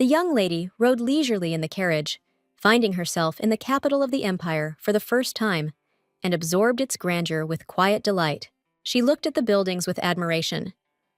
The young lady rode leisurely in the carriage, finding herself in the capital of the empire for the first time, and absorbed its grandeur with quiet delight. She looked at the buildings with admiration,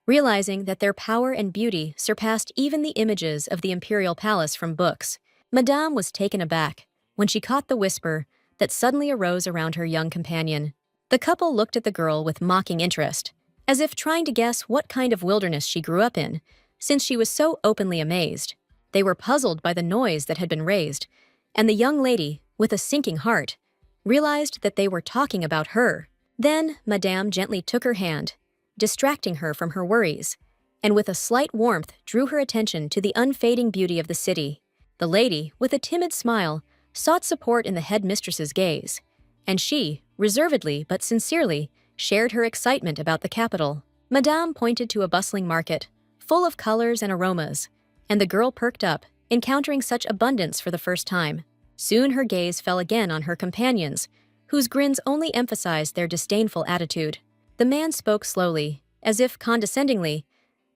realizing that their power and beauty surpassed even the images of the imperial palace from books. Madame was taken aback when she caught the whisper that suddenly arose around her young companion. The couple looked at the girl with mocking interest, as if trying to guess what kind of wilderness she grew up in, since she was so openly amazed. They were puzzled by the noise that had been raised, and the young lady, with a sinking heart, realized that they were talking about her. Then Madame gently took her hand, distracting her from her worries, and with a slight warmth drew her attention to the unfading beauty of the city. The lady, with a timid smile, sought support in the headmistress's gaze, and she, reservedly but sincerely, shared her excitement about the capital. Madame pointed to a bustling market, full of colors and aromas, and the girl perked up, encountering such abundance for the first time. Soon her gaze fell again on her companions, whose grins only emphasized their disdainful attitude. The man spoke slowly, as if condescendingly,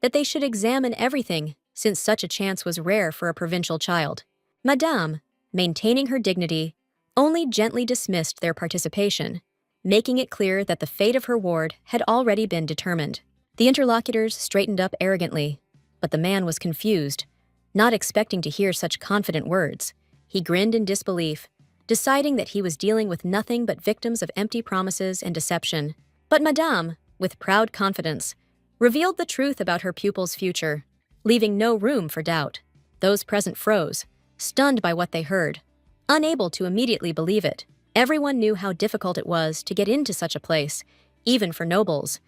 that they should examine everything, since such a chance was rare for a provincial child. Madame, maintaining her dignity, only gently dismissed their participation, making it clear that the fate of her ward had already been determined. The interlocutors straightened up arrogantly, but the man was confused, not expecting to hear such confident words. He grinned in disbelief, deciding that he was dealing with nothing but victims of empty promises and deception. But Madame, with proud confidence, revealed the truth about her pupil's future, leaving no room for doubt. Those present froze, stunned by what they heard, unable to immediately believe it. Everyone knew how difficult it was to get into such a place, even for nobles,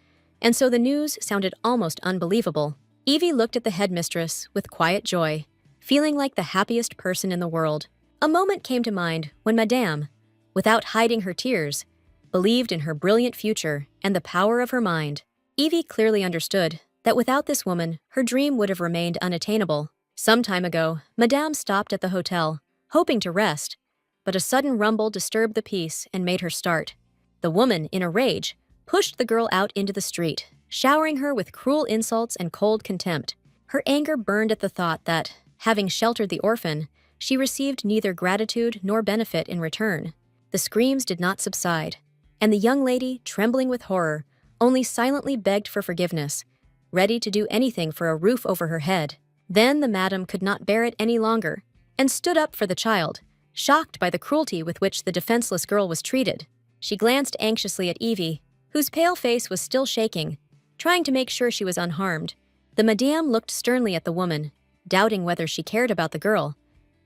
and so the news sounded almost unbelievable. Evie looked at the headmistress with quiet joy, feeling like the happiest person in the world. A moment came to mind when Madame, without hiding her tears, believed in her brilliant future and the power of her mind. Evie clearly understood that without this woman, her dream would have remained unattainable. Some time ago, Madame stopped at the hotel, hoping to rest, but a sudden rumble disturbed the peace and made her start. The woman, in a rage, pushed the girl out into the street, showering her with cruel insults and cold contempt. Her anger burned at the thought that, having sheltered the orphan, she received neither gratitude nor benefit in return. The screams did not subside, and the young lady, trembling with horror, only silently begged for forgiveness, ready to do anything for a roof over her head. Then the madam could not bear it any longer, and stood up for the child, shocked by the cruelty with which the defenseless girl was treated. She glanced anxiously at Evie, whose pale face was still shaking, trying to make sure she was unharmed. The madame looked sternly at the woman, doubting whether she cared about the girl,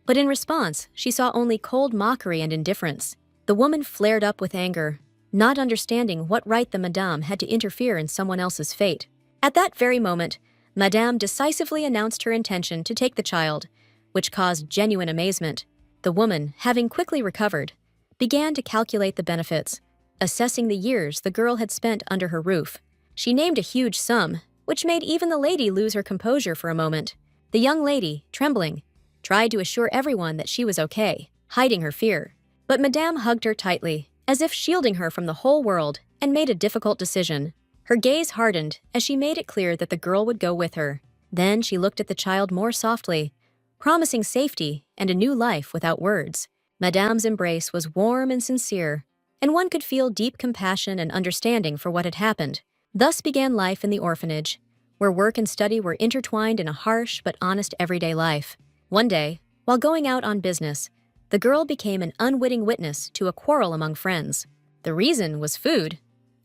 but in response, she saw only cold mockery and indifference. The woman flared up with anger, not understanding what right the madame had to interfere in someone else's fate. At that very moment, Madame decisively announced her intention to take the child, which caused genuine amazement. The woman, having quickly recovered, began to calculate the benefits, assessing the years the girl had spent under her roof. She named a huge sum, which made even the lady lose her composure for a moment. The young lady, trembling, tried to assure everyone that she was okay, hiding her fear. But Madame hugged her tightly, as if shielding her from the whole world, and made a difficult decision. Her gaze hardened as she made it clear that the girl would go with her. Then she looked at the child more softly, promising safety and a new life without words. Madame's embrace was warm and sincere, and one could feel deep compassion and understanding for what had happened. Thus began life in the orphanage, where work and study were intertwined in a harsh but honest everyday life. One day, while going out on business, the girl became an unwitting witness to a quarrel among friends. The reason was food,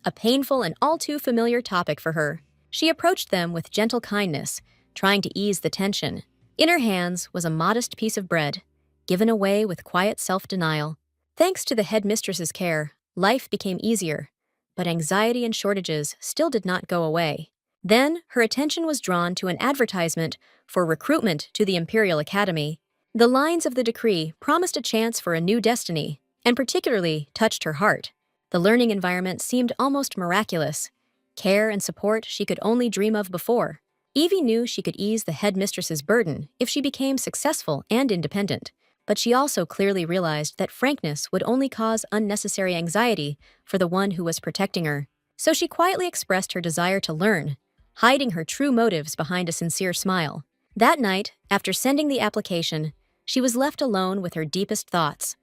a painful and all too familiar topic for her. She approached them with gentle kindness, trying to ease the tension. In her hands was a modest piece of bread, given away with quiet self-denial. Thanks to the headmistress's care, life became easier, but anxiety and shortages still did not go away. Then, her attention was drawn to an advertisement for recruitment to the Imperial Academy. The lines of the decree promised a chance for a new destiny, and particularly touched her heart. The learning environment seemed almost miraculous, care and support she could only dream of before. Evie knew she could ease the headmistress's burden if she became successful and independent, but she also clearly realized that frankness would only cause unnecessary anxiety for the one who was protecting her. So she quietly expressed her desire to learn, hiding her true motives behind a sincere smile. That night, after sending the application, she was left alone with her deepest thoughts.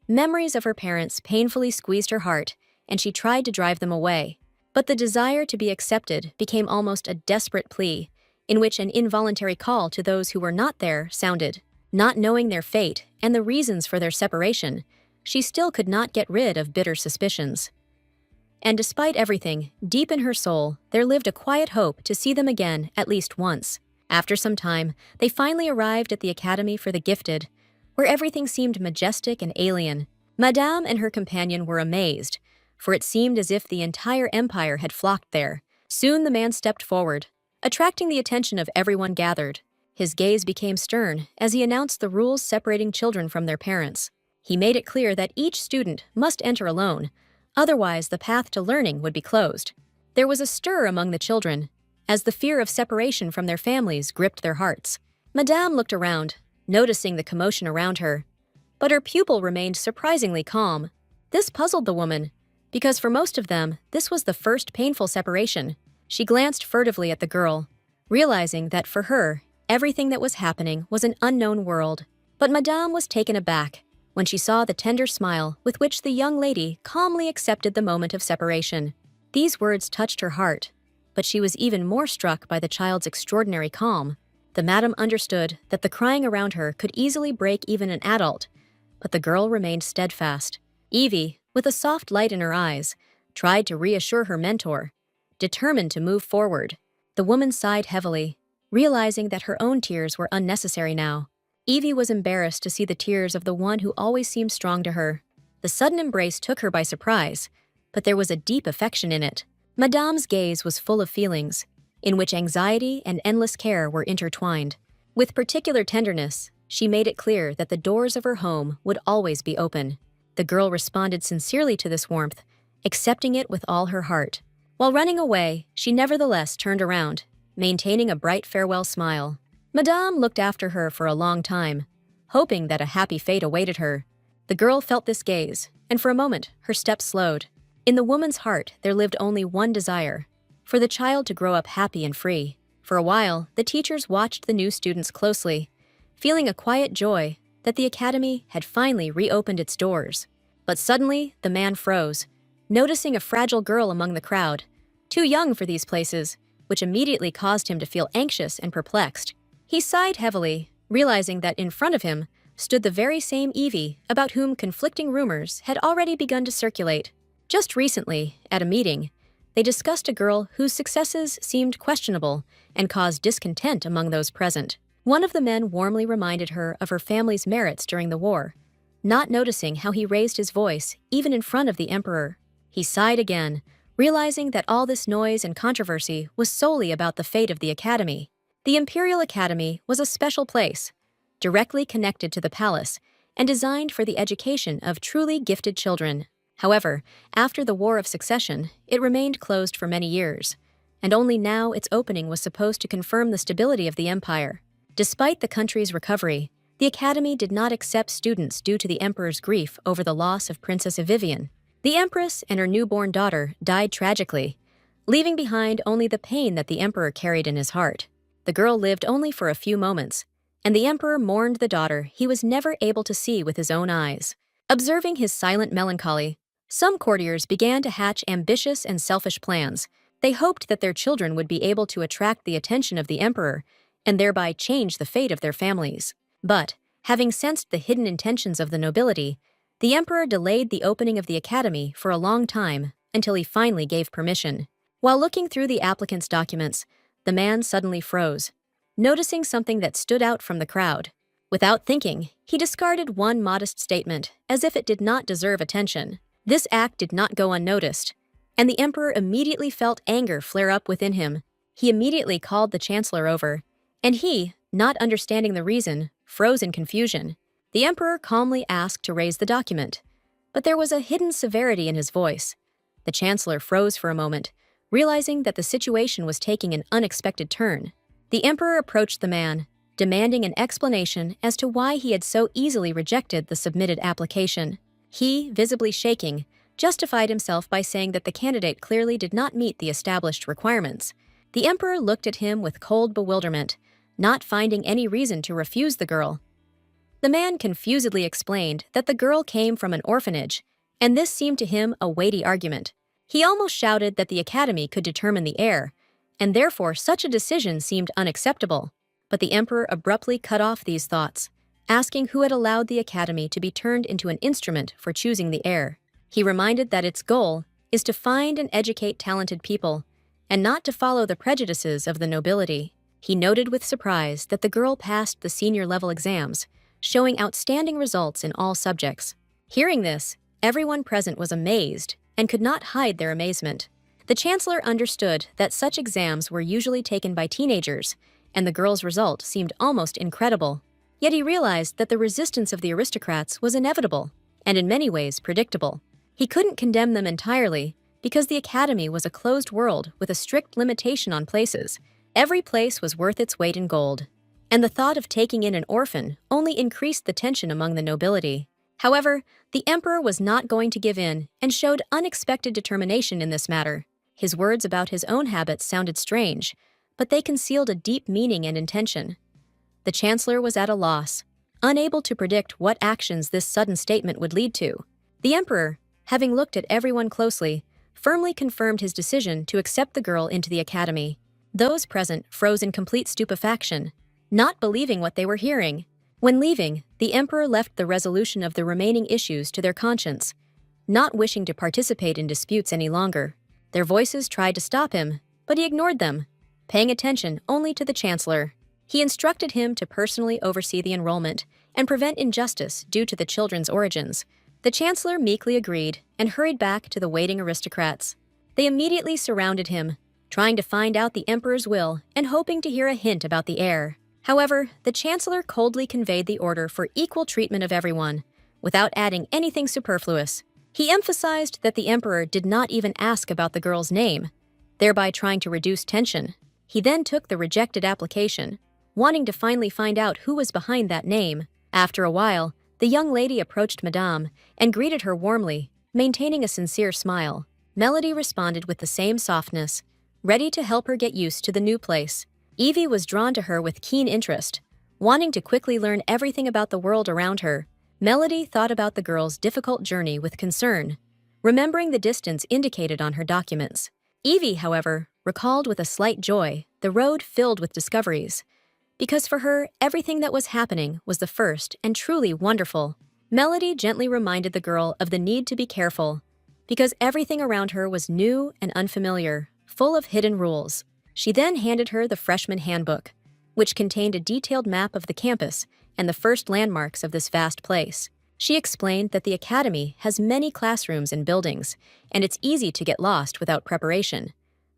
Memories of her parents painfully squeezed her heart, and she tried to drive them away. But the desire to be accepted became almost a desperate plea, in which an involuntary call to those who were not there sounded. Not knowing their fate and the reasons for their separation, she still could not get rid of bitter suspicions. And despite everything, deep in her soul, there lived a quiet hope to see them again at least once. After some time, they finally arrived at the Academy for the Gifted, where everything seemed majestic and alien. Madame and her companion were amazed, for it seemed as if the entire empire had flocked there. Soon the man stepped forward, attracting the attention of everyone gathered. His gaze became stern as he announced the rules separating children from their parents. He made it clear that each student must enter alone, otherwise the path to learning would be closed. There was a stir among the children, as the fear of separation from their families gripped their hearts. Madame looked around, noticing the commotion around her, but her pupil remained surprisingly calm. This puzzled the woman, because for most of them, this was the first painful separation. She glanced furtively at the girl, realizing that for her, everything that was happening was an unknown world. But Madame was taken aback when she saw the tender smile with which the young lady calmly accepted the moment of separation. These words touched her heart, but she was even more struck by the child's extraordinary calm. The madam understood that the crying around her could easily break even an adult, but the girl remained steadfast. Evie, with a soft light in her eyes, tried to reassure her mentor, determined to move forward. The woman sighed heavily, realizing that her own tears were unnecessary now. Evie was embarrassed to see the tears of the one who always seemed strong to her. The sudden embrace took her by surprise, but there was a deep affection in it. Madame's gaze was full of feelings, in which anxiety and endless care were intertwined. With particular tenderness, she made it clear that the doors of her home would always be open. The girl responded sincerely to this warmth, accepting it with all her heart. While running away, she nevertheless turned around, maintaining a bright farewell smile. Madame looked after her for a long time, hoping that a happy fate awaited her. The girl felt this gaze, and for a moment, her steps slowed. In the woman's heart, there lived only one desire: for the child to grow up happy and free. For a while, the teachers watched the new students closely, feeling a quiet joy that the academy had finally reopened its doors. But suddenly, the man froze, noticing a fragile girl among the crowd, too young for these places, which immediately caused him to feel anxious and perplexed. He sighed heavily, realizing that in front of him stood the very same Evie about whom conflicting rumors had already begun to circulate. Just recently, at a meeting, they discussed a girl whose successes seemed questionable and caused discontent among those present. One of the men warmly reminded her of her family's merits during the war, not noticing how he raised his voice even in front of the emperor. He sighed again, realizing that all this noise and controversy was solely about the fate of the academy. The Imperial Academy was a special place, directly connected to the palace and designed for the education of truly gifted children. However, after the War of Succession, it remained closed for many years, and only now its opening was supposed to confirm the stability of the empire. Despite the country's recovery, the academy did not accept students due to the emperor's grief over the loss of Princess Vivian. The empress and her newborn daughter died tragically, leaving behind only the pain that the emperor carried in his heart. The girl lived only for a few moments, and the emperor mourned the daughter he was never able to see with his own eyes. Observing his silent melancholy, some courtiers began to hatch ambitious and selfish plans. They hoped that their children would be able to attract the attention of the emperor and thereby change the fate of their families. But, having sensed the hidden intentions of the nobility, the emperor delayed the opening of the academy for a long time until he finally gave permission. While looking through the applicants' documents, the man suddenly froze, noticing something that stood out from the crowd. Without thinking, he discarded one modest statement as if it did not deserve attention. This act did not go unnoticed, and the emperor immediately felt anger flare up within him. He immediately called the chancellor over, and he, not understanding the reason, froze in confusion. The emperor calmly asked to raise the document, but there was a hidden severity in his voice. The chancellor froze for a moment, realizing that the situation was taking an unexpected turn. The emperor approached the man, demanding an explanation as to why he had so easily rejected the submitted application. He, visibly shaking, justified himself by saying that the candidate clearly did not meet the established requirements. The emperor looked at him with cold bewilderment, not finding any reason to refuse the girl. The man confusedly explained that the girl came from an orphanage, and this seemed to him a weighty argument. He almost shouted that the academy could determine the heir, and therefore such a decision seemed unacceptable. But the emperor abruptly cut off these thoughts, asking who had allowed the academy to be turned into an instrument for choosing the heir. He reminded that its goal is to find and educate talented people, and not to follow the prejudices of the nobility. He noted with surprise that the girl passed the senior-level exams, showing outstanding results in all subjects. Hearing this, everyone present was amazed and could not hide their amazement. The chancellor understood that such exams were usually taken by teenagers, and the girl's result seemed almost incredible. Yet he realized that the resistance of the aristocrats was inevitable, and in many ways predictable. He couldn't condemn them entirely, because the academy was a closed world with a strict limitation on places. Every place was worth its weight in gold, and the thought of taking in an orphan only increased the tension among the nobility. However, the emperor was not going to give in and showed unexpected determination in this matter. His words about his own habits sounded strange, but they concealed a deep meaning and intention. The chancellor was at a loss, unable to predict what actions this sudden statement would lead to. The emperor, having looked at everyone closely, firmly confirmed his decision to accept the girl into the academy. Those present froze in complete stupefaction, not believing what they were hearing. When leaving, the emperor left the resolution of the remaining issues to their conscience, not wishing to participate in disputes any longer. Their voices tried to stop him, but he ignored them, paying attention only to the chancellor. He instructed him to personally oversee the enrollment and prevent injustice due to the children's origins. The chancellor meekly agreed and hurried back to the waiting aristocrats. They immediately surrounded him, trying to find out the emperor's will and hoping to hear a hint about the heir. However, the chancellor coldly conveyed the order for equal treatment of everyone, without adding anything superfluous. He emphasized that the emperor did not even ask about the girl's name, thereby trying to reduce tension. He then took the rejected application, wanting to finally find out who was behind that name. After a while, the young lady approached Madame and greeted her warmly, maintaining a sincere smile. Melody responded with the same softness, ready to help her get used to the new place. Evie was drawn to her with keen interest, wanting to quickly learn everything about the world around her. Melody thought about the girl's difficult journey with concern, remembering the distance indicated on her documents. Evie, however, recalled with a slight joy the road filled with discoveries, because for her, everything that was happening was the first and truly wonderful. Melody gently reminded the girl of the need to be careful, because everything around her was new and unfamiliar, full of hidden rules. She then handed her the freshman handbook, which contained a detailed map of the campus and the first landmarks of this vast place. She explained that the academy has many classrooms and buildings, and it's easy to get lost without preparation,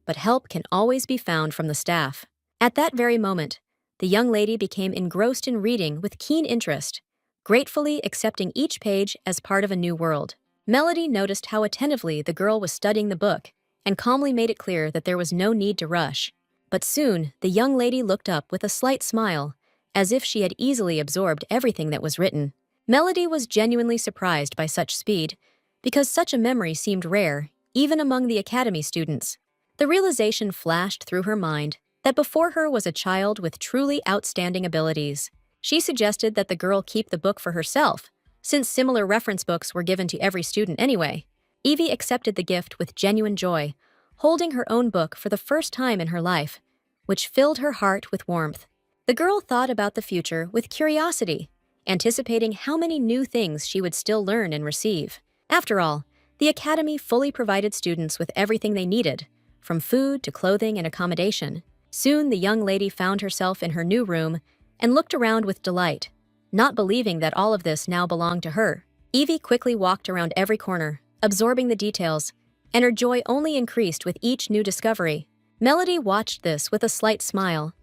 but help can always be found from the staff. At that very moment, the young lady became engrossed in reading with keen interest, gratefully accepting each page as part of a new world. Melody noticed how attentively the girl was studying the book and calmly made it clear that there was no need to rush. But soon, the young lady looked up with a slight smile, as if she had easily absorbed everything that was written. Melody was genuinely surprised by such speed, because such a memory seemed rare, even among the academy students. The realization flashed through her mind that before her was a child with truly outstanding abilities. She suggested that the girl keep the book for herself, since similar reference books were given to every student anyway. Evie accepted the gift with genuine joy, holding her own book for the first time in her life, which filled her heart with warmth. The girl thought about the future with curiosity, anticipating how many new things she would still learn and receive. After all, the academy fully provided students with everything they needed, from food to clothing and accommodation. Soon the young lady found herself in her new room and looked around with delight, not believing that all of this now belonged to her. Evie quickly walked around every corner, absorbing the details, and her joy only increased with each new discovery. Melody watched this with a slight smile,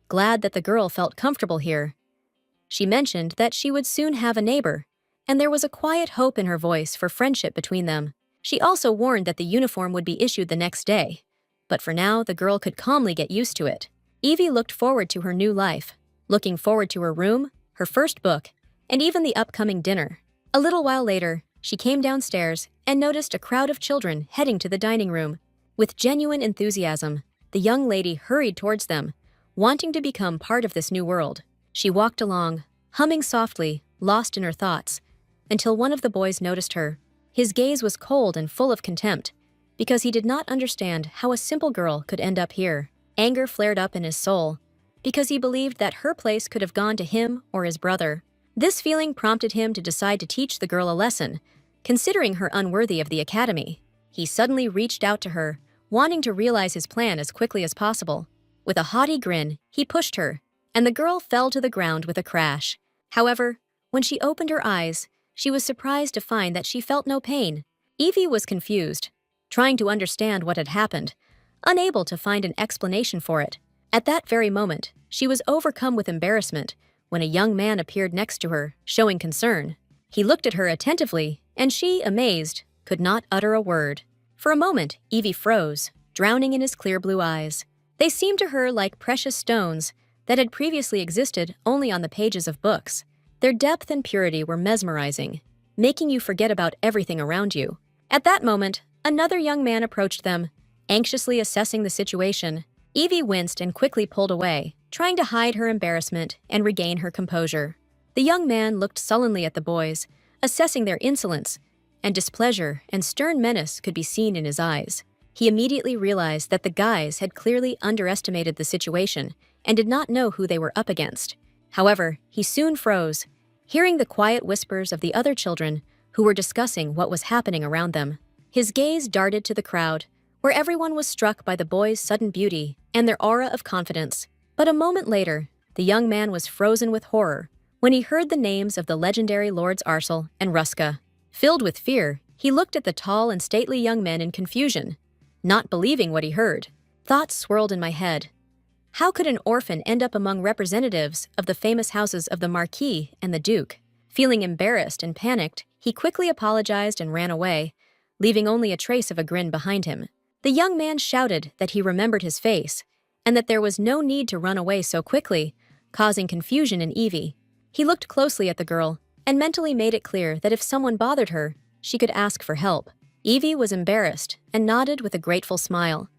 glad that the girl felt comfortable here. She mentioned that she would soon have a neighbor, and there was a quiet hope in her voice for friendship between them. She also warned that the uniform would be issued the next day, but for now the girl could calmly get used to it. Evie looked forward to her new life, looking forward to her room, her first book, and even the upcoming dinner. A little while later, she came downstairs and noticed a crowd of children heading to the dining room. With genuine enthusiasm, the young lady hurried towards them, wanting to become part of this new world. She walked along, humming softly, lost in her thoughts, until one of the boys noticed her. His gaze was cold and full of contempt, because he did not understand how a simple girl could end up here. Anger flared up in his soul, because he believed that her place could have gone to him or his brother. This feeling prompted him to decide to teach the girl a lesson, considering her unworthy of the academy. He suddenly reached out to her, wanting to realize his plan as quickly as possible. With a haughty grin, he pushed her, and the girl fell to the ground with a crash. However, when she opened her eyes, she was surprised to find that she felt no pain. Evie was confused, trying to understand what had happened, unable to find an explanation for it. At that very moment, she was overcome with embarrassment when a young man appeared next to her, showing concern. He looked at her attentively, and she, amazed, could not utter a word. For a moment, Evie froze, drowning in his clear blue eyes. They seemed to her like precious stones that had previously existed only on the pages of books. Their depth and purity were mesmerizing, making you forget about everything around you. At that moment, another young man approached them, anxiously assessing the situation. Evie winced and quickly pulled away, trying to hide her embarrassment and regain her composure. The young man looked sullenly at the boys, assessing their insolence, and displeasure and stern menace could be seen in his eyes. He immediately realized that the guys had clearly underestimated the situation and did not know who they were up against. However, he soon froze, hearing the quiet whispers of the other children who were discussing what was happening around them. His gaze darted to the crowd, where everyone was struck by the boys' sudden beauty and their aura of confidence. But a moment later, the young man was frozen with horror when he heard the names of the legendary Lords Arsel and Ruska. Filled with fear, he looked at the tall and stately young men in confusion, not believing what he heard. Thoughts swirled in my head. How could an orphan end up among representatives of the famous houses of the Marquis and the Duke? Feeling embarrassed and panicked, he quickly apologized and ran away, leaving only a trace of a grin behind him. The young man shouted that he remembered his face, and that there was no need to run away so quickly, causing confusion in Evie. He looked closely at the girl, and mentally made it clear that if someone bothered her, she could ask for help. Evie was embarrassed and nodded with a grateful smile,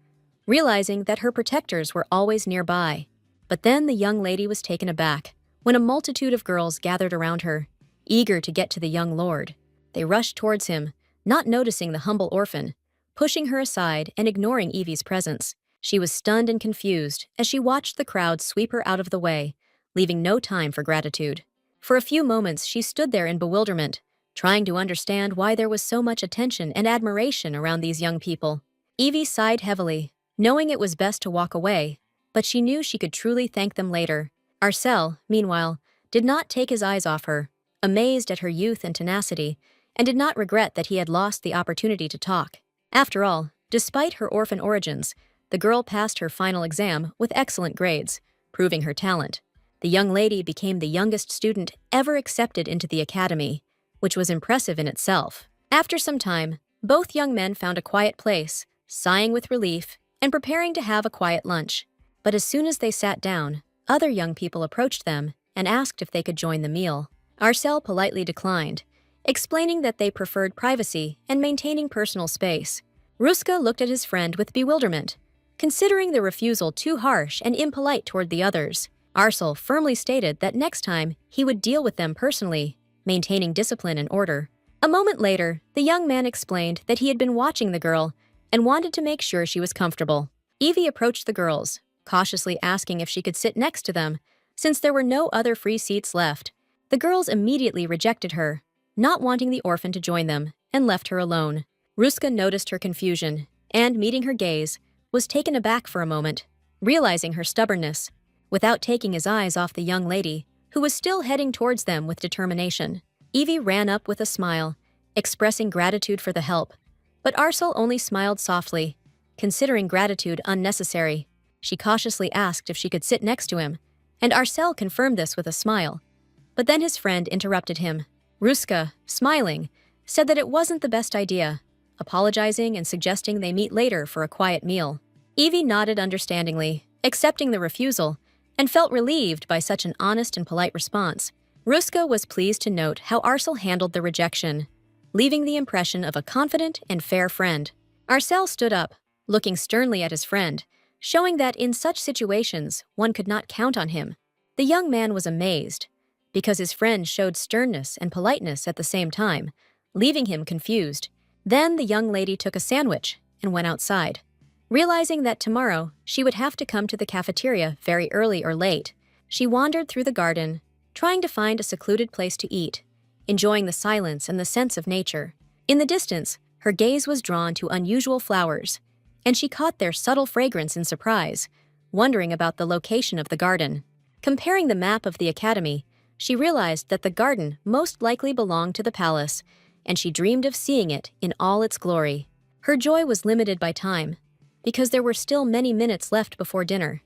realizing that her protectors were always nearby. But then the young lady was taken aback when a multitude of girls gathered around her, eager to get to the young lord. They rushed towards him, not noticing the humble orphan, pushing her aside and ignoring Evie's presence. She was stunned and confused as she watched the crowd sweep her out of the way, leaving no time for gratitude. For a few moments, she stood there in bewilderment, trying to understand why there was so much attention and admiration around these young people. Evie sighed heavily, knowing it was best to walk away, but she knew she could truly thank them later. Arsel, meanwhile, did not take his eyes off her, amazed at her youth and tenacity, and did not regret that he had lost the opportunity to talk. After all, despite her orphan origins, the girl passed her final exam with excellent grades, proving her talent. The young lady became the youngest student ever accepted into the academy, which was impressive in itself. After some time, both young men found a quiet place, sighing with relief and preparing to have a quiet lunch. But as soon as they sat down, other young people approached them and asked if they could join the meal. Arsel politely declined, explaining that they preferred privacy and maintaining personal space. Ruska looked at his friend with bewilderment, considering the refusal too harsh and impolite toward the others. Arsel firmly stated that next time he would deal with them personally, maintaining discipline and order. A moment later, the young man explained that he had been watching the girl and wanted to make sure she was comfortable. Evie approached the girls, cautiously asking if she could sit next to them, since there were no other free seats left. The girls immediately rejected her, not wanting the orphan to join them, and left her alone. Ruska noticed her confusion, and, meeting her gaze, was taken aback for a moment, realizing her stubbornness. Without taking his eyes off the young lady, who was still heading towards them with determination, Evie ran up with a smile, expressing gratitude for the help. But Arsel only smiled softly, considering gratitude unnecessary. She cautiously asked if she could sit next to him, and Arsel confirmed this with a smile. But then his friend interrupted him. Ruska, smiling, said that it wasn't the best idea, apologizing and suggesting they meet later for a quiet meal. Evie nodded understandingly, accepting the refusal, and felt relieved by such an honest and polite response. Ruska was pleased to note how Arsel handled the rejection, leaving the impression of a confident and fair friend. Arsel stood up, looking sternly at his friend, showing that in such situations one could not count on him. The young man was amazed, because his friend showed sternness and politeness at the same time, leaving him confused. Then the young lady took a sandwich and went outside. Realizing that tomorrow she would have to come to the cafeteria very early or late, she wandered through the garden, trying to find a secluded place to eat, enjoying the silence and the sense of nature. In the distance, her gaze was drawn to unusual flowers, and she caught their subtle fragrance in surprise, wondering about the location of the garden. Comparing the map of the academy, she realized that the garden most likely belonged to the palace, and she dreamed of seeing it in all its glory. Her joy was limited by time, because there were still many minutes left before dinner,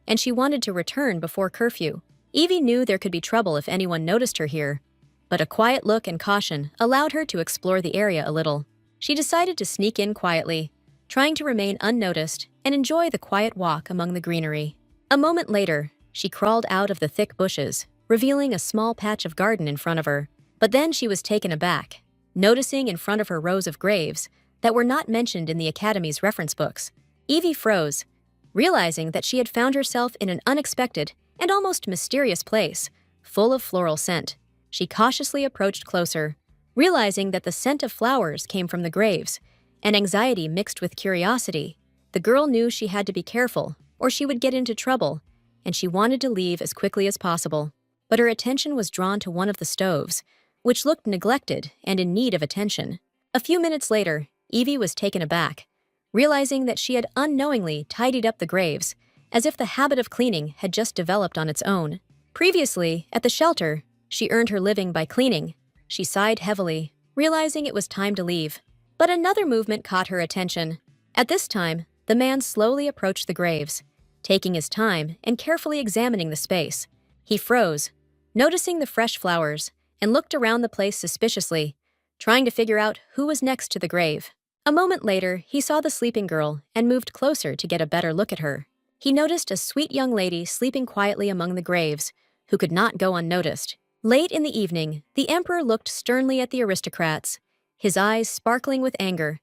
and she wanted to return before curfew. Evie knew there could be trouble if anyone noticed her here, but a quiet look and caution allowed her to explore the area a little. She decided to sneak in quietly, trying to remain unnoticed and enjoy the quiet walk among the greenery. A moment later, she crawled out of the thick bushes, revealing a small patch of garden in front of her. But then she was taken aback, noticing in front of her rows of graves that were not mentioned in the Academy's reference books. Evie froze, realizing that she had found herself in an unexpected and almost mysterious place, full of floral scent. She cautiously approached closer, realizing that the scent of flowers came from the graves, and anxiety mixed with curiosity. The girl knew she had to be careful, or she would get into trouble, and she wanted to leave as quickly as possible. But her attention was drawn to one of the stoves, which looked neglected and in need of attention. A few minutes later, Evie was taken aback, realizing that she had unknowingly tidied up the graves, as if the habit of cleaning had just developed on its own. Previously, at the shelter, she earned her living by cleaning. She sighed heavily, realizing it was time to leave. But another movement caught her attention. At this time, the man slowly approached the graves, taking his time and carefully examining the space. He froze, noticing the fresh flowers, and looked around the place suspiciously, trying to figure out who was next to the grave. A moment later, he saw the sleeping girl and moved closer to get a better look at her. He noticed a sweet young lady sleeping quietly among the graves, who could not go unnoticed. Late in the evening, the emperor looked sternly at the aristocrats, his eyes sparkling with anger,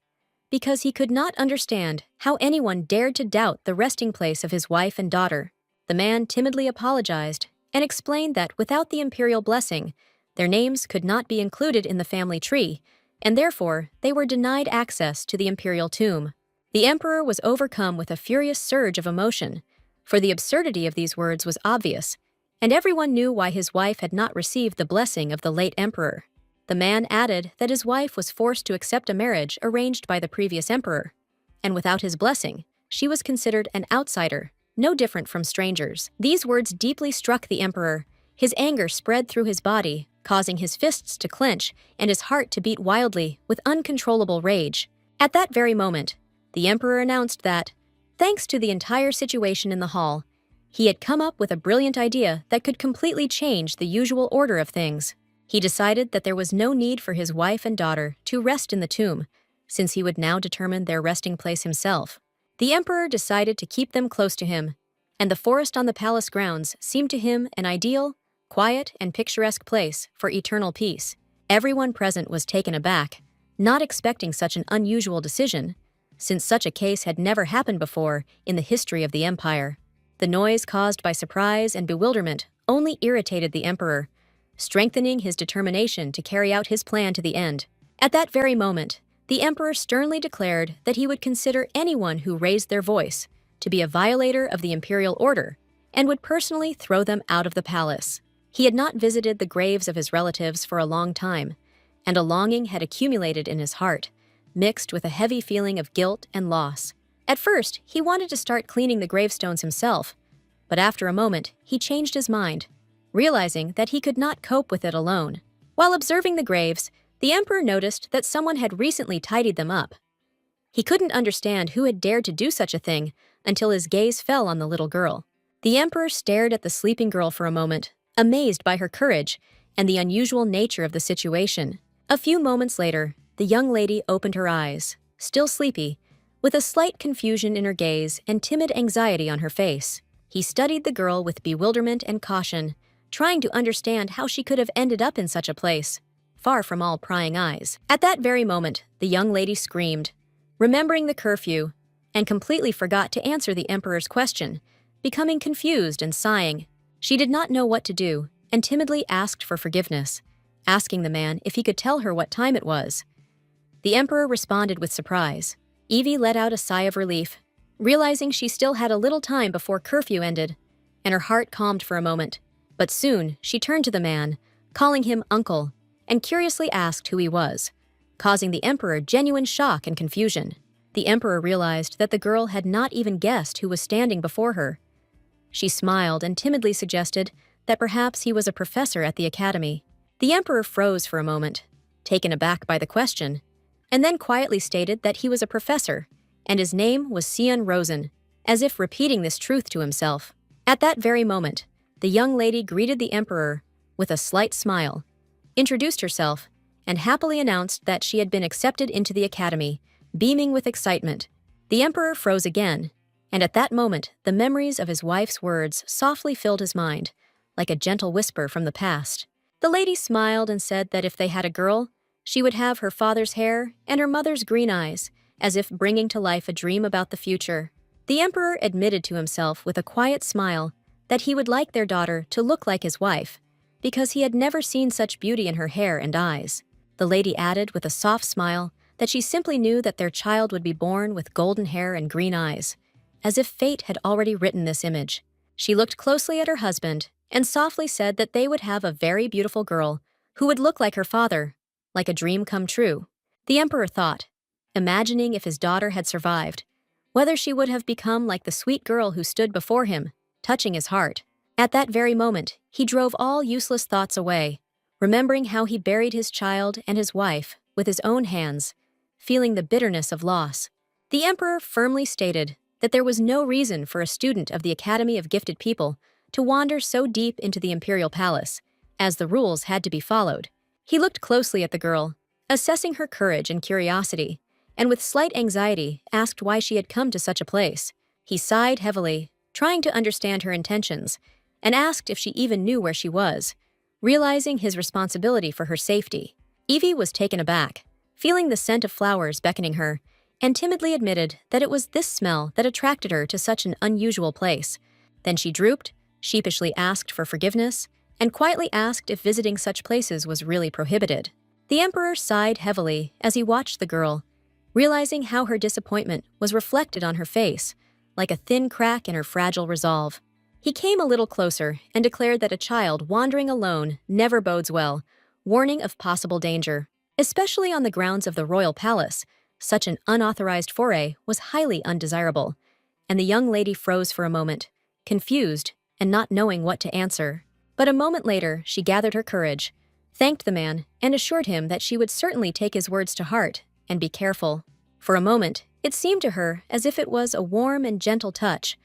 because he could not understand how anyone dared to doubt the resting place of his wife and daughter. The man timidly apologized and explained that without the imperial blessing, their names could not be included in the family tree, and therefore they were denied access to the imperial tomb. The emperor was overcome with a furious surge of emotion, for the absurdity of these words was obvious, and everyone knew why his wife had not received the blessing of the late emperor. The man added that his wife was forced to accept a marriage arranged by the previous emperor, and without his blessing, she was considered an outsider, no different from strangers. These words deeply struck the emperor. His anger spread through his body, causing his fists to clench and his heart to beat wildly with uncontrollable rage. At that very moment, the emperor announced that, thanks to the entire situation in the hall, he had come up with a brilliant idea that could completely change the usual order of things. He decided that there was no need for his wife and daughter to rest in the tomb, since he would now determine their resting place himself. The emperor decided to keep them close to him, and the forest on the palace grounds seemed to him an ideal, quiet, and picturesque place for eternal peace. Everyone present was taken aback, not expecting such an unusual decision, since such a case had never happened before in the history of the empire. The noise caused by surprise and bewilderment only irritated the emperor, strengthening his determination to carry out his plan to the end. At that very moment, the emperor sternly declared that he would consider anyone who raised their voice to be a violator of the imperial order and would personally throw them out of the palace. He had not visited the graves of his relatives for a long time, and a longing had accumulated in his heart, mixed with a heavy feeling of guilt and loss. At first, he wanted to start cleaning the gravestones himself, but after a moment, he changed his mind, realizing that he could not cope with it alone. While observing the graves, the emperor noticed that someone had recently tidied them up. He couldn't understand who had dared to do such a thing until his gaze fell on the little girl. The emperor stared at the sleeping girl for a moment, amazed by her courage and the unusual nature of the situation. A few moments later, the young lady opened her eyes, still sleepy, with a slight confusion in her gaze and timid anxiety on her face. He studied the girl with bewilderment and caution, trying to understand how she could have ended up in such a place, far from all prying eyes. At that very moment, the young lady screamed. Remembering the curfew, and completely forgot to answer the emperor's question, becoming confused and sighing. She did not know what to do and timidly asked for forgiveness, asking the man if he could tell her what time it was. The emperor responded with surprise. Evie let out a sigh of relief, realizing she still had a little time before curfew ended, and her heart calmed for a moment. But soon she turned to the man, calling him uncle, and curiously asked who he was, causing the emperor genuine shock and confusion. The emperor realized that the girl had not even guessed who was standing before her. She smiled and timidly suggested that perhaps he was a professor at the academy. The emperor froze for a moment, taken aback by the question, and then quietly stated that he was a professor, and his name was Sion Rosen, as if repeating this truth to himself. At that very moment, the young lady greeted the emperor with a slight smile, introduced herself, and happily announced that she had been accepted into the academy, beaming with excitement. The emperor froze again, and at that moment the memories of his wife's words softly filled his mind, like a gentle whisper from the past. The lady smiled and said that if they had a girl, she would have her father's hair and her mother's green eyes, as if bringing to life a dream about the future. The emperor admitted to himself with a quiet smile that he would like their daughter to look like his wife, because he had never seen such beauty in her hair and eyes. The lady added with a soft smile that she simply knew that their child would be born with golden hair and green eyes, as if fate had already written this image. She looked closely at her husband and softly said that they would have a very beautiful girl who would look like her father, like a dream come true. The emperor thought, imagining if his daughter had survived, whether she would have become like the sweet girl who stood before him, touching his heart. At that very moment, he drove all useless thoughts away, remembering how he buried his child and his wife with his own hands, feeling the bitterness of loss. The emperor firmly stated that there was no reason for a student of the Academy of Gifted People to wander so deep into the imperial palace, as the rules had to be followed. He looked closely at the girl, assessing her courage and curiosity, and with slight anxiety asked why she had come to such a place. He sighed heavily, trying to understand her intentions, and asked if she even knew where she was, realizing his responsibility for her safety. Evie was taken aback, feeling the scent of flowers beckoning her, and timidly admitted that it was this smell that attracted her to such an unusual place. Then she drooped, sheepishly asked for forgiveness, and quietly asked if visiting such places was really prohibited. The emperor sighed heavily as he watched the girl, realizing how her disappointment was reflected on her face, like a thin crack in her fragile resolve. He came a little closer and declared that a child wandering alone never bodes well, warning of possible danger. Especially on the grounds of the royal palace, such an unauthorized foray was highly undesirable, and the young lady froze for a moment, confused and not knowing what to answer. But a moment later, she gathered her courage, thanked the man, and assured him that she would certainly take his words to heart and be careful. For a moment, it seemed to her as if it was a warm and gentle touch,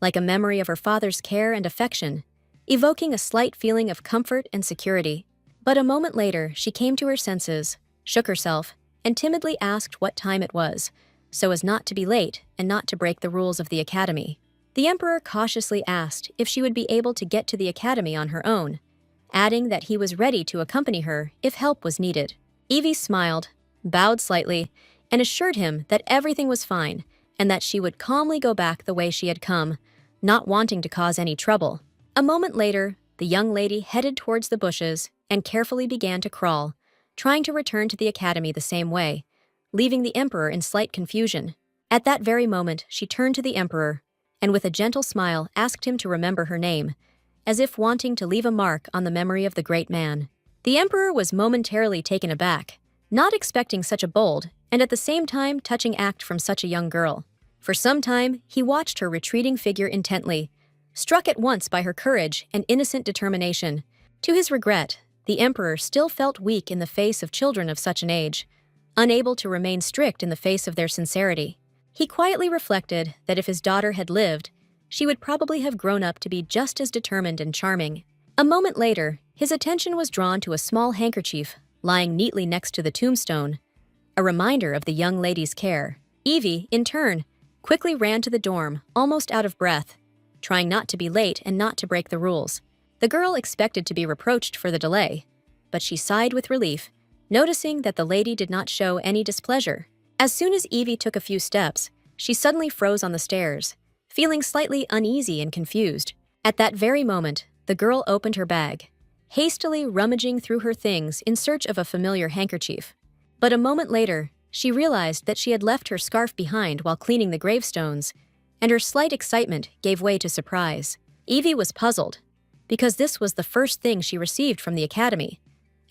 like a memory of her father's care and affection, evoking a slight feeling of comfort and security. But a moment later, she came to her senses, shook herself, and timidly asked what time it was, so as not to be late and not to break the rules of the academy. The emperor cautiously asked if she would be able to get to the academy on her own, adding that he was ready to accompany her if help was needed. Evie smiled, bowed slightly, and assured him that everything was fine and that she would calmly go back the way she had come, not wanting to cause any trouble. A moment later, the young lady headed towards the bushes and carefully began to crawl, trying to return to the academy the same way, leaving the emperor in slight confusion. At that very moment, she turned to the emperor, and with a gentle smile asked him to remember her name, as if wanting to leave a mark on the memory of the great man. The emperor was momentarily taken aback, not expecting such a bold and at the same time touching act from such a young girl. For some time, he watched her retreating figure intently, struck at once by her courage and innocent determination. To his regret, the emperor still felt weak in the face of children of such an age, unable to remain strict in the face of their sincerity. He quietly reflected that if his daughter had lived, she would probably have grown up to be just as determined and charming. A moment later, his attention was drawn to a small handkerchief lying neatly next to the tombstone, a reminder of the young lady's care. Evie, in turn, quickly ran to the dorm, almost out of breath, trying not to be late and not to break the rules. The girl expected to be reproached for the delay, but she sighed with relief, noticing that the lady did not show any displeasure. As soon as Evie took a few steps, She suddenly froze on the stairs, feeling slightly uneasy and confused. At that very moment, the girl opened her bag, hastily rummaging through her things in search of a familiar handkerchief. But a moment later, she realized that she had left her scarf behind while cleaning the gravestones, and her slight excitement gave way to surprise. Evie was puzzled, because this was the first thing she received from the academy,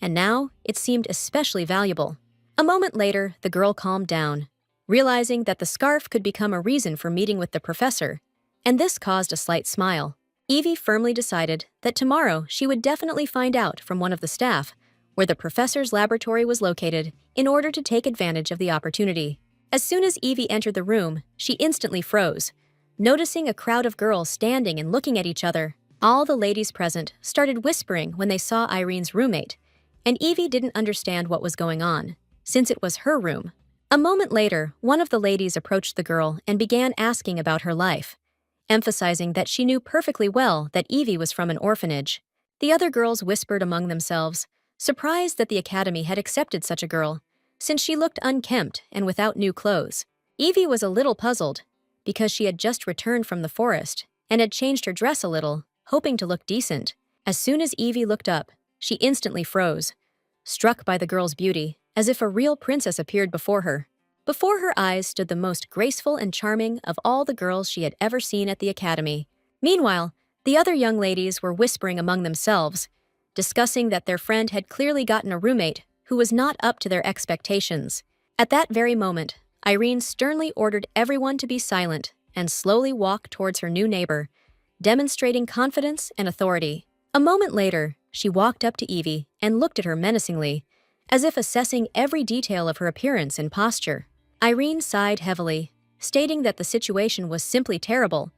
and now it seemed especially valuable. A moment later, the girl calmed down, realizing that the scarf could become a reason for meeting with the professor, and this caused a slight smile. Evie firmly decided that tomorrow she would definitely find out from one of the staff where the professor's laboratory was located in order to take advantage of the opportunity. As soon as Evie entered the room, she instantly froze, noticing a crowd of girls standing and looking at each other. All the ladies present started whispering when they saw Irene's roommate, and Evie didn't understand what was going on, since it was her room. A moment later, one of the ladies approached the girl and began asking about her life, emphasizing that she knew perfectly well that Evie was from an orphanage. The other girls whispered among themselves, surprised that the academy had accepted such a girl, since she looked unkempt and without new clothes. Evie was a little puzzled, because she had just returned from the forest and had changed her dress a little, hoping to look decent. As soon as Evie looked up, she instantly froze, struck by the girl's beauty, as if a real princess appeared before her. Before her eyes stood the most graceful and charming of all the girls she had ever seen at the academy. Meanwhile, the other young ladies were whispering among themselves, discussing that their friend had clearly gotten a roommate who was not up to their expectations. At that very moment, Irene sternly ordered everyone to be silent and slowly walk towards her new neighbor, demonstrating confidence and authority. A moment later, she walked up to Evie and looked at her menacingly, as if assessing every detail of her appearance and posture. Irene sighed heavily, stating that the situation was simply terrible,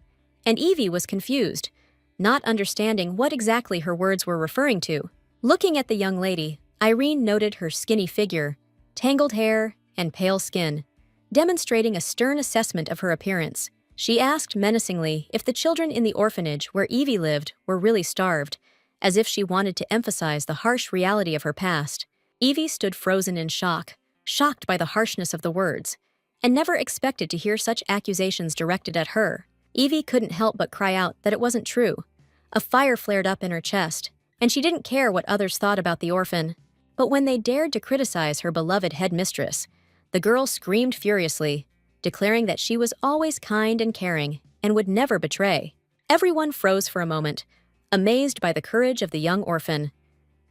and Evie was confused, not understanding what exactly her words were referring to. Looking at the young lady, Irene noted her skinny figure, tangled hair, and pale skin, demonstrating a stern assessment of her appearance. She asked menacingly if the children in the orphanage where Evie lived were really starved, as if she wanted to emphasize the harsh reality of her past. Evie stood frozen in shock, shocked by the harshness of the words, and never expected to hear such accusations directed at her. Evie couldn't help but cry out that it wasn't true. A fire flared up in her chest, and she didn't care what others thought about the orphan. But when they dared to criticize her beloved headmistress, the girl screamed furiously, declaring that she was always kind and caring and would never betray. Everyone froze for a moment, amazed by the courage of the young orphan.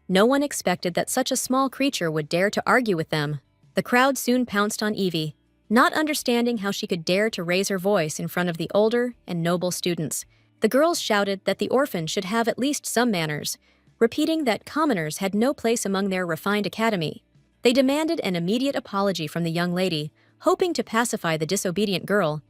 No one expected that such a small creature would dare to argue with them. The crowd soon pounced on Evie, not understanding how she could dare to raise her voice in front of the older and noble students. The girls shouted that the orphan should have at least some manners, repeating that commoners had no place among their refined academy. They demanded an immediate apology from the young lady, hoping to pacify the disobedient girl,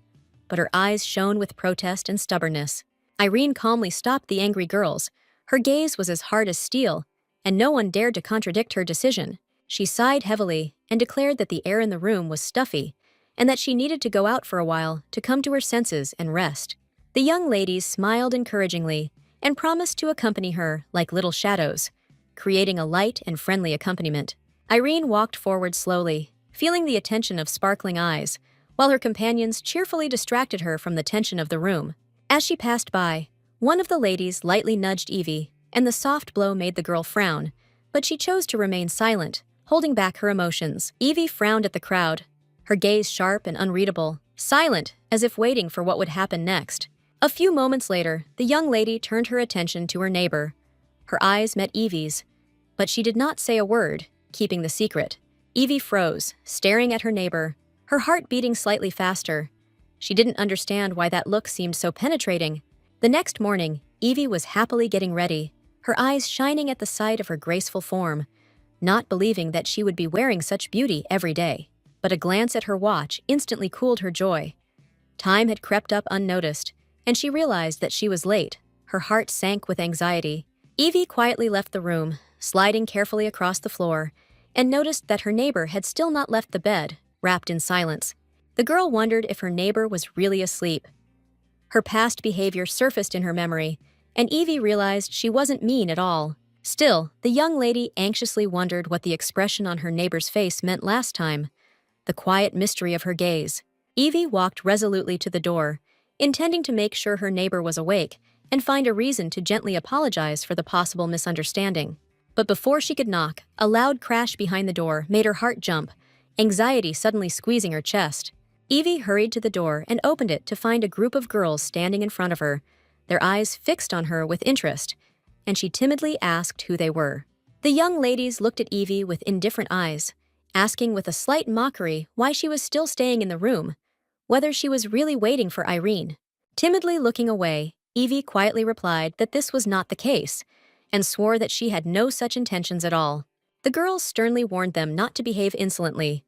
but her eyes shone with protest and stubbornness. Irene calmly stopped the angry girls. Her gaze was as hard as steel, and no one dared to contradict her decision. She sighed heavily and declared that the air in the room was stuffy, and that she needed to go out for a while to come to her senses and rest. The young ladies smiled encouragingly and promised to accompany her like little shadows, creating a light and friendly accompaniment. Irene walked forward slowly, feeling the attention of sparkling eyes, while her companions cheerfully distracted her from the tension of the room. As she passed by, one of the ladies lightly nudged Evie, and the soft blow made the girl frown, but she chose to remain silent, holding back her emotions. Evie frowned at the crowd, her gaze sharp and unreadable, silent as if waiting for what would happen next. A few moments later, the young lady turned her attention to her neighbor. Her eyes met Evie's, but she did not say a word, keeping the secret. Evie froze, staring at her neighbor, her heart beating slightly faster. She didn't understand why that look seemed so penetrating. The next morning, Evie was happily getting ready, her eyes shining at the sight of her graceful form, not believing that she would be wearing such beauty every day. But a glance at her watch instantly cooled her joy. Time had crept up unnoticed, and she realized that she was late. Her heart sank with anxiety. Evie quietly left the room, sliding carefully across the floor, and noticed that her neighbor had still not left the bed, wrapped in silence. The girl wondered if her neighbor was really asleep. Her past behavior surfaced in her memory, and Evie realized she wasn't mean at all. Still, the young lady anxiously wondered what the expression on her neighbor's face meant last time, the quiet mystery of her gaze. Evie walked resolutely to the door, intending to make sure her neighbor was awake and find a reason to gently apologize for the possible misunderstanding. But before she could knock, a loud crash behind the door made her heart jump, anxiety suddenly squeezing her chest. Evie hurried to the door and opened it to find a group of girls standing in front of her, their eyes fixed on her with interest, and she timidly asked who they were. The young ladies looked at Evie with indifferent eyes, asking with a slight mockery why she was still staying in the room, whether she was really waiting for Irene. Timidly looking away, Evie quietly replied that this was not the case, and swore that she had no such intentions at all. The girls sternly warned them not to behave insolently.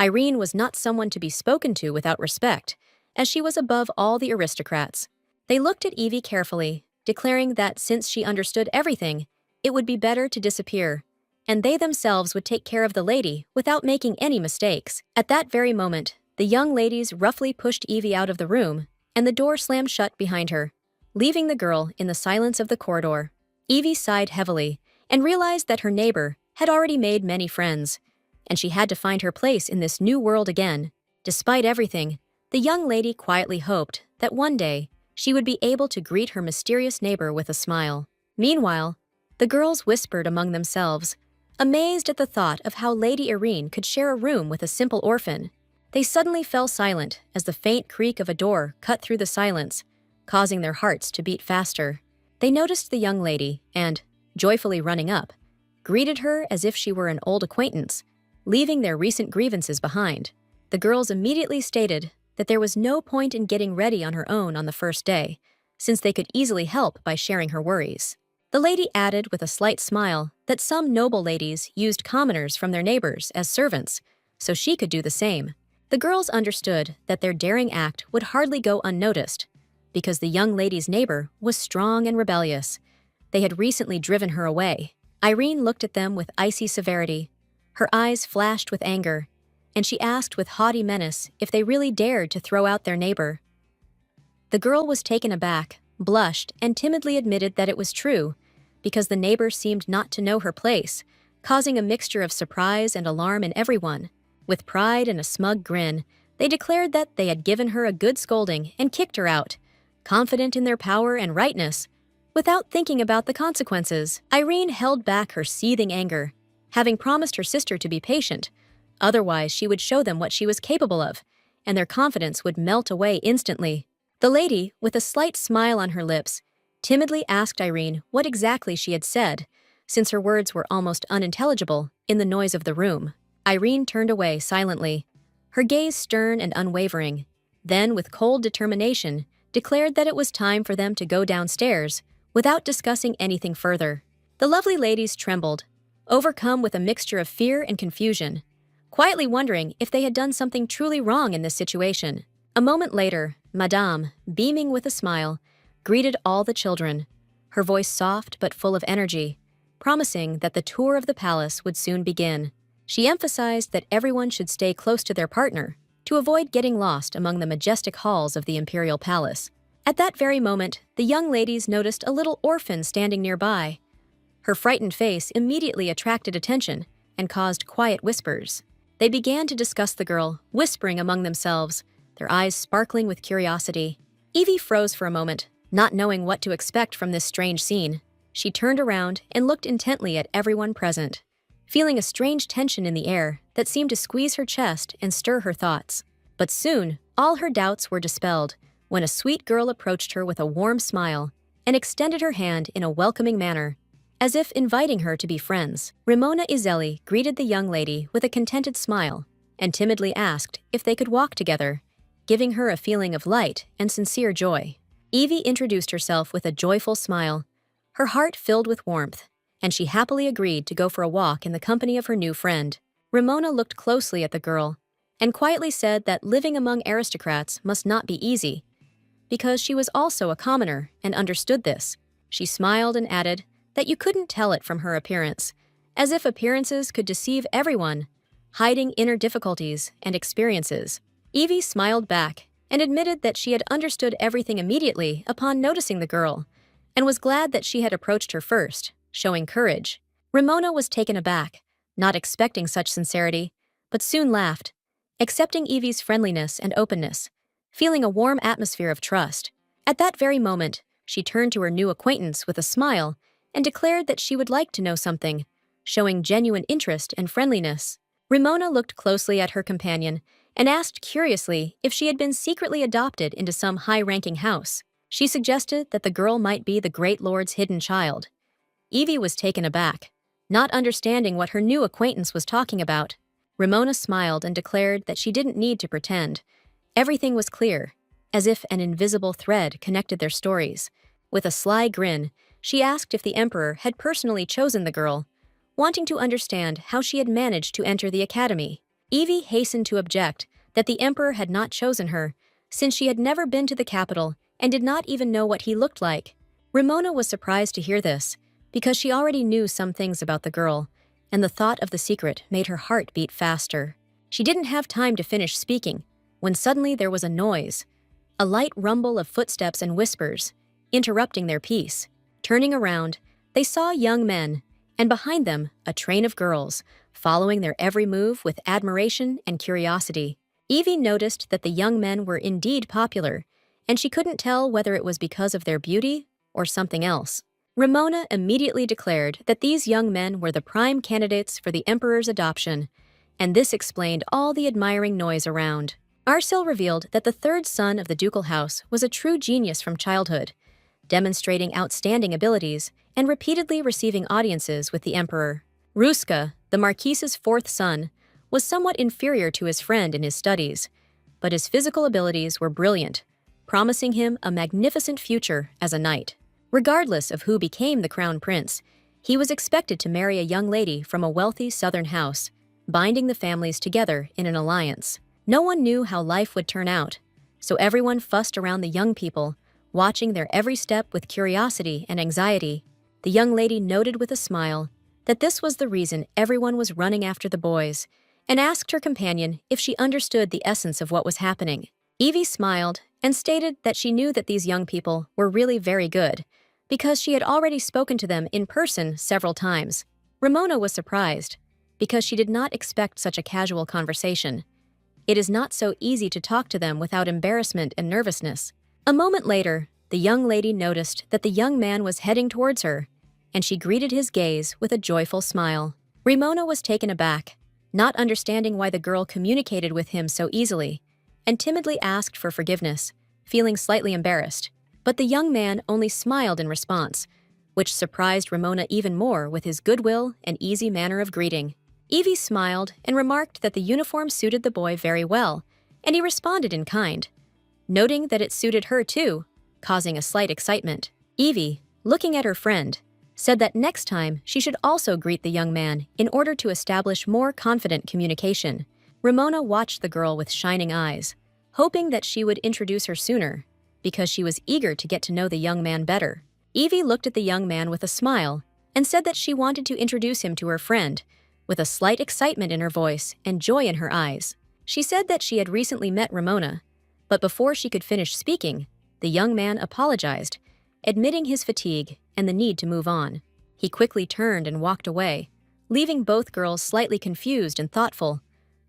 Irene was not someone to be spoken to without respect, as she was above all the aristocrats. They looked at Evie carefully, declaring that since she understood everything, it would be better to disappear, and they themselves would take care of the lady without making any mistakes. At that very moment, the young ladies roughly pushed Evie out of the room, and the door slammed shut behind her, leaving the girl in the silence of the corridor. Evie sighed heavily and realized that her neighbor had already made many friends, and she had to find her place in this new world again. Despite everything, the young lady quietly hoped that one day she would be able to greet her mysterious neighbor with a smile. Meanwhile, the girls whispered among themselves, amazed at the thought of how Lady Irene could share a room with a simple orphan. They suddenly fell silent as the faint creak of a door cut through the silence, causing their hearts to beat faster. They noticed the young lady and, joyfully running up, greeted her as if she were an old acquaintance, leaving their recent grievances behind. The girls immediately stated that there was no point in getting ready on her own on the first day, since they could easily help by sharing her worries. The lady added with a slight smile that some noble ladies used commoners from their neighbors as servants, so she could do the same. The girls understood that their daring act would hardly go unnoticed, because the young lady's neighbor was strong and rebellious. They had recently driven her away. Irene looked at them with icy severity. Her eyes flashed with anger, and she asked with haughty menace if they really dared to throw out their neighbor. The girl was taken aback, blushed, and timidly admitted that it was true, because the neighbor seemed not to know her place, causing a mixture of surprise and alarm in everyone. With pride and a smug grin, they declared that they had given her a good scolding and kicked her out, confident in their power and rightness. Without thinking about the consequences, Irene held back her seething anger, having promised her sister to be patient. Otherwise, she would show them what she was capable of, and their confidence would melt away instantly. The lady, with a slight smile on her lips, timidly asked Irene what exactly she had said, since her words were almost unintelligible in the noise of the room. Irene turned away silently, her gaze stern and unwavering, then with cold determination declared that it was time for them to go downstairs without discussing anything further. The lovely ladies trembled, overcome with a mixture of fear and confusion, quietly wondering if they had done something truly wrong in this situation. A moment later, Madame, beaming with a smile, greeted all the children, her voice soft but full of energy, promising that the tour of the palace would soon begin. She emphasized that everyone should stay close to their partner to avoid getting lost among the majestic halls of the imperial palace. At that very moment, the young ladies noticed a little orphan standing nearby. Her frightened face immediately attracted attention and caused quiet whispers. They began to discuss the girl, whispering among themselves, their eyes sparkling with curiosity. Evie froze for a moment, not knowing what to expect from this strange scene. She turned around and looked intently at everyone present, feeling a strange tension in the air that seemed to squeeze her chest and stir her thoughts. But soon, all her doubts were dispelled when a sweet girl approached her with a warm smile and extended her hand in a welcoming manner, as if inviting her to be friends. Ramona Izelli greeted the young lady with a contented smile and timidly asked if they could walk together, giving her a feeling of light and sincere joy. Evie introduced herself with a joyful smile, her heart filled with warmth, and she happily agreed to go for a walk in the company of her new friend. Ramona looked closely at the girl and quietly said that living among aristocrats must not be easy, because she was also a commoner and understood this. She smiled and added that you couldn't tell it from her appearance, as if appearances could deceive everyone, hiding inner difficulties and experiences. Evie smiled back and admitted that she had understood everything immediately upon noticing the girl, and was glad that she had approached her first, showing courage. Ramona was taken aback, not expecting such sincerity, but soon laughed, accepting Evie's friendliness and openness, feeling a warm atmosphere of trust. At that very moment, she turned to her new acquaintance with a smile and declared that she would like to know something, showing genuine interest and friendliness. Ramona looked closely at her companion and asked curiously if she had been secretly adopted into some high-ranking house. She suggested that the girl might be the great lord's hidden child. Evie was taken aback, not understanding what her new acquaintance was talking about. Ramona smiled and declared that she didn't need to pretend. Everything was clear, as if an invisible thread connected their stories. With a sly grin, she asked if the Emperor had personally chosen the girl, wanting to understand how she had managed to enter the academy. Evie hastened to object that the Emperor had not chosen her, since she had never been to the capital and did not even know what he looked like. Ramona was surprised to hear this, because she already knew some things about the girl, and the thought of the secret made her heart beat faster. She didn't have time to finish speaking, when suddenly there was a noise, a light rumble of footsteps and whispers, interrupting their peace. Turning around, they saw young men, and behind them, a train of girls, following their every move with admiration and curiosity. Evie noticed that the young men were indeed popular, and she couldn't tell whether it was because of their beauty or something else. Ramona immediately declared that these young men were the prime candidates for the Emperor's adoption, and this explained all the admiring noise around. Arcel revealed that the third son of the ducal house was a true genius from childhood, demonstrating outstanding abilities and repeatedly receiving audiences with the Emperor. Ruska, the Marquise's fourth son, was somewhat inferior to his friend in his studies, but his physical abilities were brilliant, promising him a magnificent future as a knight. Regardless of who became the crown prince, he was expected to marry a young lady from a wealthy southern house, binding the families together in an alliance. No one knew how life would turn out, so everyone fussed around the young people, watching their every step with curiosity and anxiety. The young lady noted with a smile that this was the reason everyone was running after the boys, and asked her companion if she understood the essence of what was happening. Evie smiled and stated that she knew that these young people were really very good, because she had already spoken to them in person several times. Ramona was surprised, because she did not expect such a casual conversation. It is not so easy to talk to them without embarrassment and nervousness. A moment later, the young lady noticed that the young man was heading towards her, and she greeted his gaze with a joyful smile. Ramona was taken aback, not understanding why the girl communicated with him so easily, and timidly asked for forgiveness, feeling slightly embarrassed. But the young man only smiled in response, which surprised Ramona even more with his goodwill and easy manner of greeting. Evie smiled and remarked that the uniform suited the boy very well, and he responded in kind, noting that it suited her too, causing a slight excitement. Evie, looking at her friend, said that next time she should also greet the young man in order to establish more confident communication. Ramona watched the girl with shining eyes, hoping that she would introduce her sooner, because she was eager to get to know the young man better. Evie looked at the young man with a smile and said that she wanted to introduce him to her friend, with a slight excitement in her voice and joy in her eyes. She said that she had recently met Ramona, but before she could finish speaking, the young man apologized, admitting his fatigue and the need to move on. He quickly turned and walked away, leaving both girls slightly confused and thoughtful,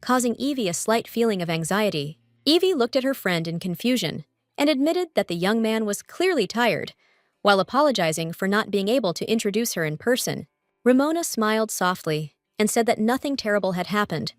causing Evie a slight feeling of anxiety. Evie looked at her friend in confusion and admitted that the young man was clearly tired, while apologizing for not being able to introduce her in person. Ramona smiled softly and said that nothing terrible had happened,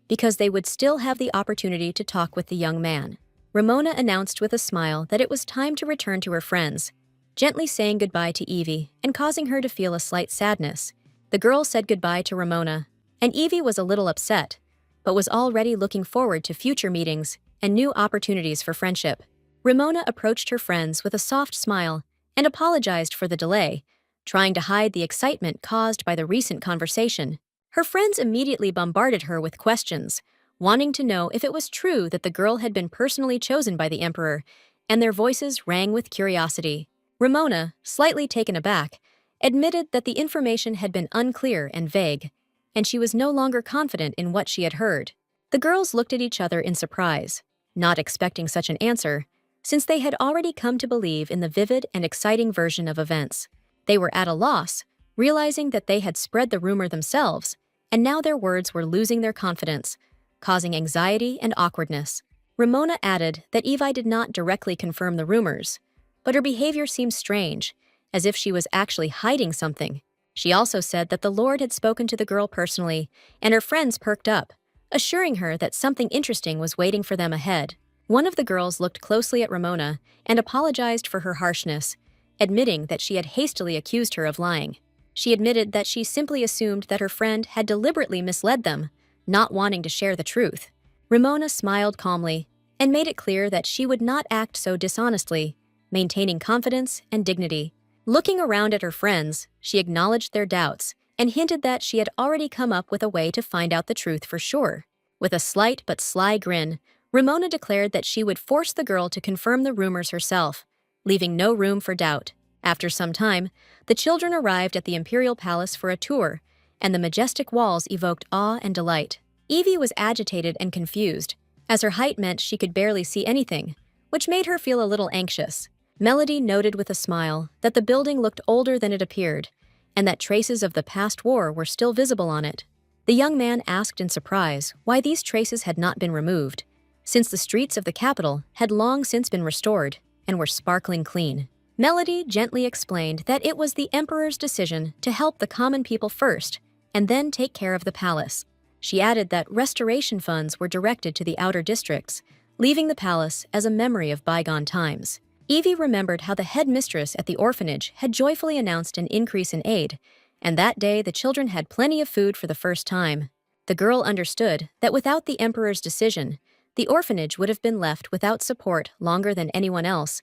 because they would still have the opportunity to talk with the young man. Ramona announced with a smile that it was time to return to her friends, gently saying goodbye to Evie and causing her to feel a slight sadness. The girl said goodbye to Ramona, and Evie was a little upset, but was already looking forward to future meetings and new opportunities for friendship. Ramona approached her friends with a soft smile and apologized for the delay, trying to hide the excitement caused by the recent conversation. Her friends immediately bombarded her with questions, wanting to know if it was true that the girl had been personally chosen by the Emperor, and their voices rang with curiosity. Ramona, slightly taken aback, admitted that the information had been unclear and vague, and she was no longer confident in what she had heard. The girls looked at each other in surprise, not expecting such an answer, since they had already come to believe in the vivid and exciting version of events. They were at a loss, realizing that they had spread the rumor themselves, and now their words were losing their confidence, causing anxiety and awkwardness. Ramona added that Evie did not directly confirm the rumors, but her behavior seemed strange, as if she was actually hiding something. She also said that the Lord had spoken to the girl personally, and her friends perked up, assuring her that something interesting was waiting for them ahead. One of the girls looked closely at Ramona and apologized for her harshness, admitting that she had hastily accused her of lying. She admitted that she simply assumed that her friend had deliberately misled them, not wanting to share the truth. Ramona smiled calmly and made it clear that she would not act so dishonestly, maintaining confidence and dignity. Looking around at her friends, she acknowledged their doubts and hinted that she had already come up with a way to find out the truth for sure. With a slight but sly grin, Ramona declared that she would force the girl to confirm the rumors herself, leaving no room for doubt. After some time, the children arrived at the Imperial Palace for a tour, and the majestic walls evoked awe and delight. Evie was agitated and confused, as her height meant she could barely see anything, which made her feel a little anxious. Melody noted with a smile that the building looked older than it appeared, and that traces of the past war were still visible on it. The young man asked in surprise why these traces had not been removed, since the streets of the capital had long since been restored and were sparkling clean. Melody gently explained that it was the emperor's decision to help the common people first and then take care of the palace. She added that restoration funds were directed to the outer districts, leaving the palace as a memory of bygone times. Evie remembered how the headmistress at the orphanage had joyfully announced an increase in aid, and that day the children had plenty of food for the first time. The girl understood that without the emperor's decision, the orphanage would have been left without support longer than anyone else,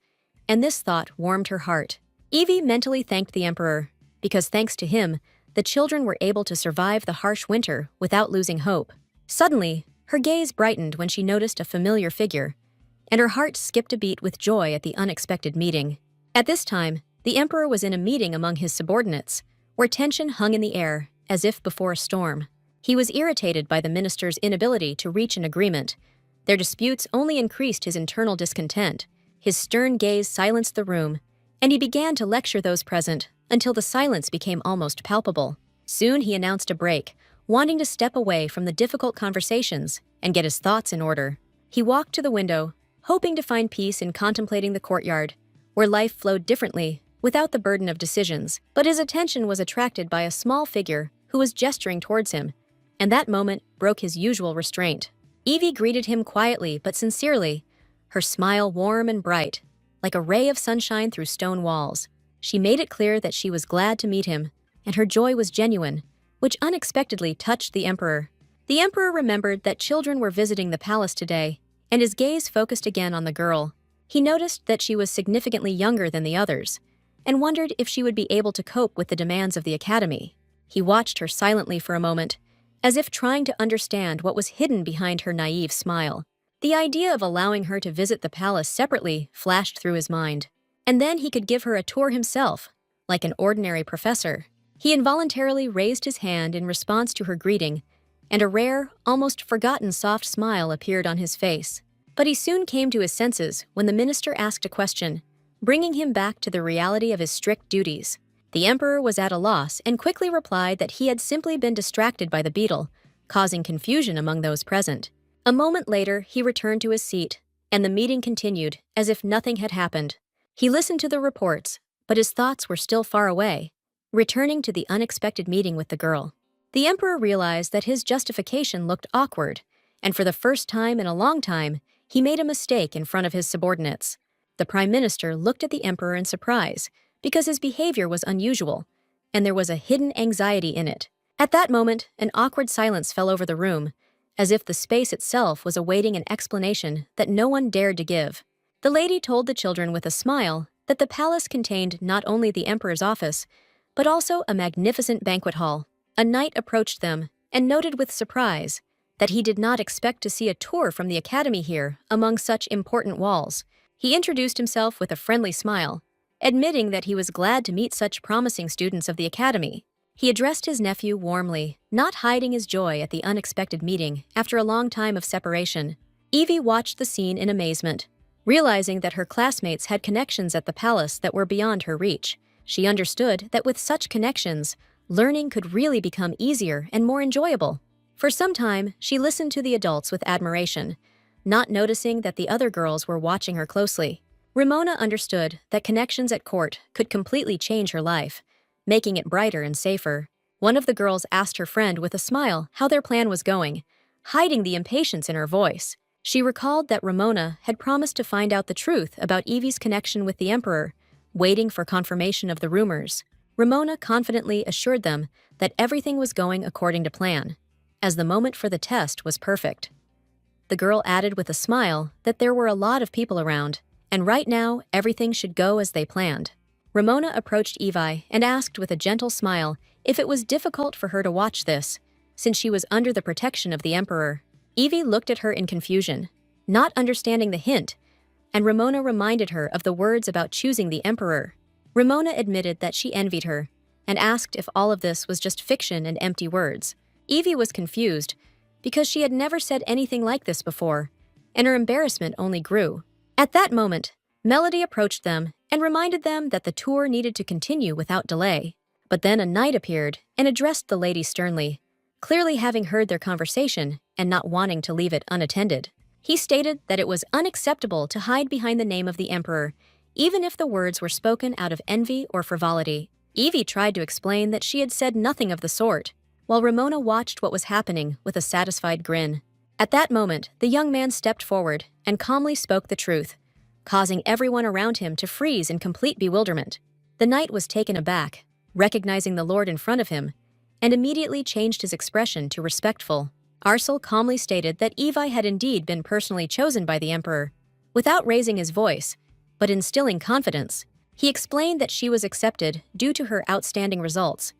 and this thought warmed her heart. Evie mentally thanked the emperor, because thanks to him, the children were able to survive the harsh winter without losing hope. Suddenly, her gaze brightened when she noticed a familiar figure, and her heart skipped a beat with joy at the unexpected meeting. At this time, the emperor was in a meeting among his subordinates, where tension hung in the air, as if before a storm. He was irritated by the minister's inability to reach an agreement. Their disputes only increased his internal discontent. His stern gaze silenced the room, and he began to lecture those present until the silence became almost palpable. Soon he announced a break, wanting to step away from the difficult conversations and get his thoughts in order. He walked to the window, hoping to find peace in contemplating the courtyard, where life flowed differently, without the burden of decisions. But his attention was attracted by a small figure who was gesturing towards him, and that moment broke his usual restraint. Evie greeted him quietly but sincerely, her smile warm and bright, like a ray of sunshine through stone walls. She made it clear that she was glad to meet him, and her joy was genuine, which unexpectedly touched the emperor. The emperor remembered that children were visiting the palace today, and his gaze focused again on the girl. He noticed that she was significantly younger than the others, and wondered if she would be able to cope with the demands of the academy. He watched her silently for a moment, as if trying to understand what was hidden behind her naive smile. The idea of allowing her to visit the palace separately flashed through his mind, and then he could give her a tour himself, like an ordinary professor. He involuntarily raised his hand in response to her greeting, and a rare, almost forgotten soft smile appeared on his face. But he soon came to his senses when the minister asked a question, bringing him back to the reality of his strict duties. The emperor was at a loss and quickly replied that he had simply been distracted by the beetle, causing confusion among those present. A moment later, he returned to his seat, and the meeting continued as if nothing had happened. He listened to the reports, but his thoughts were still far away, returning to the unexpected meeting with the girl. The emperor realized that his justification looked awkward, and for the first time in a long time, he made a mistake in front of his subordinates. The prime minister looked at the emperor in surprise, because his behavior was unusual, and there was a hidden anxiety in it. At that moment, an awkward silence fell over the room, as if the space itself was awaiting an explanation that no one dared to give. The lady told the children with a smile that the palace contained not only the emperor's office, but also a magnificent banquet hall. A knight approached them and noted with surprise that he did not expect to see a tour from the academy here among such important walls. He introduced himself with a friendly smile, admitting that he was glad to meet such promising students of the academy. He addressed his nephew warmly, not hiding his joy at the unexpected meeting after a long time of separation. Evie watched the scene in amazement, realizing that her classmates had connections at the palace that were beyond her reach. She understood that with such connections, learning could really become easier and more enjoyable. For some time, she listened to the adults with admiration, not noticing that the other girls were watching her closely. Ramona understood that connections at court could completely change her life, making it brighter and safer. One of the girls asked her friend with a smile how their plan was going, hiding the impatience in her voice. She recalled that Ramona had promised to find out the truth about Evie's connection with the Emperor, waiting for confirmation of the rumors. Ramona confidently assured them that everything was going according to plan, as the moment for the test was perfect. The girl added with a smile that there were a lot of people around, and right now everything should go as they planned. Ramona approached Evie and asked with a gentle smile if it was difficult for her to watch this, since she was under the protection of the Emperor. Evie looked at her in confusion, not understanding the hint, and Ramona reminded her of the words about choosing the Emperor. Ramona admitted that she envied her, and asked if all of this was just fiction and empty words. Evie was confused, because she had never said anything like this before, and her embarrassment only grew. At that moment, Melody approached them and reminded them that the tour needed to continue without delay. But then a knight appeared and addressed the lady sternly, clearly having heard their conversation and not wanting to leave it unattended. He stated that it was unacceptable to hide behind the name of the Emperor, even if the words were spoken out of envy or frivolity. Evie tried to explain that she had said nothing of the sort, while Ramona watched what was happening with a satisfied grin. At that moment, the young man stepped forward and calmly spoke the truth, causing everyone around him to freeze in complete bewilderment. The knight was taken aback, recognizing the lord in front of him, and immediately changed his expression to respectful. Arcel calmly stated that Evie had indeed been personally chosen by the Emperor. Without raising his voice, but instilling confidence, he explained that she was accepted due to her outstanding results,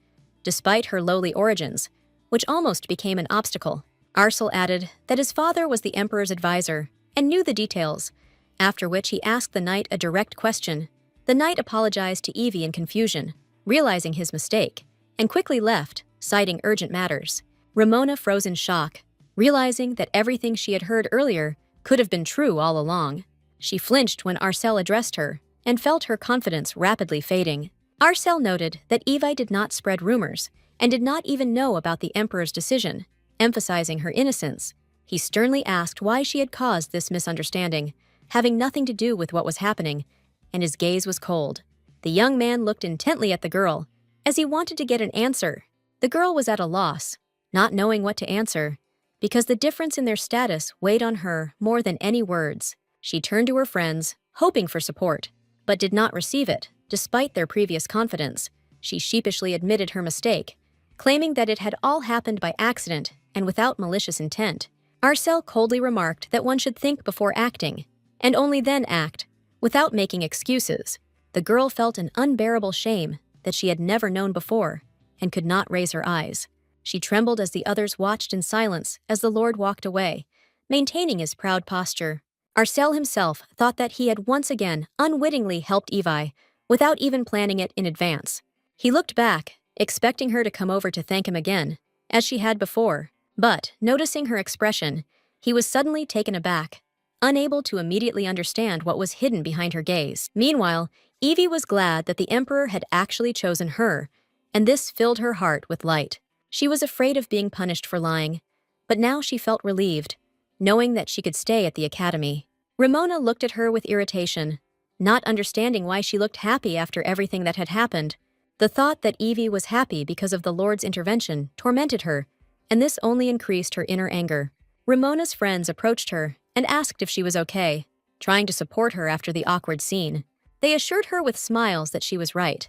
despite her lowly origins, which almost became an obstacle. Arcel added that his father was the Emperor's advisor and knew the details, after which he asked the knight a direct question. The knight apologized to Evie in confusion, realizing his mistake, and quickly left, citing urgent matters. Ramona froze in shock, realizing that everything she had heard earlier could have been true all along. She flinched when Arcel addressed her and felt her confidence rapidly fading. Arcel noted that Evie did not spread rumors and did not even know about the Emperor's decision, emphasizing her innocence. He sternly asked why she had caused this misunderstanding, having nothing to do with what was happening, and his gaze was cold. The young man looked intently at the girl, as he wanted to get an answer. The girl was at a loss, not knowing what to answer, because the difference in their status weighed on her more than any words. She turned to her friends, hoping for support, but did not receive it, despite their previous confidence. She sheepishly admitted her mistake, claiming that it had all happened by accident and without malicious intent. Arcel coldly remarked that one should think before acting, and only then act, without making excuses. The girl felt an unbearable shame that she had never known before, and could not raise her eyes. She trembled as the others watched in silence as the lord walked away, maintaining his proud posture. Arcel himself thought that he had once again unwittingly helped Evie, without even planning it in advance. He looked back, expecting her to come over to thank him again, as she had before, but, noticing her expression, he was suddenly taken aback, unable to immediately understand what was hidden behind her gaze. Meanwhile, Evie was glad that the Emperor had actually chosen her, and this filled her heart with light. She was afraid of being punished for lying, but now she felt relieved, knowing that she could stay at the academy. Ramona looked at her with irritation, not understanding why she looked happy after everything that had happened. The thought that Evie was happy because of the Lord's intervention tormented her, and this only increased her inner anger. Ramona's friends approached her and asked if she was okay, trying to support her after the awkward scene. They assured her with smiles that she was right,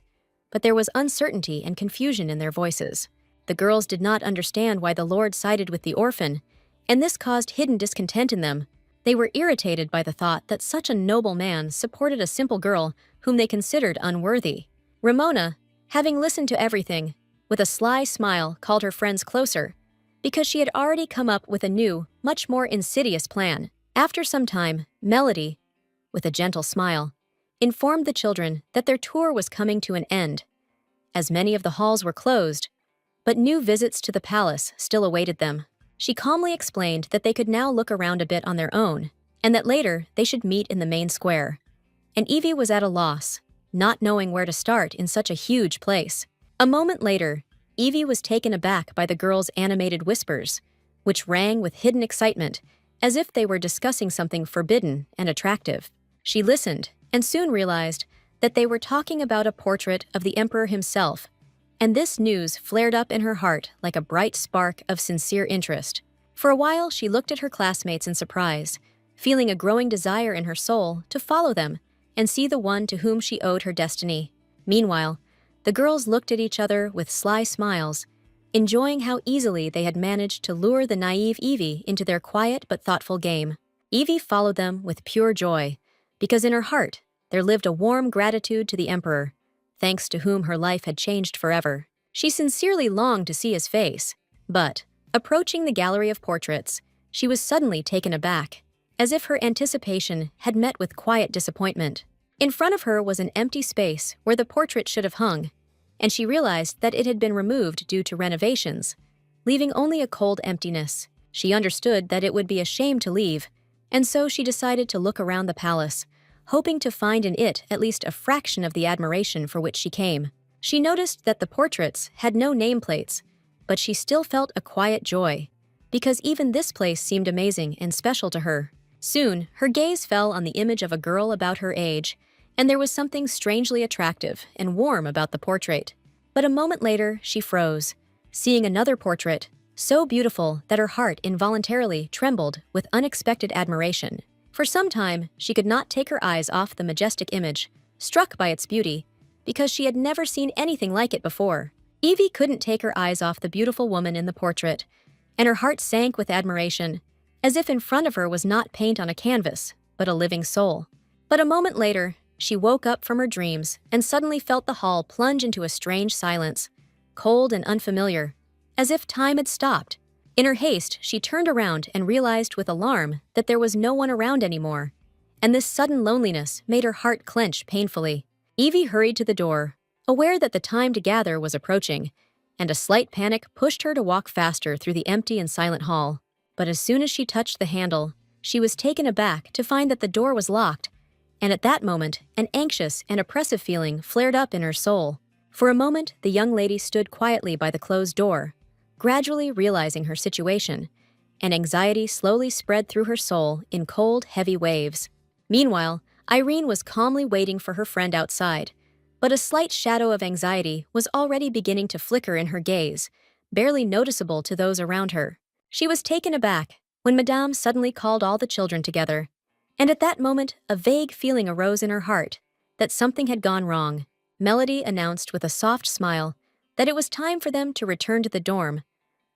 but there was uncertainty and confusion in their voices. The girls did not understand why the Lord sided with the orphan, and this caused hidden discontent in them. They were irritated by the thought that such a noble man supported a simple girl whom they considered unworthy. Ramona, having listened to everything, with a sly smile called her friends closer, because she had already come up with a new, much more insidious plan. After some time, Melody, with a gentle smile, informed the children that their tour was coming to an end, as many of the halls were closed, but new visits to the palace still awaited them. She calmly explained that they could now look around a bit on their own, and that later they should meet in the main square. And Evie was at a loss, not knowing where to start in such a huge place. A moment later, Evie was taken aback by the girls' animated whispers, which rang with hidden excitement, as if they were discussing something forbidden and attractive. She listened and soon realized that they were talking about a portrait of the emperor himself, and this news flared up in her heart like a bright spark of sincere interest. For a while, she looked at her classmates in surprise, feeling a growing desire in her soul to follow them and see the one to whom she owed her destiny. Meanwhile, the girls looked at each other with sly smiles, enjoying how easily they had managed to lure the naive Evie into their quiet but thoughtful game. Evie followed them with pure joy, because in her heart there lived a warm gratitude to the emperor, thanks to whom her life had changed forever. She sincerely longed to see his face, but, approaching the gallery of portraits, she was suddenly taken aback, as if her anticipation had met with quiet disappointment. In front of her was an empty space where the portrait should have hung, and she realized that it had been removed due to renovations, leaving only a cold emptiness. She understood that it would be a shame to leave, and so she decided to look around the palace, hoping to find in it at least a fraction of the admiration for which she came. She noticed that the portraits had no nameplates, but she still felt a quiet joy, because even this place seemed amazing and special to her. Soon, her gaze fell on the image of a girl about her age, and there was something strangely attractive and warm about the portrait. But a moment later, she froze, seeing another portrait, so beautiful that her heart involuntarily trembled with unexpected admiration. For some time, she could not take her eyes off the majestic image, struck by its beauty, because she had never seen anything like it before. Evie couldn't take her eyes off the beautiful woman in the portrait, and her heart sank with admiration, as if in front of her was not paint on a canvas, but a living soul. But a moment later, she woke up from her dreams and suddenly felt the hall plunge into a strange silence, cold and unfamiliar, as if time had stopped. In her haste, she turned around and realized with alarm that there was no one around anymore, and this sudden loneliness made her heart clench painfully. Evie hurried to the door, aware that the time to gather was approaching, and a slight panic pushed her to walk faster through the empty and silent hall. But as soon as she touched the handle, she was taken aback to find that the door was locked, and at that moment, an anxious and oppressive feeling flared up in her soul. For a moment, the young lady stood quietly by the closed door, gradually realizing her situation, and anxiety slowly spread through her soul in cold, heavy waves. Meanwhile, Irene was calmly waiting for her friend outside, but a slight shadow of anxiety was already beginning to flicker in her gaze, barely noticeable to those around her. She was taken aback when Madame suddenly called all the children together, and at that moment a vague feeling arose in her heart that something had gone wrong. Melody announced with a soft smile that it was time for them to return to the dorm,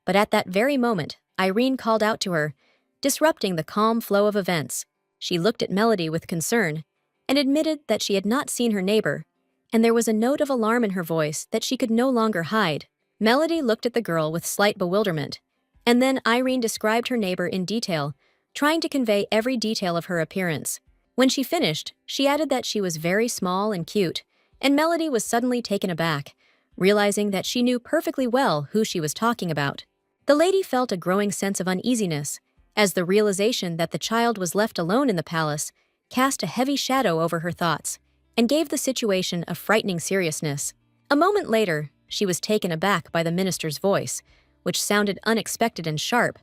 but at that very moment, Irene called out to her, disrupting the calm flow of events. She looked at Melody with concern and admitted that she had not seen her neighbor, and there was a note of alarm in her voice that she could no longer hide. Melody looked at the girl with slight bewilderment, and then Irene described her neighbor in detail, trying to convey every detail of her appearance. When she finished, she added that she was very small and cute, and Melody was suddenly taken aback, realizing that she knew perfectly well who she was talking about. The lady felt a growing sense of uneasiness, as the realization that the child was left alone in the palace cast a heavy shadow over her thoughts and gave the situation a frightening seriousness. A moment later, she was taken aback by the minister's voice, which sounded unexpected and sharp,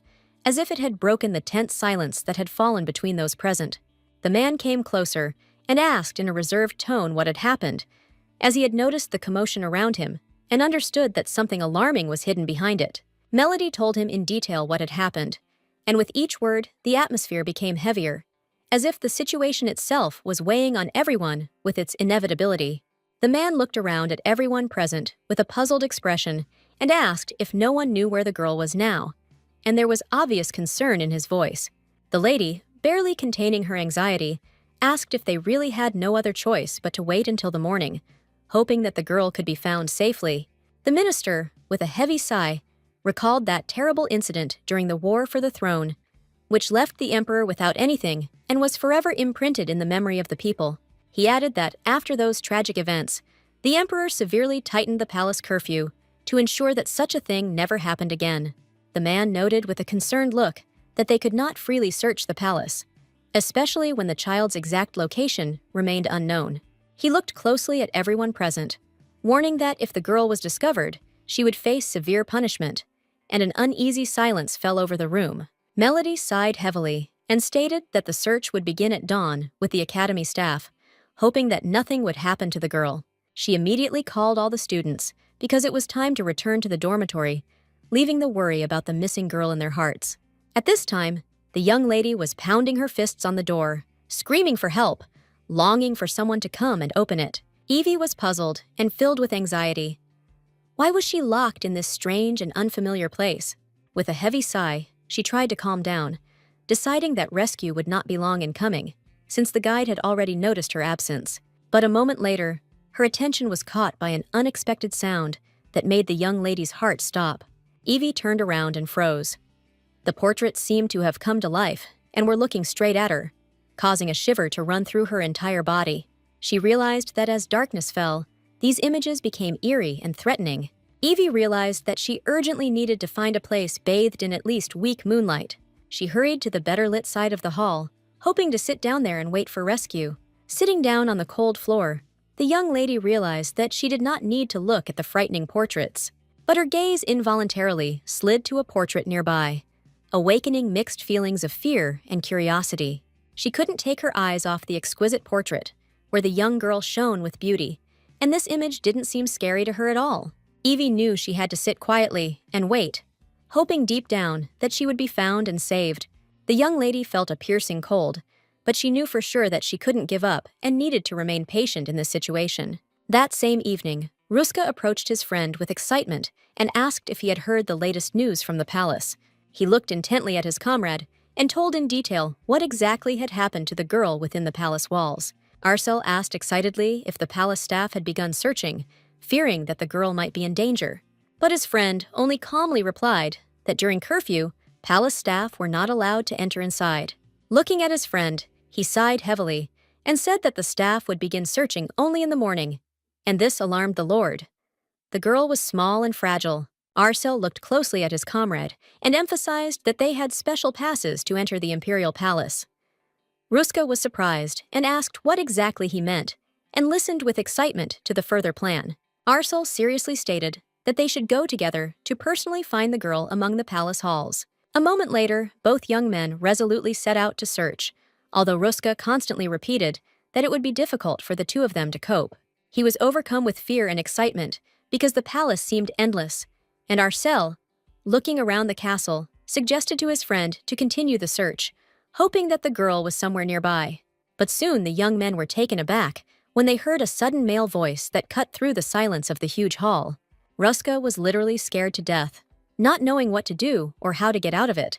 as if it had broken the tense silence that had fallen between those present. The man came closer and asked in a reserved tone what had happened, as he had noticed the commotion around him and understood that something alarming was hidden behind it. Melody told him in detail what had happened, and with each word, the atmosphere became heavier, as if the situation itself was weighing on everyone with its inevitability. The man looked around at everyone present with a puzzled expression and asked if no one knew where the girl was now, and there was obvious concern in his voice. The lady, barely containing her anxiety, asked if they really had no other choice but to wait until the morning, hoping that the girl could be found safely. The minister, with a heavy sigh, recalled that terrible incident during the war for the throne, which left the emperor without anything and was forever imprinted in the memory of the people. He added that after those tragic events, the emperor severely tightened the palace curfew to ensure that such a thing never happened again. The man noted with a concerned look that they could not freely search the palace, especially when the child's exact location remained unknown. He looked closely at everyone present, warning that if the girl was discovered, she would face severe punishment, and an uneasy silence fell over the room. Melody sighed heavily and stated that the search would begin at dawn with the academy staff, hoping that nothing would happen to the girl. She immediately called all the students because it was time to return to the dormitory, leaving the worry about the missing girl in their hearts. At this time, the young lady was pounding her fists on the door, screaming for help, longing for someone to come and open it. Evie was puzzled and filled with anxiety. Why was she locked in this strange and unfamiliar place? With a heavy sigh, she tried to calm down, deciding that rescue would not be long in coming, since the guide had already noticed her absence. But a moment later, her attention was caught by an unexpected sound that made the young lady's heart stop. Evie turned around and froze. The portraits seemed to have come to life and were looking straight at her, causing a shiver to run through her entire body. She realized that as darkness fell, these images became eerie and threatening. Evie realized that she urgently needed to find a place bathed in at least weak moonlight. She hurried to the better-lit side of the hall, hoping to sit down there and wait for rescue. Sitting down on the cold floor, the young lady realized that she did not need to look at the frightening portraits. But her gaze involuntarily slid to a portrait nearby, awakening mixed feelings of fear and curiosity. She couldn't take her eyes off the exquisite portrait, where the young girl shone with beauty, and this image didn't seem scary to her at all. Evie knew she had to sit quietly and wait, hoping deep down that she would be found and saved. The young lady felt a piercing cold, but she knew for sure that she couldn't give up and needed to remain patient in this situation. That same evening, Ruska approached his friend with excitement and asked if he had heard the latest news from the palace. He looked intently at his comrade and told in detail what exactly had happened to the girl within the palace walls. Arcel asked excitedly if the palace staff had begun searching, fearing that the girl might be in danger. But his friend only calmly replied that during curfew, palace staff were not allowed to enter inside. Looking at his friend, he sighed heavily and said that the staff would begin searching only in the morning, and this alarmed the lord. The girl was small and fragile. Arcel looked closely at his comrade and emphasized that they had special passes to enter the imperial palace. Ruska was surprised and asked what exactly he meant, and listened with excitement to the further plan. Arcel seriously stated that they should go together to personally find the girl among the palace halls. A moment later, both young men resolutely set out to search, although Ruska constantly repeated that it would be difficult for the two of them to cope. He was overcome with fear and excitement because the palace seemed endless, and Arcel, looking around the castle, suggested to his friend to continue the search, hoping that the girl was somewhere nearby. But soon the young men were taken aback when they heard a sudden male voice that cut through the silence of the huge hall. Ruska was literally scared to death, not knowing what to do or how to get out of it,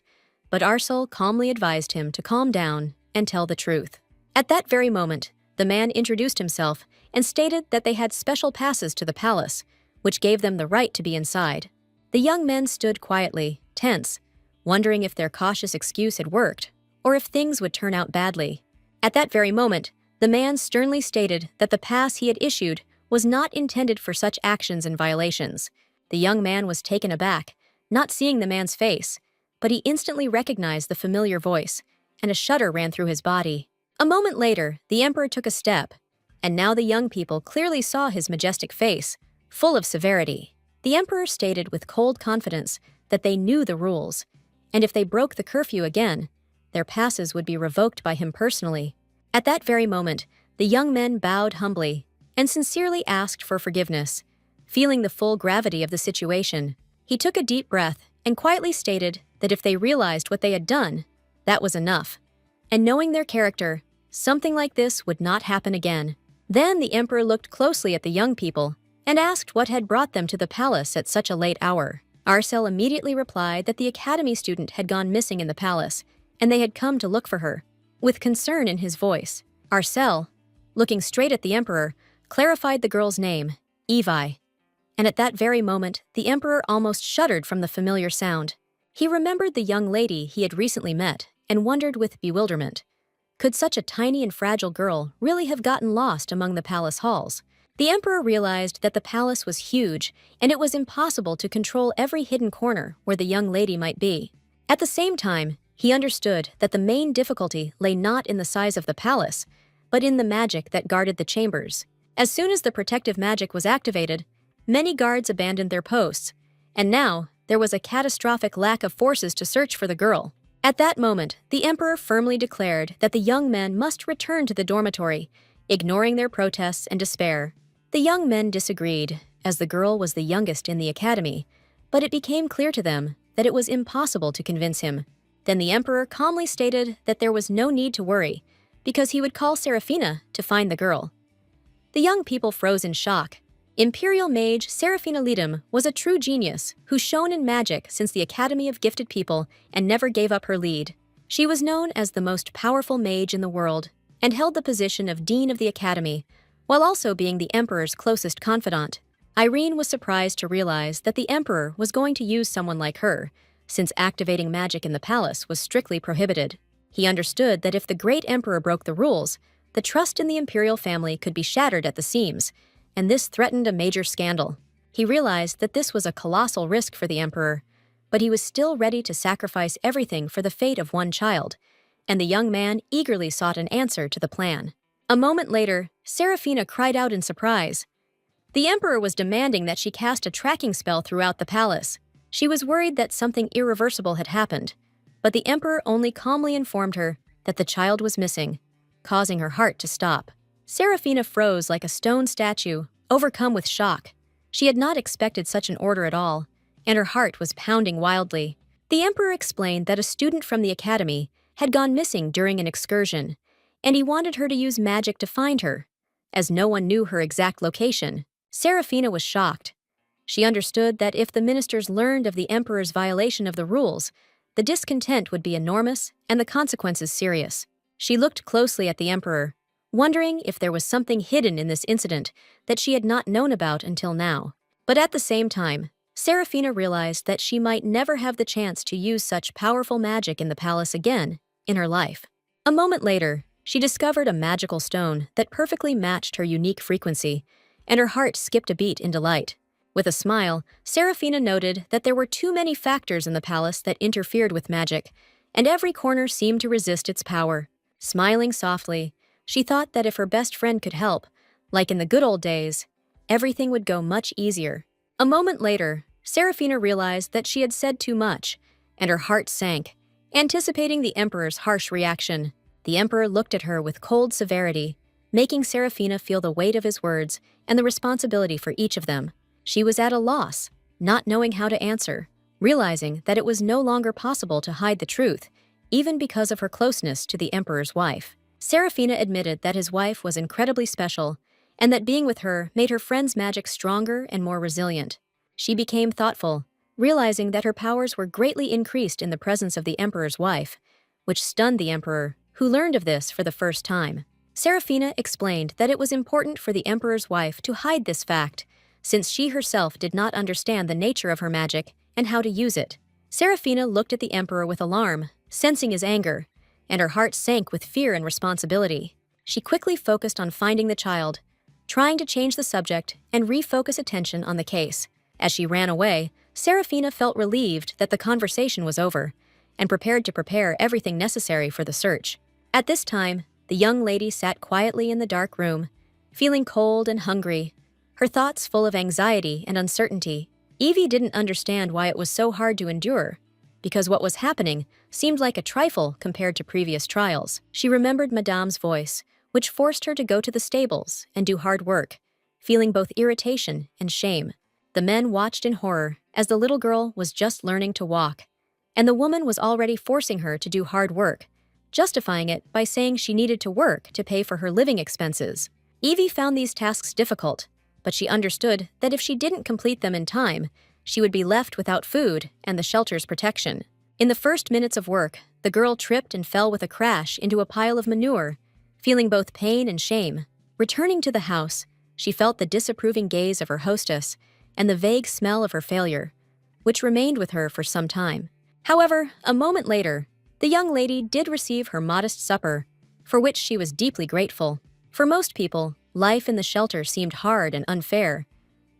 but Arcel calmly advised him to calm down and tell the truth. At that very moment, the man introduced himself and stated that they had special passes to the palace, which gave them the right to be inside. The young men stood quietly, tense, wondering if their cautious excuse had worked, or if things would turn out badly. At that very moment, the man sternly stated that the pass he had issued was not intended for such actions and violations. The young man was taken aback, not seeing the man's face, but he instantly recognized the familiar voice, and a shudder ran through his body. A moment later, the emperor took a step, and now the young people clearly saw his majestic face, full of severity. The emperor stated with cold confidence that they knew the rules, and if they broke the curfew again, their passes would be revoked by him personally. At that very moment, the young men bowed humbly and sincerely asked for forgiveness. Feeling the full gravity of the situation, he took a deep breath and quietly stated that if they realized what they had done, that was enough. And knowing their character, something like this would not happen again. Then the emperor looked closely at the young people and asked what had brought them to the palace at such a late hour. Arcel immediately replied that the academy student had gone missing in the palace, and they had come to look for her. With concern in his voice, Arcel, looking straight at the emperor, clarified the girl's name, Evie. And at that very moment, the emperor almost shuddered from the familiar sound. He remembered the young lady he had recently met and wondered with bewilderment. Could such a tiny and fragile girl really have gotten lost among the palace halls? The emperor realized that the palace was huge, and it was impossible to control every hidden corner where the young lady might be. At the same time, he understood that the main difficulty lay not in the size of the palace, but in the magic that guarded the chambers. As soon as the protective magic was activated, many guards abandoned their posts, and now there was a catastrophic lack of forces to search for the girl. At that moment, the emperor firmly declared that the young men must return to the dormitory, ignoring their protests and despair. The young men disagreed, as the girl was the youngest in the academy, but it became clear to them that it was impossible to convince him. Then the emperor calmly stated that there was no need to worry, because he would call Serafina to find the girl. The young people froze in shock. Imperial mage Serafina Lidum was a true genius who shone in magic since the Academy of Gifted People and never gave up her lead. She was known as the most powerful mage in the world and held the position of Dean of the Academy, while also being the Emperor's closest confidant. Irene was surprised to realize that the Emperor was going to use someone like her, since activating magic in the palace was strictly prohibited. He understood that if the great Emperor broke the rules, the trust in the imperial family could be shattered at the seams, and this threatened a major scandal. He realized that this was a colossal risk for the Emperor, but he was still ready to sacrifice everything for the fate of one child, and the young man eagerly sought an answer to the plan. A moment later, Serafina cried out in surprise. The Emperor was demanding that she cast a tracking spell throughout the palace. She was worried that something irreversible had happened, but the Emperor only calmly informed her that the child was missing, causing her heart to stop. Serafina froze like a stone statue, overcome with shock. She had not expected such an order at all, and her heart was pounding wildly. The Emperor explained that a student from the academy had gone missing during an excursion, and he wanted her to use magic to find her. As no one knew her exact location, Serafina was shocked. She understood that if the ministers learned of the Emperor's violation of the rules, the discontent would be enormous and the consequences serious. She looked closely at the Emperor, wondering if there was something hidden in this incident that she had not known about until now. But at the same time, Serafina realized that she might never have the chance to use such powerful magic in the palace again in her life. A moment later, she discovered a magical stone that perfectly matched her unique frequency, and her heart skipped a beat in delight. With a smile, Serafina noted that there were too many factors in the palace that interfered with magic, and every corner seemed to resist its power. Smiling softly, she thought that if her best friend could help, like in the good old days, everything would go much easier. A moment later, Serafina realized that she had said too much, and her heart sank, anticipating the Emperor's harsh reaction. The Emperor looked at her with cold severity, making Serafina feel the weight of his words and the responsibility for each of them. She was at a loss, not knowing how to answer, realizing that it was no longer possible to hide the truth, even because of her closeness to the Emperor's wife. Serafina admitted that his wife was incredibly special, and that being with her made her friend's magic stronger and more resilient. She became thoughtful, realizing that her powers were greatly increased in the presence of the Emperor's wife, which stunned the Emperor, who learned of this for the first time. Serafina explained that it was important for the Emperor's wife to hide this fact, since she herself did not understand the nature of her magic and how to use it. Serafina looked at the Emperor with alarm, sensing his anger, and her heart sank with fear and responsibility. She quickly focused on finding the child, trying to change the subject and refocus attention on the case. As she ran away, Serafina felt relieved that the conversation was over, and prepared to prepare everything necessary for the search. At this time, the young lady sat quietly in the dark room, feeling cold and hungry, her thoughts full of anxiety and uncertainty. Evie didn't understand why it was so hard to endure, because what was happening seemed like a trifle compared to previous trials. She remembered Madame's voice, which forced her to go to the stables and do hard work, feeling both irritation and shame. The men watched in horror as the little girl was just learning to walk, and the woman was already forcing her to do hard work, justifying it by saying she needed to work to pay for her living expenses. Evie found these tasks difficult, but she understood that if she didn't complete them in time, she would be left without food and the shelter's protection. In the first minutes of work, the girl tripped and fell with a crash into a pile of manure, feeling both pain and shame. Returning to the house, she felt the disapproving gaze of her hostess and the vague smell of her failure, which remained with her for some time. However, a moment later, the young lady did receive her modest supper, for which she was deeply grateful. For most people, life in the shelter seemed hard and unfair,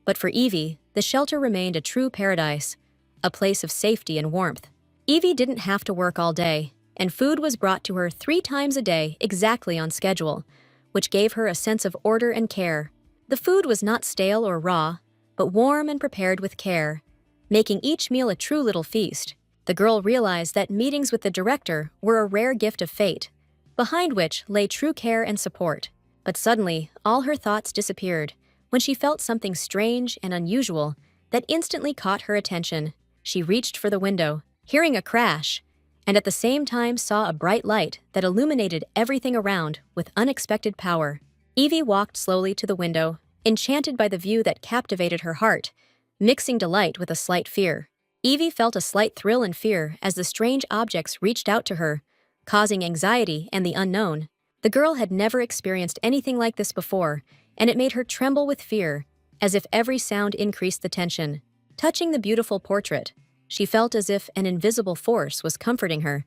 but for Evie, the shelter remained a true paradise, a place of safety and warmth. Evie didn't have to work all day, and food was brought to her 3 times a day exactly on schedule, which gave her a sense of order and care. The food was not stale or raw, but warm and prepared with care, making each meal a true little feast. The girl realized that meetings with the director were a rare gift of fate, behind which lay true care and support. But suddenly, all her thoughts disappeared when she felt something strange and unusual that instantly caught her attention. She reached for the window, hearing a crash, and at the same time saw a bright light that illuminated everything around with unexpected power. Evie walked slowly to the window, enchanted by the view that captivated her heart, mixing delight with a slight fear. Evie felt a slight thrill and fear as the strange objects reached out to her, causing anxiety and the unknown. The girl had never experienced anything like this before, and it made her tremble with fear, as if every sound increased the tension. Touching the beautiful portrait, she felt as if an invisible force was comforting her,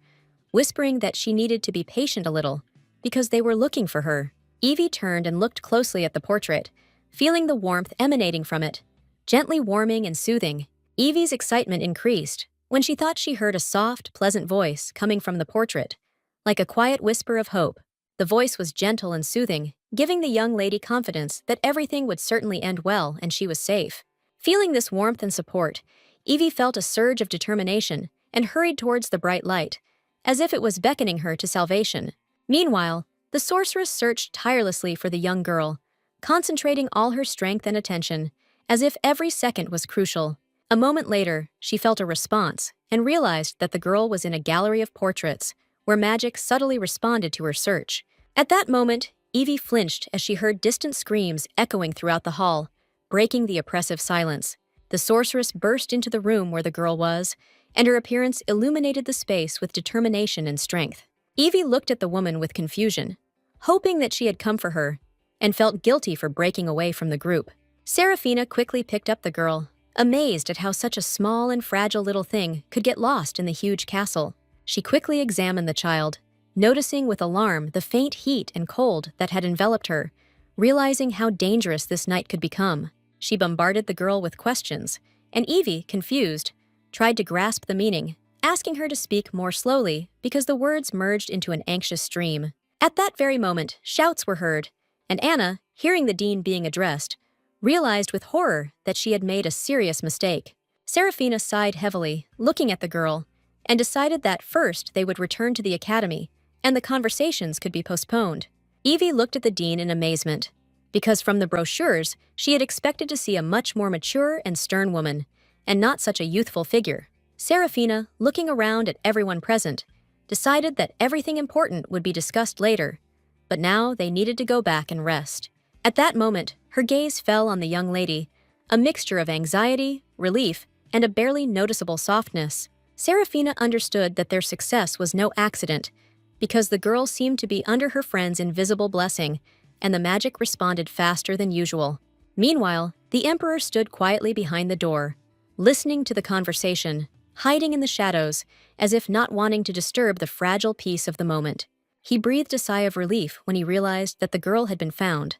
whispering that she needed to be patient a little, because they were looking for her. Evie turned and looked closely at the portrait, feeling the warmth emanating from it, gently warming and soothing. Evie's excitement increased when she thought she heard a soft, pleasant voice coming from the portrait, like a quiet whisper of hope. The voice was gentle and soothing, giving the young lady confidence that everything would certainly end well and she was safe. Feeling this warmth and support, Evie felt a surge of determination and hurried towards the bright light, as if it was beckoning her to salvation. Meanwhile, the sorceress searched tirelessly for the young girl, concentrating all her strength and attention, as if every second was crucial. A moment later, she felt a response and realized that the girl was in a gallery of portraits, where magic subtly responded to her search. At that moment, Evie flinched as she heard distant screams echoing throughout the hall, breaking the oppressive silence. The sorceress burst into the room where the girl was, and her appearance illuminated the space with determination and strength. Evie looked at the woman with confusion, hoping that she had come for her, and felt guilty for breaking away from the group. Serafina quickly picked up the girl, amazed at how such a small and fragile little thing could get lost in the huge castle. She quickly examined the child, noticing with alarm the faint heat and cold that had enveloped her, realizing how dangerous this night could become. She bombarded the girl with questions, and Evie, confused, tried to grasp the meaning, asking her to speak more slowly because the words merged into an anxious stream. At that very moment, shouts were heard, and Anna, hearing the dean being addressed, realized with horror that she had made a serious mistake. Serafina sighed heavily, looking at the girl, and decided that first they would return to the academy, and the conversations could be postponed. Evie looked at the dean in amazement, because from the brochures, she had expected to see a much more mature and stern woman, and not such a youthful figure. Serafina, looking around at everyone present, decided that everything important would be discussed later, but now they needed to go back and rest. At that moment, her gaze fell on the young lady, a mixture of anxiety, relief, and a barely noticeable softness. Serafina understood that their success was no accident, because the girl seemed to be under her friend's invisible blessing, and the magic responded faster than usual. Meanwhile, the Emperor stood quietly behind the door, listening to the conversation, hiding in the shadows, as if not wanting to disturb the fragile peace of the moment. He breathed a sigh of relief when he realized that the girl had been found,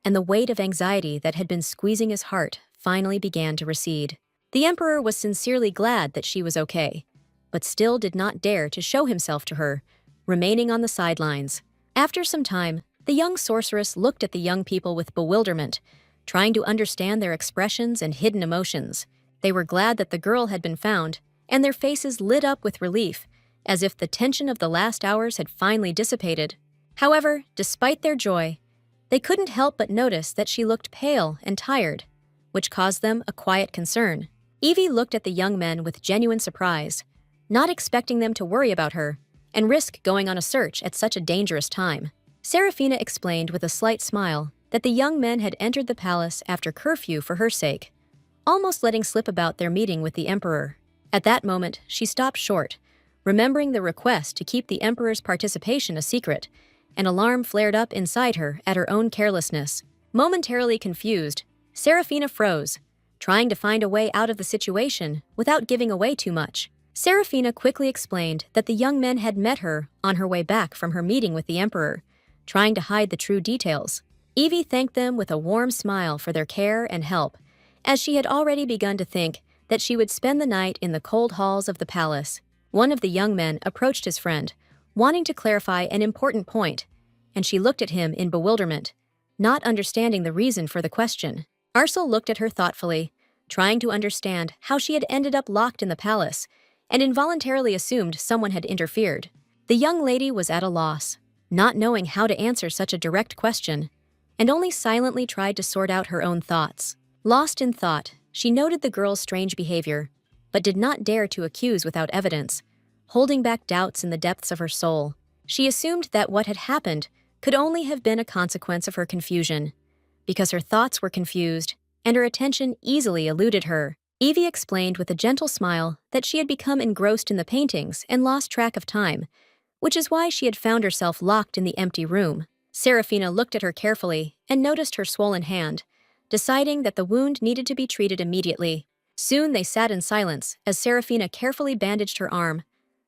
and the weight of anxiety that had been squeezing his heart finally began to recede. The Emperor was sincerely glad that she was okay, but still did not dare to show himself to her, remaining on the sidelines. After some time, the young sorceress looked at the young people with bewilderment, trying to understand their expressions and hidden emotions. They were glad that the girl had been found, and their faces lit up with relief, as if the tension of the last hours had finally dissipated. However, despite their joy, they couldn't help but notice that she looked pale and tired, which caused them a quiet concern. Evie looked at the young men with genuine surprise, not expecting them to worry about her and risk going on a search at such a dangerous time. Serafina explained with a slight smile that the young men had entered the palace after curfew for her sake, almost letting slip about their meeting with the Emperor. At that moment, she stopped short, remembering the request to keep the Emperor's participation a secret. An alarm flared up inside her at her own carelessness. Momentarily confused, Serafina froze, trying to find a way out of the situation without giving away too much. Serafina quickly explained that the young men had met her on her way back from her meeting with the Emperor, trying to hide the true details. Evie thanked them with a warm smile for their care and help, as she had already begun to think that she would spend the night in the cold halls of the palace. One of the young men approached his friend, wanting to clarify an important point, and she looked at him in bewilderment, not understanding the reason for the question. Arsel looked at her thoughtfully, trying to understand how she had ended up locked in the palace, and involuntarily assumed someone had interfered. The young lady was at a loss, not knowing how to answer such a direct question, and only silently tried to sort out her own thoughts. Lost in thought, she noted the girl's strange behavior, but did not dare to accuse without evidence, holding back doubts in the depths of her soul. She assumed that what had happened could only have been a consequence of her confusion, because her thoughts were confused and her attention easily eluded her. Evie explained with a gentle smile that she had become engrossed in the paintings and lost track of time, which is why she had found herself locked in the empty room. Serafina looked at her carefully and noticed her swollen hand, deciding that the wound needed to be treated immediately. Soon they sat in silence as Serafina carefully bandaged her arm,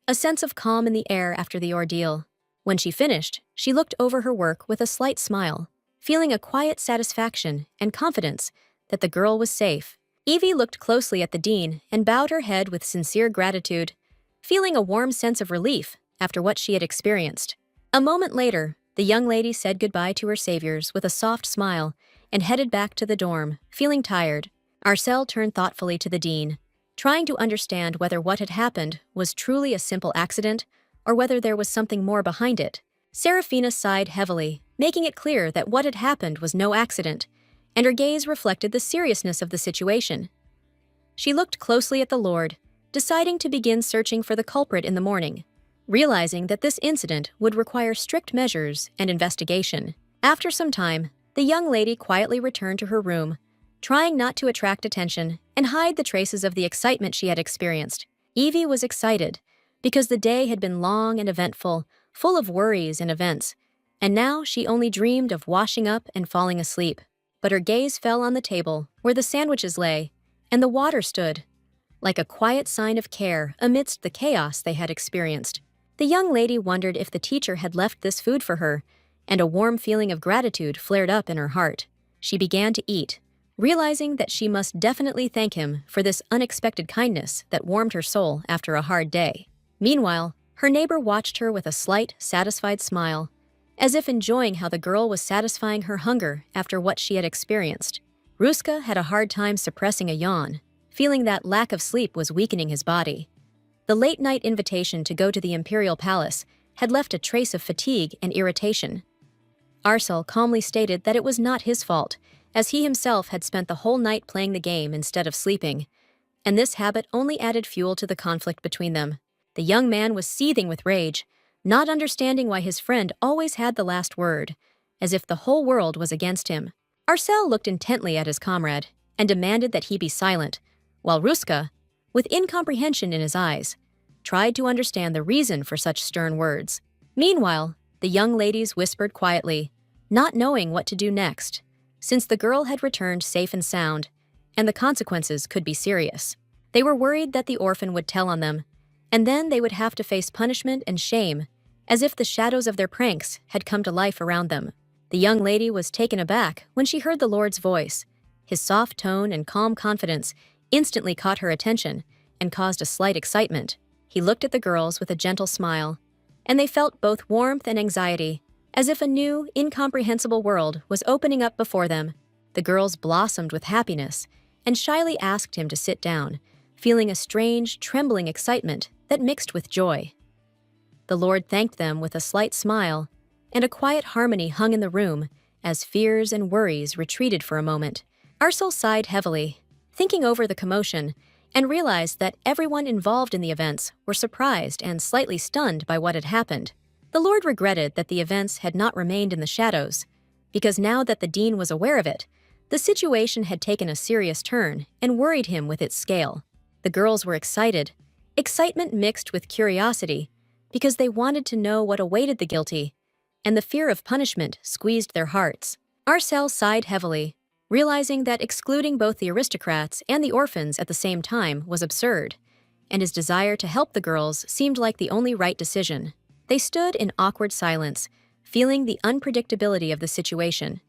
a sense of calm in the air after the ordeal. When she finished, she looked over her work with a slight smile, feeling a quiet satisfaction and confidence that the girl was safe. Evie looked closely at the dean and bowed her head with sincere gratitude, feeling a warm sense of relief after what she had experienced. A moment later, the young lady said goodbye to her saviors with a soft smile and headed back to the dorm, feeling tired. Arcel turned thoughtfully to the dean, trying to understand whether what had happened was truly a simple accident or whether there was something more behind it. Serafina sighed heavily, making it clear that what had happened was no accident, and her gaze reflected the seriousness of the situation. She looked closely at the Lord, deciding to begin searching for the culprit in the morning, realizing that this incident would require strict measures and investigation. After some time, the young lady quietly returned to her room, trying not to attract attention and hide the traces of the excitement she had experienced. Evie was excited because the day had been long and eventful, full of worries and events, and now she only dreamed of washing up and falling asleep. But her gaze fell on the table where the sandwiches lay, and the water stood, like a quiet sign of care amidst the chaos they had experienced. The young lady wondered if the teacher had left this food for her, and a warm feeling of gratitude flared up in her heart. She began to eat, realizing that she must definitely thank him for this unexpected kindness that warmed her soul after a hard day. Meanwhile, her neighbor watched her with a slight, satisfied smile, as if enjoying how the girl was satisfying her hunger after what she had experienced. Ruska had a hard time suppressing a yawn, feeling that lack of sleep was weakening his body. The late-night invitation to go to the Imperial Palace had left a trace of fatigue and irritation. Arcel calmly stated that it was not his fault, as he himself had spent the whole night playing the game instead of sleeping, and this habit only added fuel to the conflict between them. The young man was seething with rage, not understanding why his friend always had the last word, as if the whole world was against him. Arcel looked intently at his comrade and demanded that he be silent, while Ruska, with incomprehension in his eyes, tried to understand the reason for such stern words. Meanwhile, the young ladies whispered quietly, not knowing what to do next, since the girl had returned safe and sound, and the consequences could be serious. They were worried that the orphan would tell on them, and then they would have to face punishment and shame, as if the shadows of their pranks had come to life around them. The young lady was taken aback when she heard the Lord's voice. His soft tone and calm confidence instantly caught her attention and caused a slight excitement. He looked at the girls with a gentle smile, and they felt both warmth and anxiety, as if a new, incomprehensible world was opening up before them. The girls blossomed with happiness and shyly asked him to sit down, feeling a strange, trembling excitement that mixed with joy. The Lord thanked them with a slight smile, and a quiet harmony hung in the room as fears and worries retreated for a moment. Arcel sighed heavily, thinking over the commotion, and realized that everyone involved in the events were surprised and slightly stunned by what had happened. The Lord regretted that the events had not remained in the shadows, because now that the dean was aware of it, the situation had taken a serious turn and worried him with its scale. The girls were excited, excitement mixed with curiosity, because they wanted to know what awaited the guilty, and the fear of punishment squeezed their hearts. Arcel sighed heavily, realizing that excluding both the aristocrats and the orphans at the same time was absurd, and his desire to help the girls seemed like the only right decision. They stood in awkward silence, feeling the unpredictability of the situation.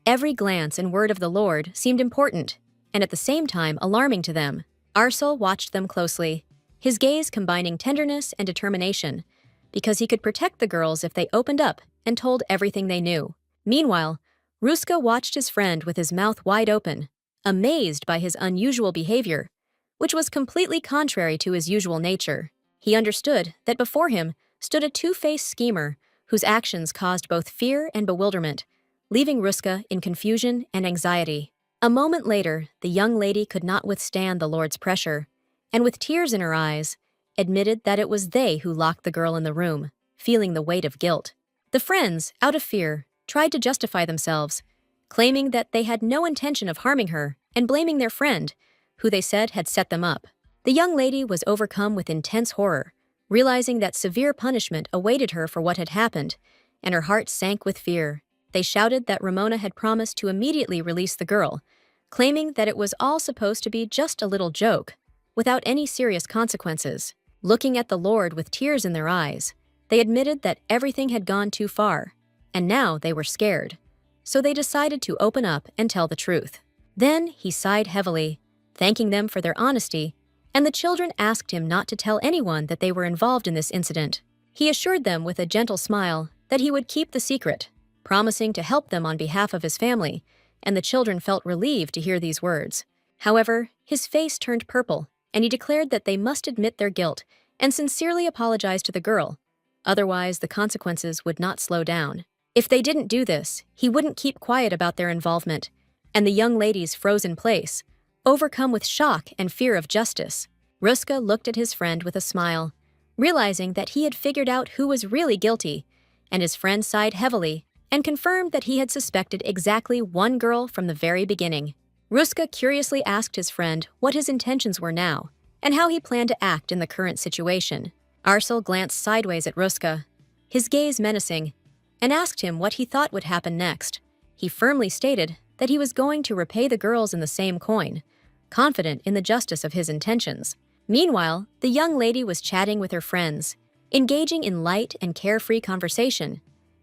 Every glance and word of the Lord seemed important, and at the same time alarming to them. Arcel watched them closely, his gaze combining tenderness and determination, because he could protect the girls if they opened up and told everything they knew. Meanwhile, Ruska watched his friend with his mouth wide open, amazed by his unusual behavior, which was completely contrary to his usual nature. He understood that before him stood a two-faced schemer whose actions caused both fear and bewilderment, leaving Ruska in confusion and anxiety. A moment later, the young lady could not withstand the Lord's pressure, and with tears in her eyes, admitted that it was they who locked the girl in the room, feeling the weight of guilt. The friends, out of fear, tried to justify themselves, claiming that they had no intention of harming her and blaming their friend, who they said had set them up. The young lady was overcome with intense horror, realizing that severe punishment awaited her for what had happened, and her heart sank with fear. They shouted that Ramona had promised to immediately release the girl, claiming that it was all supposed to be just a little joke, without any serious consequences. Looking at the Lord with tears in their eyes, they admitted that everything had gone too far, and now they were scared. So they decided to open up and tell the truth. Then he sighed heavily, thanking them for their honesty, and the children asked him not to tell anyone that they were involved in this incident. He assured them with a gentle smile that he would keep the secret, promising to help them on behalf of his family, and the children felt relieved to hear these words. However, his face turned purple, and he declared that they must admit their guilt and sincerely apologize to the girl. Otherwise, the consequences would not slow down. If they didn't do this, he wouldn't keep quiet about their involvement, and the young ladies froze in place, overcome with shock and fear of justice. Ruska looked at his friend with a smile, realizing that he had figured out who was really guilty, and his friend sighed heavily and confirmed that he had suspected exactly one girl from the very beginning. Ruska curiously asked his friend what his intentions were now and how he planned to act in the current situation. Arsel glanced sideways at Ruska, his gaze menacing, and asked him what he thought would happen next. He firmly stated that he was going to repay the girls in the same coin, confident in the justice of his intentions. Meanwhile, the young lady was chatting with her friends, engaging in light and carefree conversation,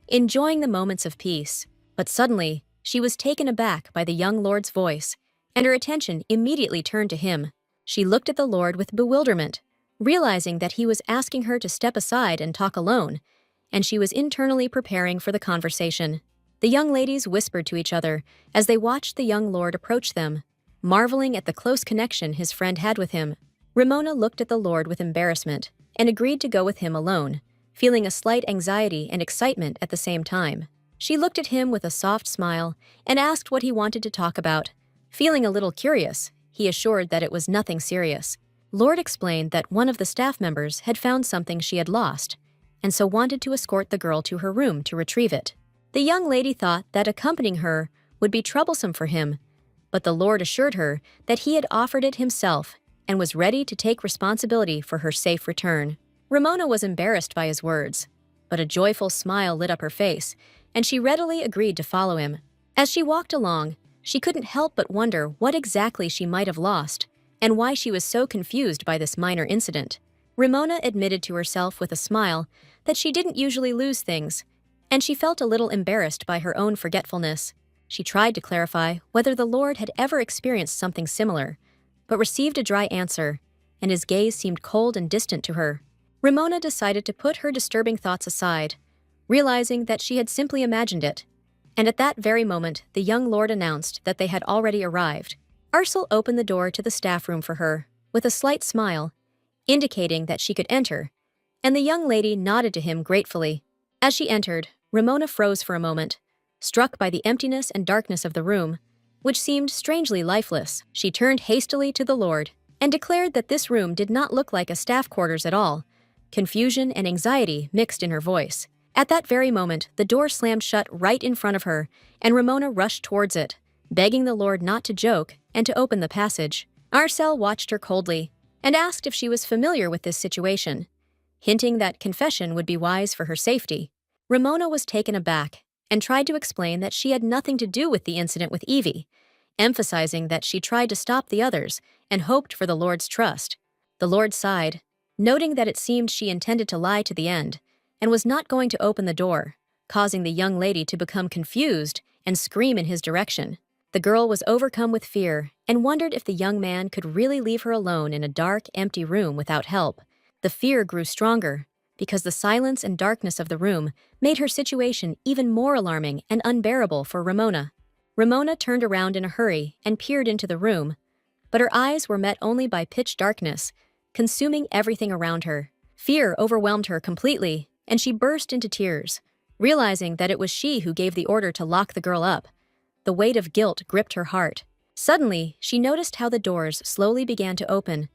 enjoying the moments of peace. But suddenly, she was taken aback by the young lord's voice, and her attention immediately turned to him. She looked at the Lord with bewilderment, realizing that he was asking her to step aside and talk alone, and she was internally preparing for the conversation. The young ladies whispered to each other as they watched the young lord approach them, marveling at the close connection his friend had with him. Ramona looked at the Lord with embarrassment and agreed to go with him alone, feeling a slight anxiety and excitement at the same time. She looked at him with a soft smile and asked what he wanted to talk about. Feeling a little curious, he assured that it was nothing serious. Lord explained that one of the staff members had found something she had lost, and so wanted to escort the girl to her room to retrieve it. The young lady thought that accompanying her would be troublesome for him, but the Lord assured her that he had offered it himself and was ready to take responsibility for her safe return. Ramona was embarrassed by his words, but a joyful smile lit up her face, and she readily agreed to follow him. As she walked along, she couldn't help but wonder what exactly she might have lost and why she was so confused by this minor incident. Ramona admitted to herself with a smile that she didn't usually lose things, and she felt a little embarrassed by her own forgetfulness. She tried to clarify whether the Lord had ever experienced something similar, but received a dry answer, and his gaze seemed cold and distant to her. Ramona decided to put her disturbing thoughts aside, realizing that she had simply imagined it. And at that very moment, the young lord announced that they had already arrived. Arsel opened the door to the staff room for her, with a slight smile, indicating that she could enter, and the young lady nodded to him gratefully. As she entered, Ramona froze for a moment, struck by the emptiness and darkness of the room, which seemed strangely lifeless. She turned hastily to the Lord and declared that this room did not look like a staff quarters at all. Confusion and anxiety mixed in her voice. At that very moment, the door slammed shut right in front of her, and Ramona rushed towards it, begging the Lord not to joke and to open the passage. Arsel watched her coldly and asked if she was familiar with this situation, hinting that confession would be wise for her safety. Ramona was taken aback and tried to explain that she had nothing to do with the incident with Evie, emphasizing that she tried to stop the others and hoped for the Lord's trust. The Lord sighed, noting that it seemed she intended to lie to the end and was not going to open the door, causing the young lady to become confused and scream in his direction. The girl was overcome with fear and wondered if the young man could really leave her alone in a dark, empty room without help. The fear grew stronger because the silence and darkness of the room made her situation even more alarming and unbearable for Ramona. Ramona turned around in a hurry and peered into the room, but her eyes were met only by pitch darkness, consuming everything around her. Fear overwhelmed her completely, and she burst into tears, realizing that it was she who gave the order to lock the girl up. The weight of guilt gripped her heart. Suddenly, she noticed how the doors slowly began to open,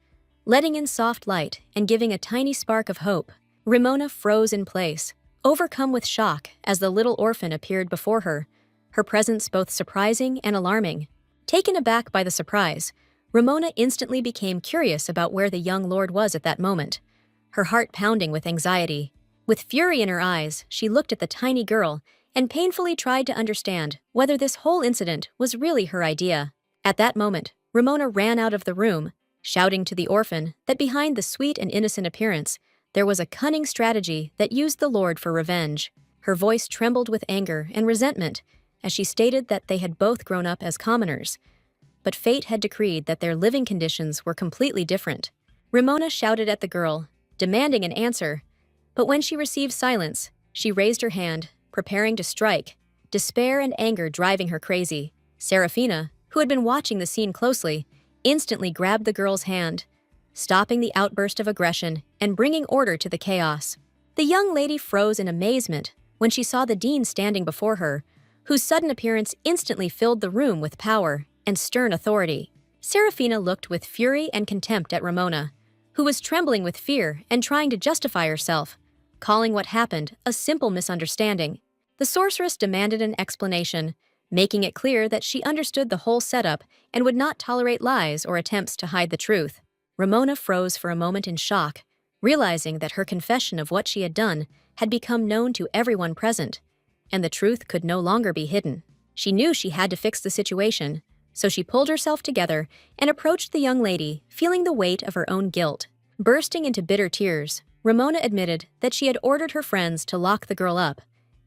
letting in soft light and giving a tiny spark of hope. Ramona froze in place, overcome with shock as the little orphan appeared before her, her presence both surprising and alarming. Taken aback by the surprise, Ramona instantly became curious about where the young lord was at that moment, her heart pounding with anxiety. With fury in her eyes, she looked at the tiny girl and painfully tried to understand whether this whole incident was really her idea. At that moment, Ramona ran out of the room, shouting to the orphan that behind the sweet and innocent appearance, there was a cunning strategy that used the Lord for revenge. Her voice trembled with anger and resentment as she stated that they had both grown up as commoners, but fate had decreed that their living conditions were completely different. Ramona shouted at the girl, demanding an answer, but when she received silence, she raised her hand, preparing to strike, despair and anger driving her crazy. Serafina, who had been watching the scene closely, instantly grabbed the girl's hand, stopping the outburst of aggression and bringing order to the chaos. The young lady froze in amazement when she saw the dean standing before her, whose sudden appearance instantly filled the room with power and stern authority. Serafina looked with fury and contempt at Ramona, who was trembling with fear and trying to justify herself, calling what happened a simple misunderstanding. The sorceress demanded an explanation, making it clear that she understood the whole setup and would not tolerate lies or attempts to hide the truth. Ramona froze for a moment in shock, realizing that her confession of what she had done had become known to everyone present, and the truth could no longer be hidden. She knew she had to fix the situation, so she pulled herself together and approached the young lady, feeling the weight of her own guilt. Bursting into bitter tears, Ramona admitted that she had ordered her friends to lock the girl up,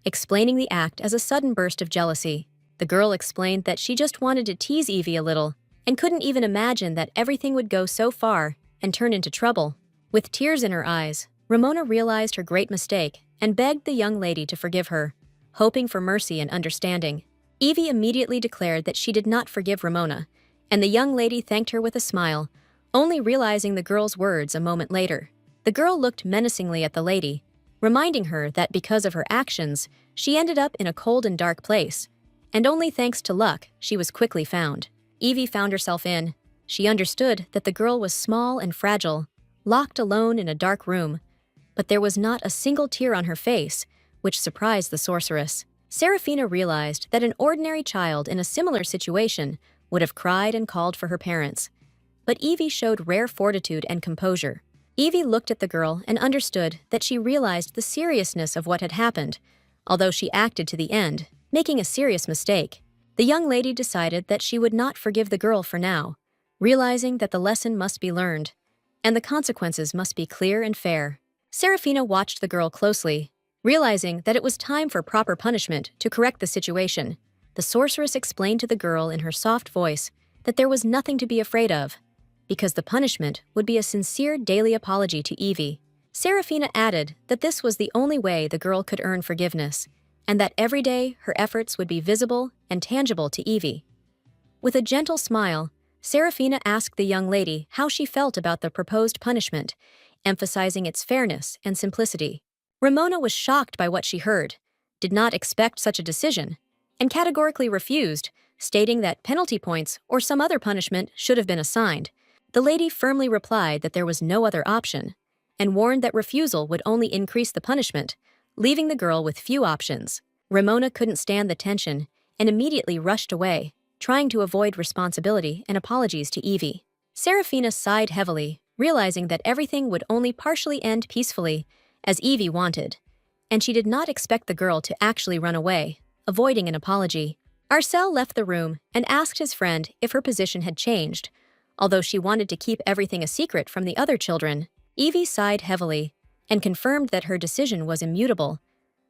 explaining the act as a sudden burst of jealousy. The girl explained that she just wanted to tease Evie a little and couldn't even imagine that everything would go so far and turn into trouble. With tears in her eyes, Ramona realized her great mistake and begged the young lady to forgive her, hoping for mercy and understanding. Evie immediately declared that she did not forgive Ramona, and the young lady thanked her with a smile, only realizing the girl's words a moment later. The girl looked menacingly at the lady, reminding her that because of her actions, she ended up in a cold and dark place, and only thanks to luck, she was quickly found. Evie found herself in. She understood that the girl was small and fragile, locked alone in a dark room, but there was not a single tear on her face, which surprised the sorceress. Serafina realized that an ordinary child in a similar situation would have cried and called for her parents. But Evie showed rare fortitude and composure. Evie looked at the girl and understood that she realized the seriousness of what had happened, although she acted to the end, making a serious mistake. The young lady decided that she would not forgive the girl for now, realizing that the lesson must be learned, and the consequences must be clear and fair. Serafina watched the girl closely, realizing that it was time for proper punishment to correct the situation. The sorceress explained to the girl in her soft voice that there was nothing to be afraid of, because the punishment would be a sincere daily apology to Evie. Serafina added that this was the only way the girl could earn forgiveness, and that every day her efforts would be visible and tangible to Evie. With a gentle smile, Serafina asked the young lady how she felt about the proposed punishment, emphasizing its fairness and simplicity. Ramona was shocked by what she heard, did not expect such a decision, and categorically refused, stating that penalty points or some other punishment should have been assigned. The lady firmly replied that there was no other option, and warned that refusal would only increase the punishment, leaving the girl with few options. Ramona couldn't stand the tension and immediately rushed away, trying to avoid responsibility and apologies to Evie. Serafina sighed heavily, realizing that everything would only partially end peacefully, as Evie wanted, and she did not expect the girl to actually run away, avoiding an apology. Arcel left the room and asked his friend if her position had changed, although she wanted to keep everything a secret from the other children. Evie sighed heavily and confirmed that her decision was immutable.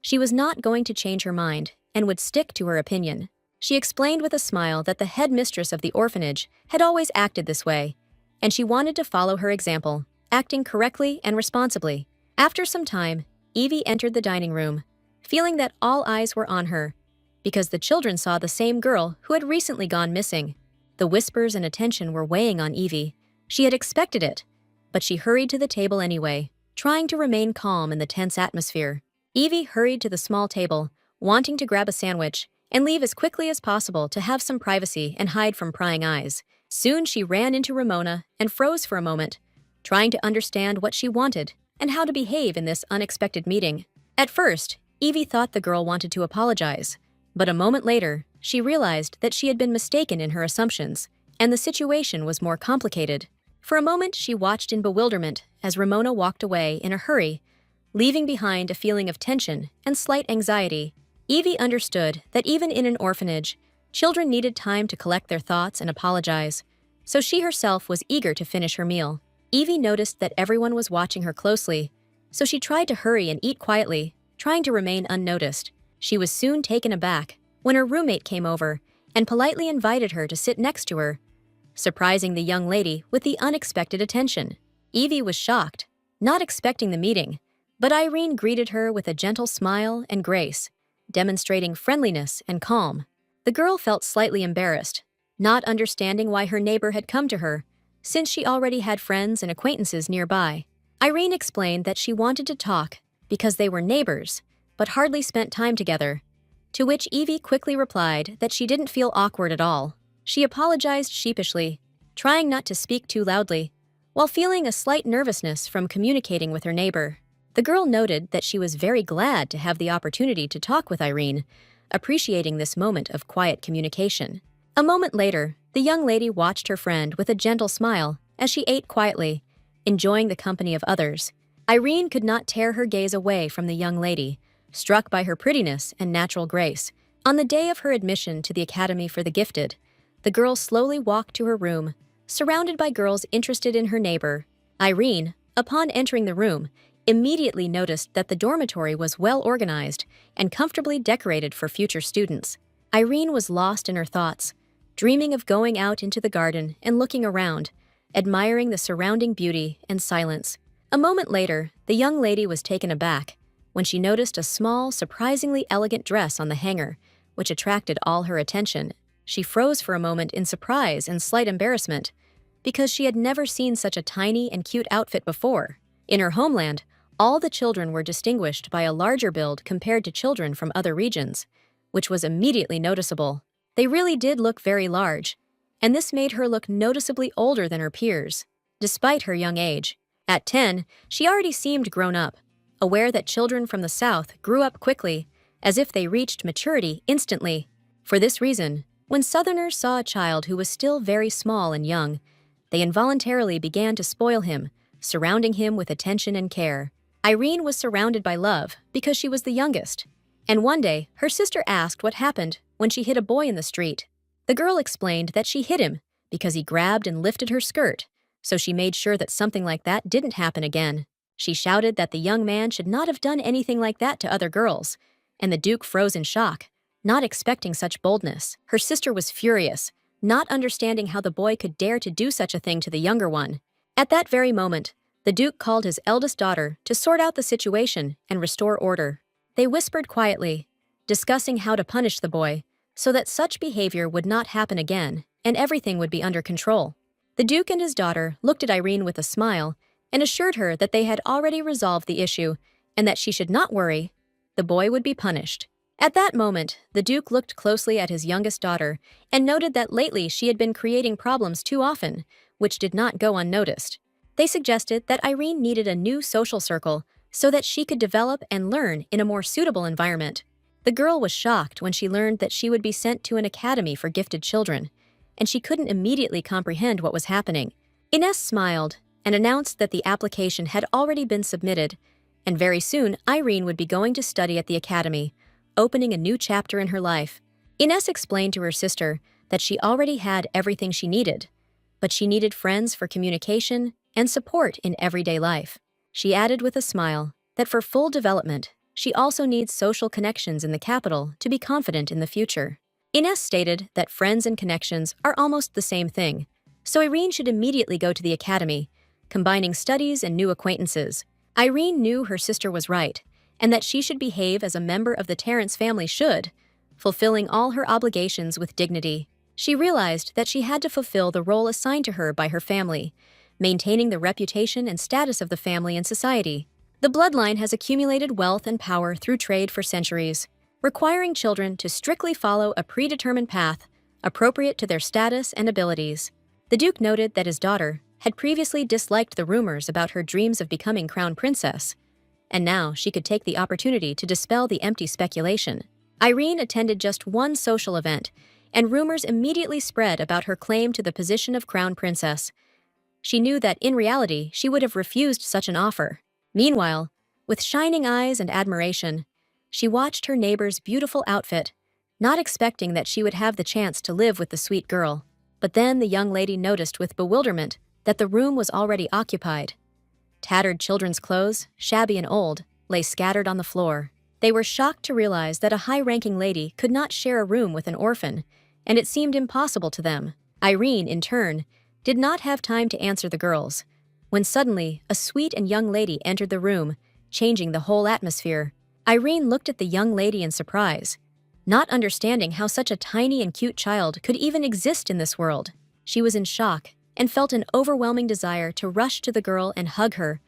She was not going to change her mind and would stick to her opinion. She explained with a smile that the headmistress of the orphanage had always acted this way, and she wanted to follow her example, acting correctly and responsibly. After some time, Evie entered the dining room, feeling that all eyes were on her, because the children saw the same girl who had recently gone missing. The whispers and attention were weighing on Evie. She had expected it, but she hurried to the table anyway, trying to remain calm in the tense atmosphere. Evie hurried to the small table, wanting to grab a sandwich and leave as quickly as possible to have some privacy and hide from prying eyes. Soon she ran into Ramona and froze for a moment, trying to understand what she wanted and how to behave in this unexpected meeting. At first, Evie thought the girl wanted to apologize, but a moment later, she realized that she had been mistaken in her assumptions, and the situation was more complicated. For a moment, she watched in bewilderment as Ramona walked away in a hurry, leaving behind a feeling of tension and slight anxiety. Evie understood that even in an orphanage, children needed time to collect their thoughts and apologize, so she herself was eager to finish her meal. Evie noticed that everyone was watching her closely, so she tried to hurry and eat quietly, trying to remain unnoticed. She was soon taken aback when her roommate came over and politely invited her to sit next to her, surprising the young lady with the unexpected attention. Evie was shocked, not expecting the meeting, but Irene greeted her with a gentle smile and grace, demonstrating friendliness and calm. The girl felt slightly embarrassed, not understanding why her neighbor had come to her, since she already had friends and acquaintances nearby. Irene explained that she wanted to talk because they were neighbors, but hardly spent time together, to which Evie quickly replied that she didn't feel awkward at all. She apologized sheepishly, trying not to speak too loudly, while feeling a slight nervousness from communicating with her neighbor. The girl noted that she was very glad to have the opportunity to talk with Irene, appreciating this moment of quiet communication. A moment later, the young lady watched her friend with a gentle smile as she ate quietly, enjoying the company of others. Irene could not tear her gaze away from the young lady, struck by her prettiness and natural grace. On the day of her admission to the Academy for the Gifted, the girl slowly walked to her room, surrounded by girls interested in her neighbor. Irene, upon entering the room, immediately noticed that the dormitory was well organized and comfortably decorated for future students. Irene was lost in her thoughts, dreaming of going out into the garden and looking around, admiring the surrounding beauty and silence. A moment later, the young lady was taken aback when she noticed a small, surprisingly elegant dress on the hanger, which attracted all her attention. She froze for a moment in surprise and slight embarrassment, because she had never seen such a tiny and cute outfit before. In her homeland, all the children were distinguished by a larger build compared to children from other regions, which was immediately noticeable. They really did look very large, and this made her look noticeably older than her peers, despite her young age. At 10, she already seemed grown up, aware that children from the South grew up quickly, as if they reached maturity instantly. For this reason, when Southerners saw a child who was still very small and young, they involuntarily began to spoil him, surrounding him with attention and care. Irene was surrounded by love because she was the youngest, and one day her sister asked what happened when she hit a boy in the street. The girl explained that she hit him because he grabbed and lifted her skirt, so she made sure that something like that didn't happen again. She shouted that the young man should not have done anything like that to other girls, and the Duke froze in shock, not expecting such boldness. Her sister was furious, not understanding how the boy could dare to do such a thing to the younger one. At that very moment, the Duke called his eldest daughter to sort out the situation and restore order. They whispered quietly, discussing how to punish the boy so that such behavior would not happen again and everything would be under control. The Duke and his daughter looked at Irene with a smile and assured her that they had already resolved the issue and that she should not worry. The boy would be punished. At that moment, the Duke looked closely at his youngest daughter and noted that lately she had been creating problems too often, which did not go unnoticed. They suggested that Irene needed a new social circle so that she could develop and learn in a more suitable environment. The girl was shocked when she learned that she would be sent to an academy for gifted children, and she couldn't immediately comprehend what was happening. Ines smiled and announced that the application had already been submitted, and very soon Irene would be going to study at the academy, opening a new chapter in her life. Ines explained to her sister that she already had everything she needed, but she needed friends for communication and support in everyday life. She added with a smile that for full development, she also needs social connections in the capital to be confident in the future. Ines stated that friends and connections are almost the same thing, so Irene should immediately go to the academy, combining studies and new acquaintances. Irene knew her sister was right, and that she should behave as a member of the Terrence family should, fulfilling all her obligations with dignity. She realized that she had to fulfill the role assigned to her by her family, maintaining the reputation and status of the family in society. The bloodline has accumulated wealth and power through trade for centuries, requiring children to strictly follow a predetermined path appropriate to their status and abilities. The Duke noted that his daughter had previously disliked the rumors about her dreams of becoming crown princess, and now she could take the opportunity to dispel the empty speculation. Irene attended just one social event, and rumors immediately spread about her claim to the position of crown princess. She knew that in reality she would have refused such an offer. Meanwhile, with shining eyes and admiration, she watched her neighbor's beautiful outfit, not expecting that she would have the chance to live with the sweet girl. But then the young lady noticed with bewilderment that the room was already occupied. Tattered children's clothes, shabby and old, lay scattered on the floor. They were shocked to realize that a high-ranking lady could not share a room with an orphan, and it seemed impossible to them. Irene, in turn, did not have time to answer the girls, when suddenly a sweet and young lady entered the room, changing the whole atmosphere. Irene looked at the young lady in surprise, not understanding how such a tiny and cute child could even exist in this world. She was in shock and felt an overwhelming desire to rush to the girl and hug her,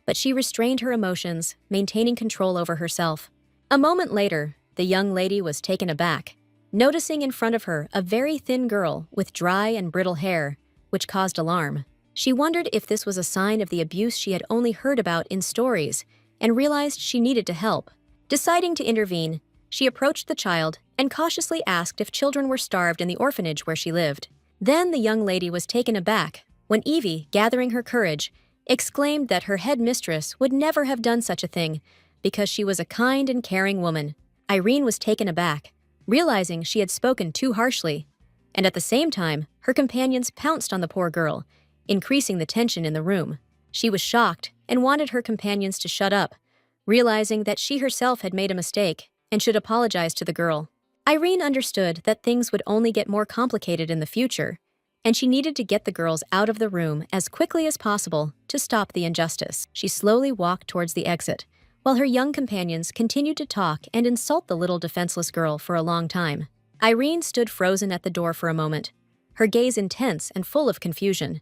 but she restrained her emotions, maintaining control over herself. A moment later, the young lady was taken aback, noticing in front of her a very thin girl with dry and brittle hair, which caused alarm. She wondered if this was a sign of the abuse she had only heard about in stories and realized she needed to help. Deciding to intervene, she approached the child and cautiously asked if children were starved in the orphanage where she lived. Then the young lady was taken aback when Evie, gathering her courage, exclaimed that her head mistress would never have done such a thing because she was a kind and caring woman. Irene was taken aback, realizing she had spoken too harshly, and at the same time, her companions pounced on the poor girl, increasing the tension in the room. She was shocked and wanted her companions to shut up, realizing that she herself had made a mistake and should apologize to the girl. Irene understood that things would only get more complicated in the future, and she needed to get the girls out of the room as quickly as possible to stop the injustice. She slowly walked towards the exit, while her young companions continued to talk and insult the little defenseless girl for a long time. Irene stood frozen at the door for a moment, her gaze intense and full of confusion,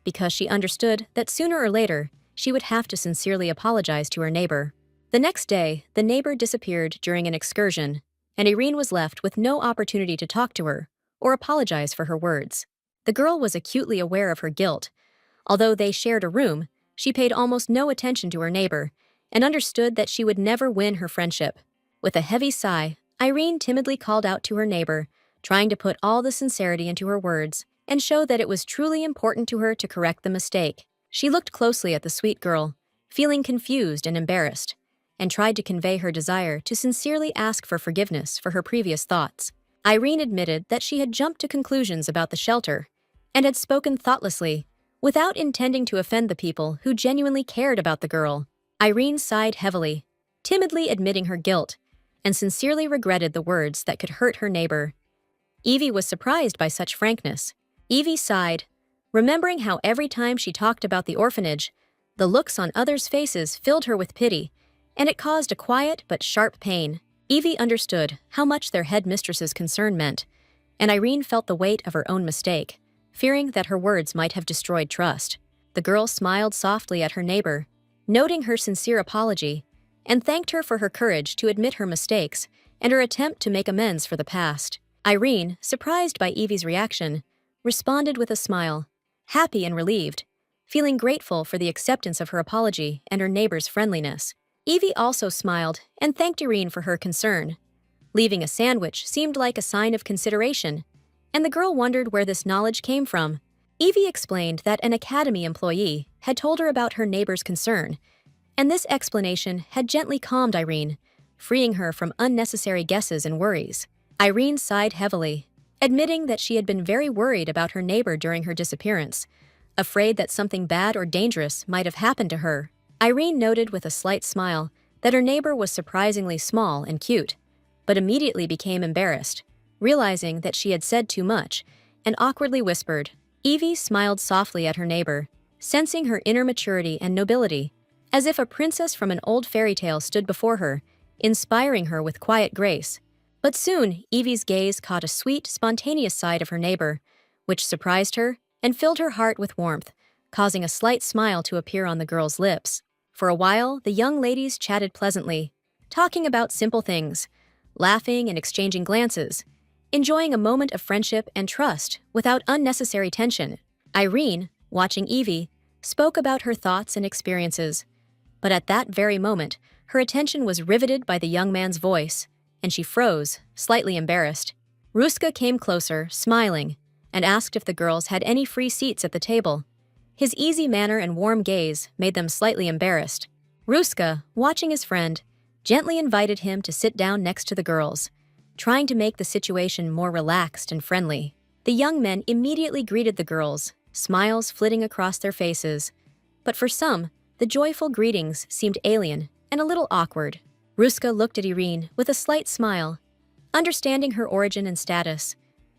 because she understood that sooner or later she would have to sincerely apologize to her neighbor. The next day, the neighbor disappeared during an excursion, and Irene was left with no opportunity to talk to her or apologize for her words. The girl was acutely aware of her guilt. Although they shared a room, she paid almost no attention to her neighbor and understood that she would never win her friendship. With a heavy sigh, Irene timidly called out to her neighbor, trying to put all the sincerity into her words and show that it was truly important to her to correct the mistake. She looked closely at the sweet girl, feeling confused and embarrassed, and tried to convey her desire to sincerely ask for forgiveness for her previous thoughts. Irene admitted that she had jumped to conclusions about the shelter and had spoken thoughtlessly, without intending to offend the people who genuinely cared about the girl. Irene sighed heavily, timidly admitting her guilt, and sincerely regretted the words that could hurt her neighbor. Evie was surprised by such frankness. Evie sighed, remembering how every time she talked about the orphanage, the looks on others' faces filled her with pity, and it caused a quiet but sharp pain. Evie understood how much their head mistress's concern meant, and Irene felt the weight of her own mistake, fearing that her words might have destroyed trust. The girl smiled softly at her neighbor, noting her sincere apology, and thanked her for her courage to admit her mistakes and her attempt to make amends for the past. Irene, surprised by Evie's reaction, responded with a smile, happy and relieved, feeling grateful for the acceptance of her apology and her neighbor's friendliness. Evie also smiled and thanked Irene for her concern. Leaving a sandwich seemed like a sign of consideration, and the girl wondered where this knowledge came from. Evie explained that an academy employee had told her about her neighbor's concern, and this explanation had gently calmed Irene, freeing her from unnecessary guesses and worries. Irene sighed heavily, admitting that she had been very worried about her neighbor during her disappearance, afraid that something bad or dangerous might have happened to her. Irene noted with a slight smile that her neighbor was surprisingly small and cute, but immediately became embarrassed, realizing that she had said too much, and awkwardly whispered. Evie smiled softly at her neighbor, sensing her inner maturity and nobility, as if a princess from an old fairy tale stood before her, inspiring her with quiet grace. But soon, Evie's gaze caught a sweet, spontaneous side of her neighbor, which surprised her and filled her heart with warmth, causing a slight smile to appear on the girl's lips. For a while, the young ladies chatted pleasantly, talking about simple things, laughing and exchanging glances, enjoying a moment of friendship and trust without unnecessary tension. Irene, watching Evie, spoke about her thoughts and experiences. But at that very moment, her attention was riveted by the young man's voice, and she froze, slightly embarrassed. Ruska came closer, smiling, and asked if the girls had any free seats at the table. His easy manner and warm gaze made them slightly embarrassed. Ruska, watching his friend, gently invited him to sit down next to the girls, trying to make the situation more relaxed and friendly. The young men immediately greeted the girls, smiles flitting across their faces. But for some, the joyful greetings seemed alien and a little awkward. Ruska looked at Irene with a slight smile, understanding her origin and status,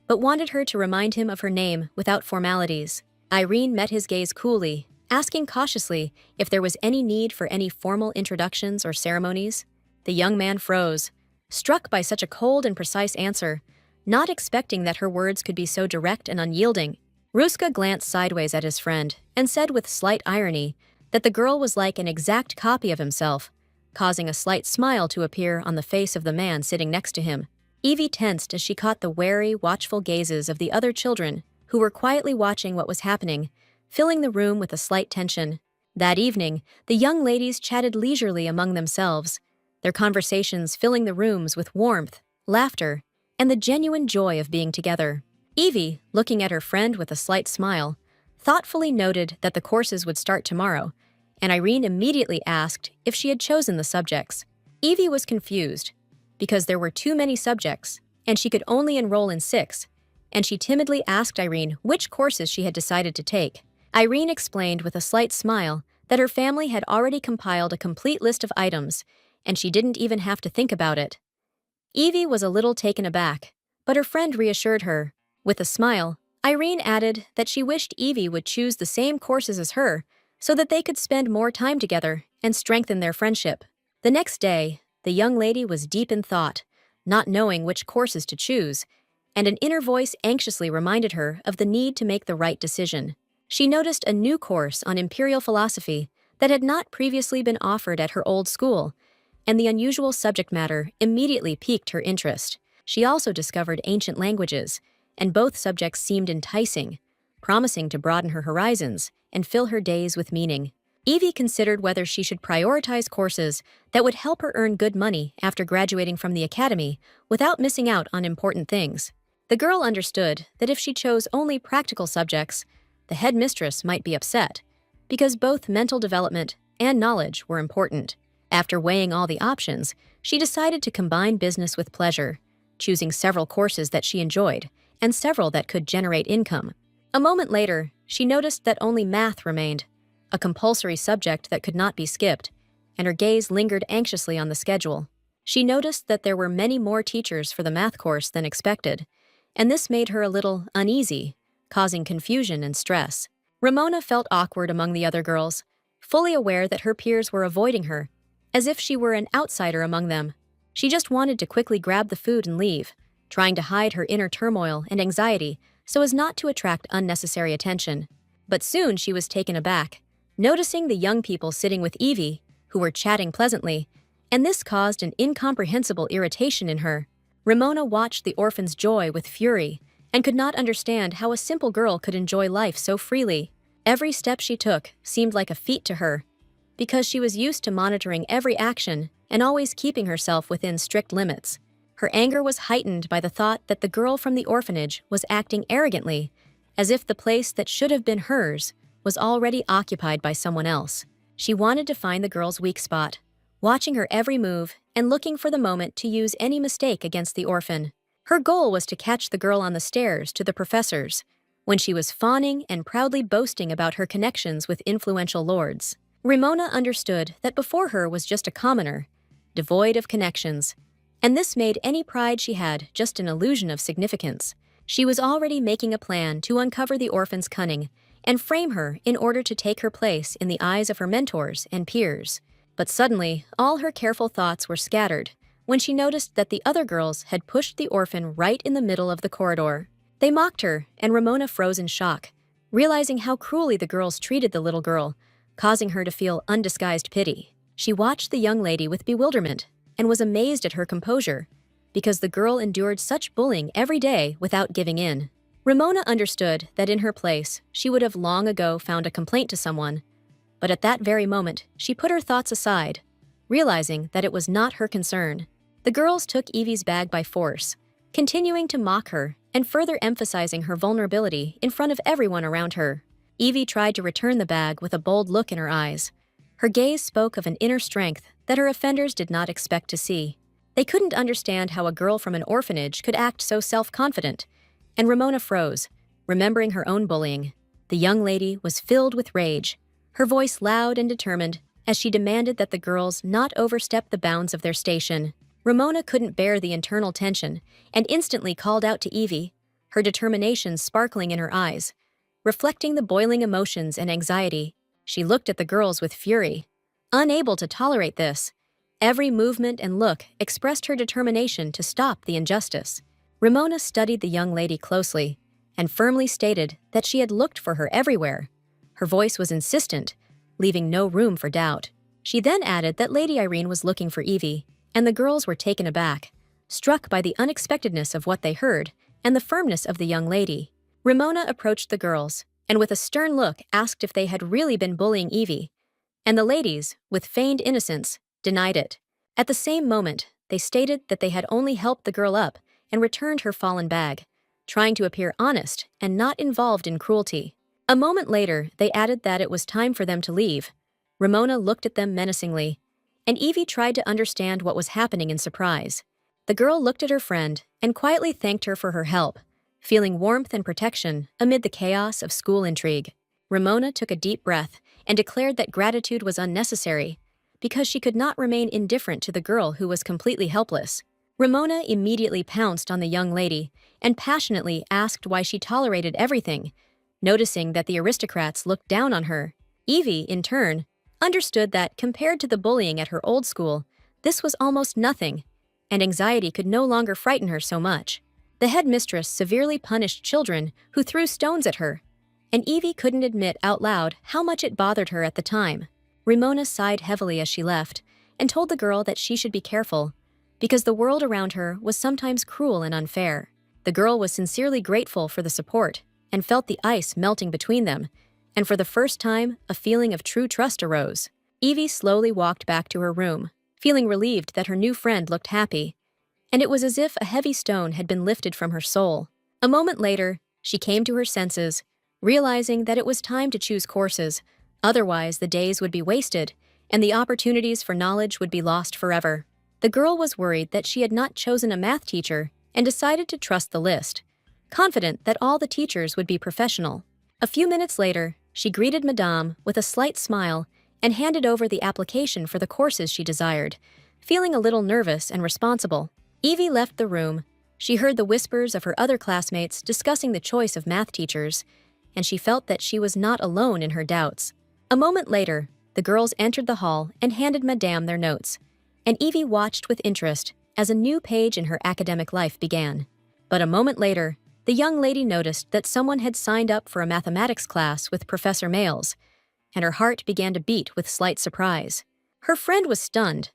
but wanted her to remind him of her name without formalities. Irene met his gaze coolly, asking cautiously if there was any need for any formal introductions or ceremonies. The young man froze, struck by such a cold and precise answer, not expecting that her words could be so direct and unyielding. Ruska glanced sideways at his friend and said with slight irony that the girl was like an exact copy of himself, causing a slight smile to appear on the face of the man sitting next to him. Evie tensed as she caught the wary, watchful gazes of the other children who were quietly watching what was happening, filling the room with a slight tension. That evening, the young ladies chatted leisurely among themselves, their conversations filling the rooms with warmth, laughter, and the genuine joy of being together. Evie, looking at her friend with a slight smile, thoughtfully noted that the courses would start tomorrow, and Irene immediately asked if she had chosen the subjects. Evie was confused, because there were too many subjects, and she could only enroll in 6, and she timidly asked Irene which courses she had decided to take. Irene explained with a slight smile that her family had already compiled a complete list of items, and she didn't even have to think about it. Evie was a little taken aback, but her friend reassured her. With a smile, Irene added that she wished Evie would choose the same courses as her so that they could spend more time together and strengthen their friendship. The next day, the young lady was deep in thought, not knowing which courses to choose, and an inner voice anxiously reminded her of the need to make the right decision. She noticed a new course on imperial philosophy that had not previously been offered at her old school, and the unusual subject matter immediately piqued her interest. She also discovered ancient languages, and both subjects seemed enticing, promising to broaden her horizons and fill her days with meaning. Evie considered whether she should prioritize courses that would help her earn good money after graduating from the academy without missing out on important things. The girl understood that if she chose only practical subjects, the headmistress might be upset, because both mental development and knowledge were important. After weighing all the options, she decided to combine business with pleasure, choosing several courses that she enjoyed and several that could generate income. A moment later, she noticed that only math remained, a compulsory subject that could not be skipped, and her gaze lingered anxiously on the schedule. She noticed that there were many more teachers for the math course than expected, and this made her a little uneasy, causing confusion and stress. Ramona felt awkward among the other girls, fully aware that her peers were avoiding her, as if she were an outsider among them. She just wanted to quickly grab the food and leave, trying to hide her inner turmoil and anxiety so as not to attract unnecessary attention. But soon she was taken aback, noticing the young people sitting with Evie, who were chatting pleasantly, and this caused an incomprehensible irritation in her. Ramona watched the orphan's joy with fury and could not understand how a simple girl could enjoy life so freely. Every step she took seemed like a feat to her, because she was used to monitoring every action and always keeping herself within strict limits. Her anger was heightened by the thought that the girl from the orphanage was acting arrogantly, as if the place that should have been hers was already occupied by someone else. She wanted to find the girl's weak spot, watching her every move and looking for the moment to use any mistake against the orphan. Her goal was to catch the girl on the stairs to the professors, when she was fawning and proudly boasting about her connections with influential lords. Ramona understood that before her was just a commoner, devoid of connections, and this made any pride she had just an illusion of significance. She was already making a plan to uncover the orphan's cunning and frame her in order to take her place in the eyes of her mentors and peers. But suddenly, all her careful thoughts were scattered when she noticed that the other girls had pushed the orphan right in the middle of the corridor. They mocked her, and Ramona froze in shock, realizing how cruelly the girls treated the little girl, causing her to feel undisguised pity. She watched the young lady with bewilderment and was amazed at her composure, because the girl endured such bullying every day without giving in. Ramona understood that in her place, she would have long ago found a complaint to someone, but at that very moment, she put her thoughts aside, realizing that it was not her concern. The girls took Evie's bag by force, continuing to mock her and further emphasizing her vulnerability in front of everyone around her. Evie tried to return the bag with a bold look in her eyes. Her gaze spoke of an inner strength that her offenders did not expect to see. They couldn't understand how a girl from an orphanage could act so self-confident, and Ramona froze, remembering her own bullying. The young lady was filled with rage, her voice loud and determined as she demanded that the girls not overstep the bounds of their station. Ramona couldn't bear the internal tension and instantly called out to Evie, her determination sparkling in her eyes. Reflecting the boiling emotions and anxiety, she looked at the girls with fury. Unable to tolerate this, every movement and look expressed her determination to stop the injustice. Ramona studied the young lady closely and firmly stated that she had looked for her everywhere. Her voice was insistent, leaving no room for doubt. She then added that Lady Irene was looking for Evie, and the girls were taken aback, struck by the unexpectedness of what they heard and the firmness of the young lady. Ramona approached the girls and with a stern look asked if they had really been bullying Evie, and the ladies, with feigned innocence, denied it. At the same moment, they stated that they had only helped the girl up and returned her fallen bag, trying to appear honest and not involved in cruelty. A moment later, they added that it was time for them to leave. Ramona looked at them menacingly, and Evie tried to understand what was happening in surprise. The girl looked at her friend and quietly thanked her for her help, feeling warmth and protection amid the chaos of school intrigue. Ramona took a deep breath and declared that gratitude was unnecessary, because she could not remain indifferent to the girl who was completely helpless. Ramona immediately pounced on the young lady and passionately asked why she tolerated everything, noticing that the aristocrats looked down on her. Evie, in turn, understood that compared to the bullying at her old school, this was almost nothing, and anxiety could no longer frighten her so much. The headmistress severely punished children who threw stones at her, and Evie couldn't admit out loud how much it bothered her at the time. Ramona sighed heavily as she left and told the girl that she should be careful, because the world around her was sometimes cruel and unfair. The girl was sincerely grateful for the support and felt the ice melting between them, and for the first time, a feeling of true trust arose. Evie slowly walked back to her room, feeling relieved that her new friend looked happy, and it was as if a heavy stone had been lifted from her soul. A moment later, she came to her senses, realizing that it was time to choose courses, otherwise the days would be wasted, and the opportunities for knowledge would be lost forever. The girl was worried that she had not chosen a math teacher and decided to trust the list, confident that all the teachers would be professional. A few minutes later, she greeted Madame with a slight smile and handed over the application for the courses she desired, feeling a little nervous and responsible. Evie left the room. She heard the whispers of her other classmates discussing the choice of math teachers, and she felt that she was not alone in her doubts. A moment later, the girls entered the hall and handed Madame their notes, and Evie watched with interest as a new page in her academic life began. But a moment later, the young lady noticed that someone had signed up for a mathematics class with Professor Males, and her heart began to beat with slight surprise. Her friend was stunned,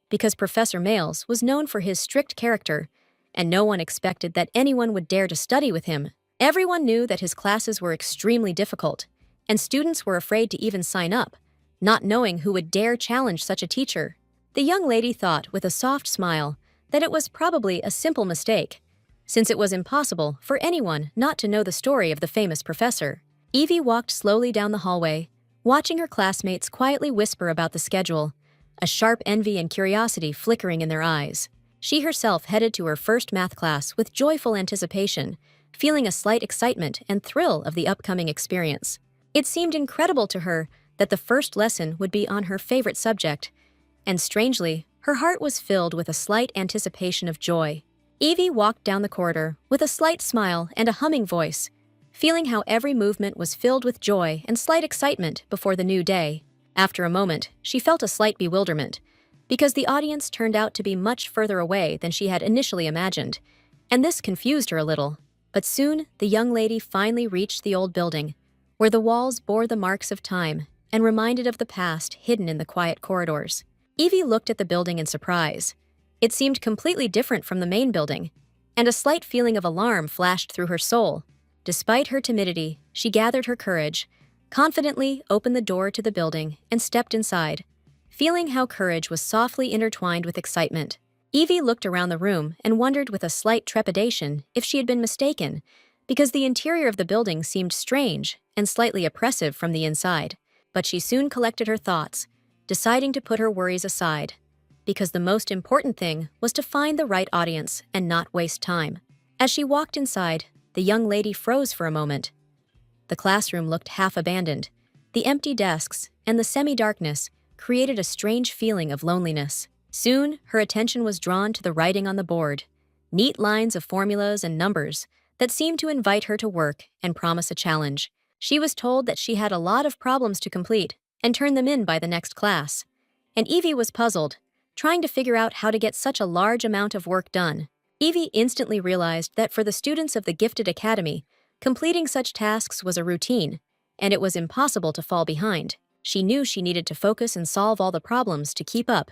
because Professor Males was known for his strict character, and no one expected that anyone would dare to study with him. Everyone knew that his classes were extremely difficult, and students were afraid to even sign up, not knowing who would dare challenge such a teacher. The young lady thought with a soft smile that it was probably a simple mistake, since it was impossible for anyone not to know the story of the famous professor. Evie walked slowly down the hallway, watching her classmates quietly whisper about the schedule, a sharp envy and curiosity flickering in their eyes. She herself headed to her first math class with joyful anticipation, feeling a slight excitement and thrill of the upcoming experience. It seemed incredible to her that the first lesson would be on her favorite subject, and strangely, her heart was filled with a slight anticipation of joy. Evie walked down the corridor with a slight smile and a humming voice, feeling how every movement was filled with joy and slight excitement before the new day. After a moment, she felt a slight bewilderment, because the audience turned out to be much further away than she had initially imagined, and this confused her a little. But soon, the young lady finally reached the old building, where the walls bore the marks of time and reminded of the past hidden in the quiet corridors. Evie looked at the building in surprise. It seemed completely different from the main building, and a slight feeling of alarm flashed through her soul. Despite her timidity, she gathered her courage, confidently opened the door to the building, and stepped inside, feeling how courage was softly intertwined with excitement. Evie looked around the room and wondered with a slight trepidation if she had been mistaken, because the interior of the building seemed strange and slightly oppressive from the inside. But she soon collected her thoughts, deciding to put her worries aside, because the most important thing was to find the right audience and not waste time. As she walked inside, the young lady froze for a moment. The classroom looked half-abandoned. The empty desks and the semi-darkness created a strange feeling of loneliness. Soon, her attention was drawn to the writing on the board, neat lines of formulas and numbers that seemed to invite her to work and promise a challenge. She was told that she had a lot of problems to complete and turn them in by the next class. And Evie was puzzled, trying to figure out how to get such a large amount of work done. Evie instantly realized that for the students of the Gifted Academy, completing such tasks was a routine, and it was impossible to fall behind. She knew she needed to focus and solve all the problems to keep up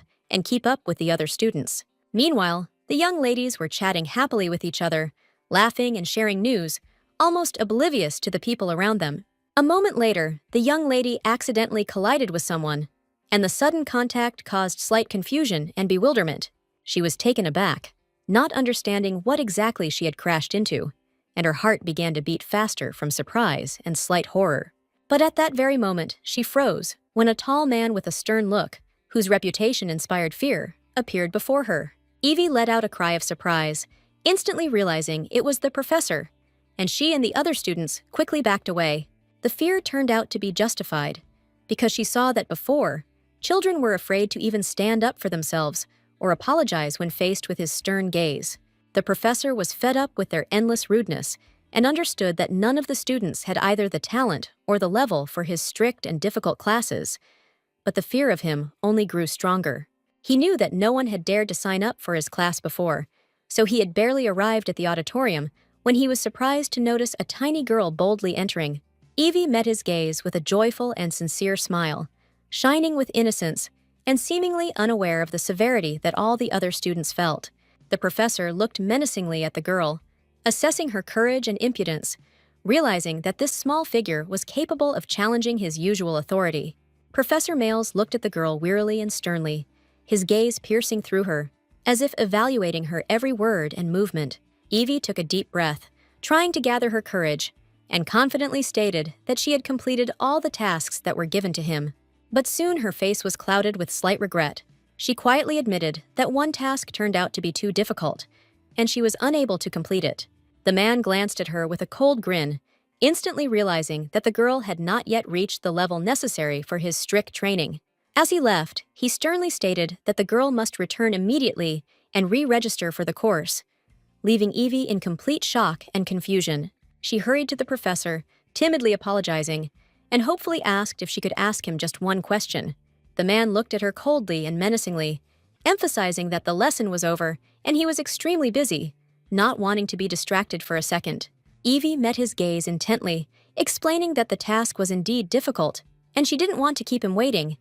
with the other students. Meanwhile, the young ladies were chatting happily with each other, laughing and sharing news, almost oblivious to the people around them. A moment later, the young lady accidentally collided with someone, and the sudden contact caused slight confusion and bewilderment. She was taken aback, not understanding what exactly she had crashed into, and her heart began to beat faster from surprise and slight horror. But at that very moment, she froze when a tall man with a stern look, whose reputation inspired fear, appeared before her. Evie let out a cry of surprise, instantly realizing it was the professor, and she and the other students quickly backed away. The fear turned out to be justified, because she saw that before, children were afraid to even stand up for themselves or apologize when faced with his stern gaze. The professor was fed up with their endless rudeness and understood that none of the students had either the talent or the level for his strict and difficult classes. But the fear of him only grew stronger. He knew that no one had dared to sign up for his class before, so he had barely arrived at the auditorium when he was surprised to notice a tiny girl boldly entering. Evie met his gaze with a joyful and sincere smile, shining with innocence and seemingly unaware of the severity that all the other students felt. The professor looked menacingly at the girl, assessing her courage and impudence, realizing that this small figure was capable of challenging his usual authority. Professor Males looked at the girl wearily and sternly, his gaze piercing through her, as if evaluating her every word and movement. Evie took a deep breath, trying to gather her courage, and confidently stated that she had completed all the tasks that were given to him. But soon her face was clouded with slight regret. She quietly admitted that one task turned out to be too difficult, and she was unable to complete it. The man glanced at her with a cold grin, instantly realizing that the girl had not yet reached the level necessary for his strict training. As he left, he sternly stated that the girl must return immediately and re-register for the course, leaving Evie in complete shock and confusion. She hurried to the professor, timidly apologizing, and hopefully asked if she could ask him just one question. The man looked at her coldly and menacingly, emphasizing that the lesson was over and he was extremely busy, not wanting to be distracted for a second. Evie met his gaze intently, explaining that the task was indeed difficult, and she didn't want to keep him waiting,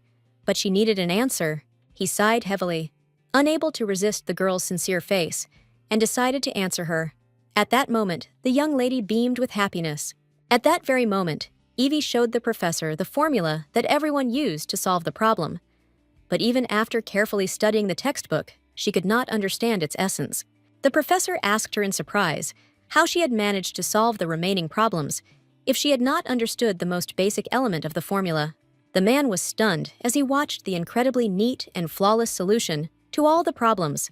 but she needed an answer. He sighed heavily, unable to resist the girl's sincere face, and decided to answer her. At that moment, the young lady beamed with happiness. At that very moment, Evie showed the professor the formula that everyone used to solve the problem. But even after carefully studying the textbook, she could not understand its essence. The professor asked her in surprise how she had managed to solve the remaining problems if she had not understood the most basic element of the formula. The man was stunned as he watched the incredibly neat and flawless solution to all the problems,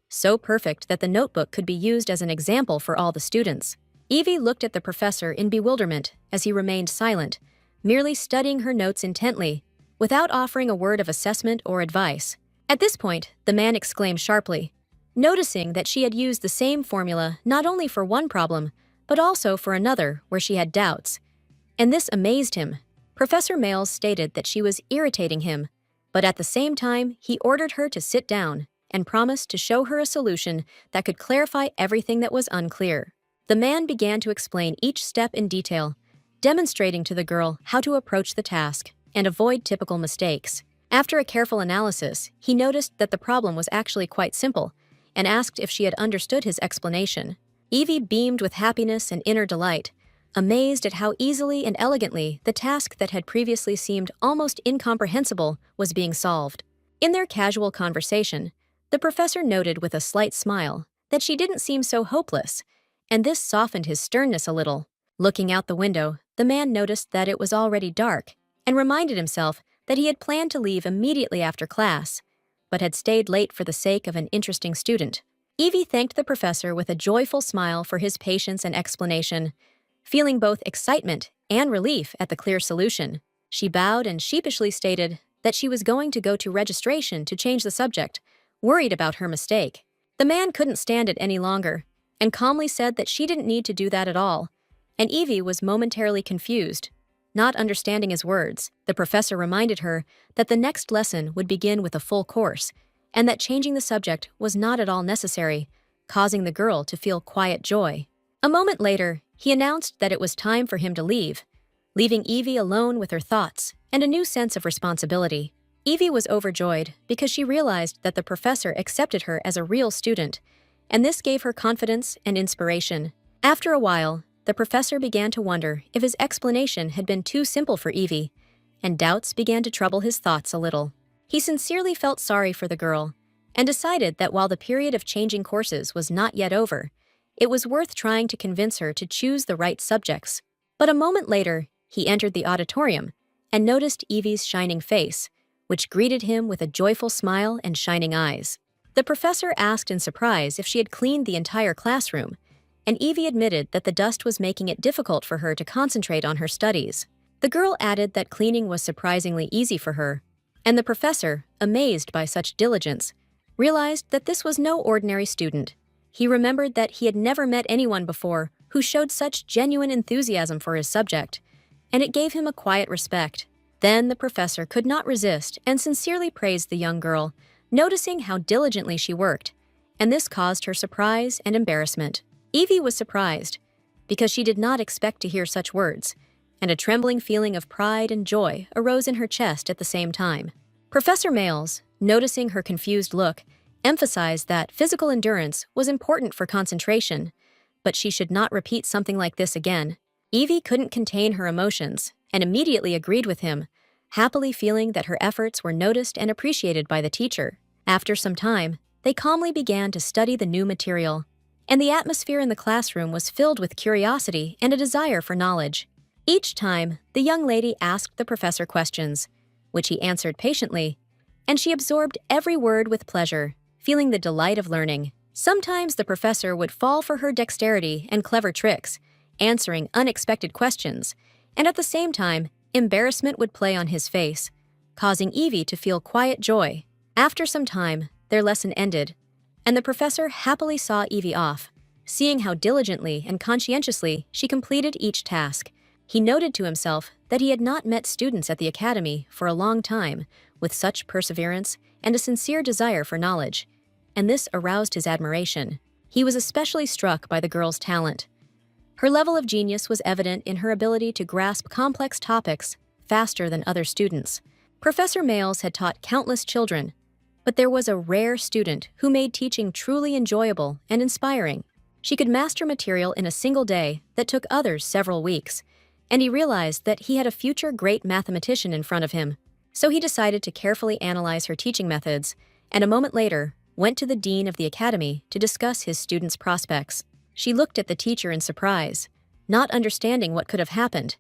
so perfect that the notebook could be used as an example for all the students. Evie looked at the professor in bewilderment as he remained silent, merely studying her notes intently, without offering a word of assessment or advice. At this point, the man exclaimed sharply, noticing that she had used the same formula not only for one problem, but also for another where she had doubts. And this amazed him. Professor Males stated that she was irritating him, But at the same time, he ordered her to sit down and promised to show her a solution that could clarify everything that was unclear. The man began to explain each step in detail, demonstrating to the girl how to approach the task and avoid typical mistakes. After a careful analysis, he noticed that the problem was actually quite simple and asked if she had understood his explanation. Evie beamed with happiness and inner delight, amazed at how easily and elegantly the task that had previously seemed almost incomprehensible was being solved. In their casual conversation, the professor noted with a slight smile that she didn't seem so hopeless, and this softened his sternness a little. Looking out the window, the man noticed that it was already dark and reminded himself that he had planned to leave immediately after class, but had stayed late for the sake of an interesting student. Evie thanked the professor with a joyful smile for his patience and explanation, feeling both excitement and relief at the clear solution. She bowed and sheepishly stated that she was going to go to registration to change the subject, worried about her mistake. The man couldn't stand it any longer and calmly said that she didn't need to do that at all, and Evie was momentarily confused. Not understanding his words, the professor reminded her that the next lesson would begin with a full course, and that changing the subject was not at all necessary, causing the girl to feel quiet joy. A moment later, he announced that it was time for him to leave, leaving Evie alone with her thoughts and a new sense of responsibility. Evie was overjoyed because she realized that the professor accepted her as a real student, and this gave her confidence and inspiration. After a while, the professor began to wonder if his explanation had been too simple for Evie, and doubts began to trouble his thoughts a little. He sincerely felt sorry for the girl, and decided that while the period of changing courses was not yet over, it was worth trying to convince her to choose the right subjects. But a moment later, he entered the auditorium and noticed Evie's shining face, which greeted him with a joyful smile and shining eyes. The professor asked in surprise if she had cleaned the entire classroom, and Evie admitted that the dust was making it difficult for her to concentrate on her studies. The girl added that cleaning was surprisingly easy for her, and the professor, amazed by such diligence, realized that this was no ordinary student. He remembered that he had never met anyone before who showed such genuine enthusiasm for his subject, and it gave him a quiet respect. Then the professor could not resist and sincerely praised the young girl, noticing how diligently she worked, and this caused her surprise and embarrassment. Evie was surprised, because she did not expect to hear such words, and a trembling feeling of pride and joy arose in her chest at the same time. Professor Males, noticing her confused look, emphasized that physical endurance was important for concentration, but she should not repeat something like this again. Evie couldn't contain her emotions and immediately agreed with him, happily feeling that her efforts were noticed and appreciated by the teacher. After some time, they calmly began to study the new material, and the atmosphere in the classroom was filled with curiosity and a desire for knowledge. Each time, the young lady asked the professor questions, which he answered patiently, and she absorbed every word with pleasure, feeling the delight of learning. Sometimes the professor would fall for her dexterity and clever tricks, answering unexpected questions, and at the same time, embarrassment would play on his face, causing Evie to feel quiet joy. After some time, their lesson ended, and the professor happily saw Evie off, seeing how diligently and conscientiously she completed each task. He noted to himself that he had not met students at the academy for a long time with such perseverance and a sincere desire for knowledge, and this aroused his admiration. He was especially struck by the girl's talent. Her level of genius was evident in her ability to grasp complex topics faster than other students. Professor Males had taught countless children, but there was a rare student who made teaching truly enjoyable and inspiring. She could master material in a single day that took others several weeks, and he realized that he had a future great mathematician in front of him. So he decided to carefully analyze her teaching methods, and a moment later, went to the dean of the academy to discuss his students' prospects. She looked at the teacher in surprise, not understanding what could have happened,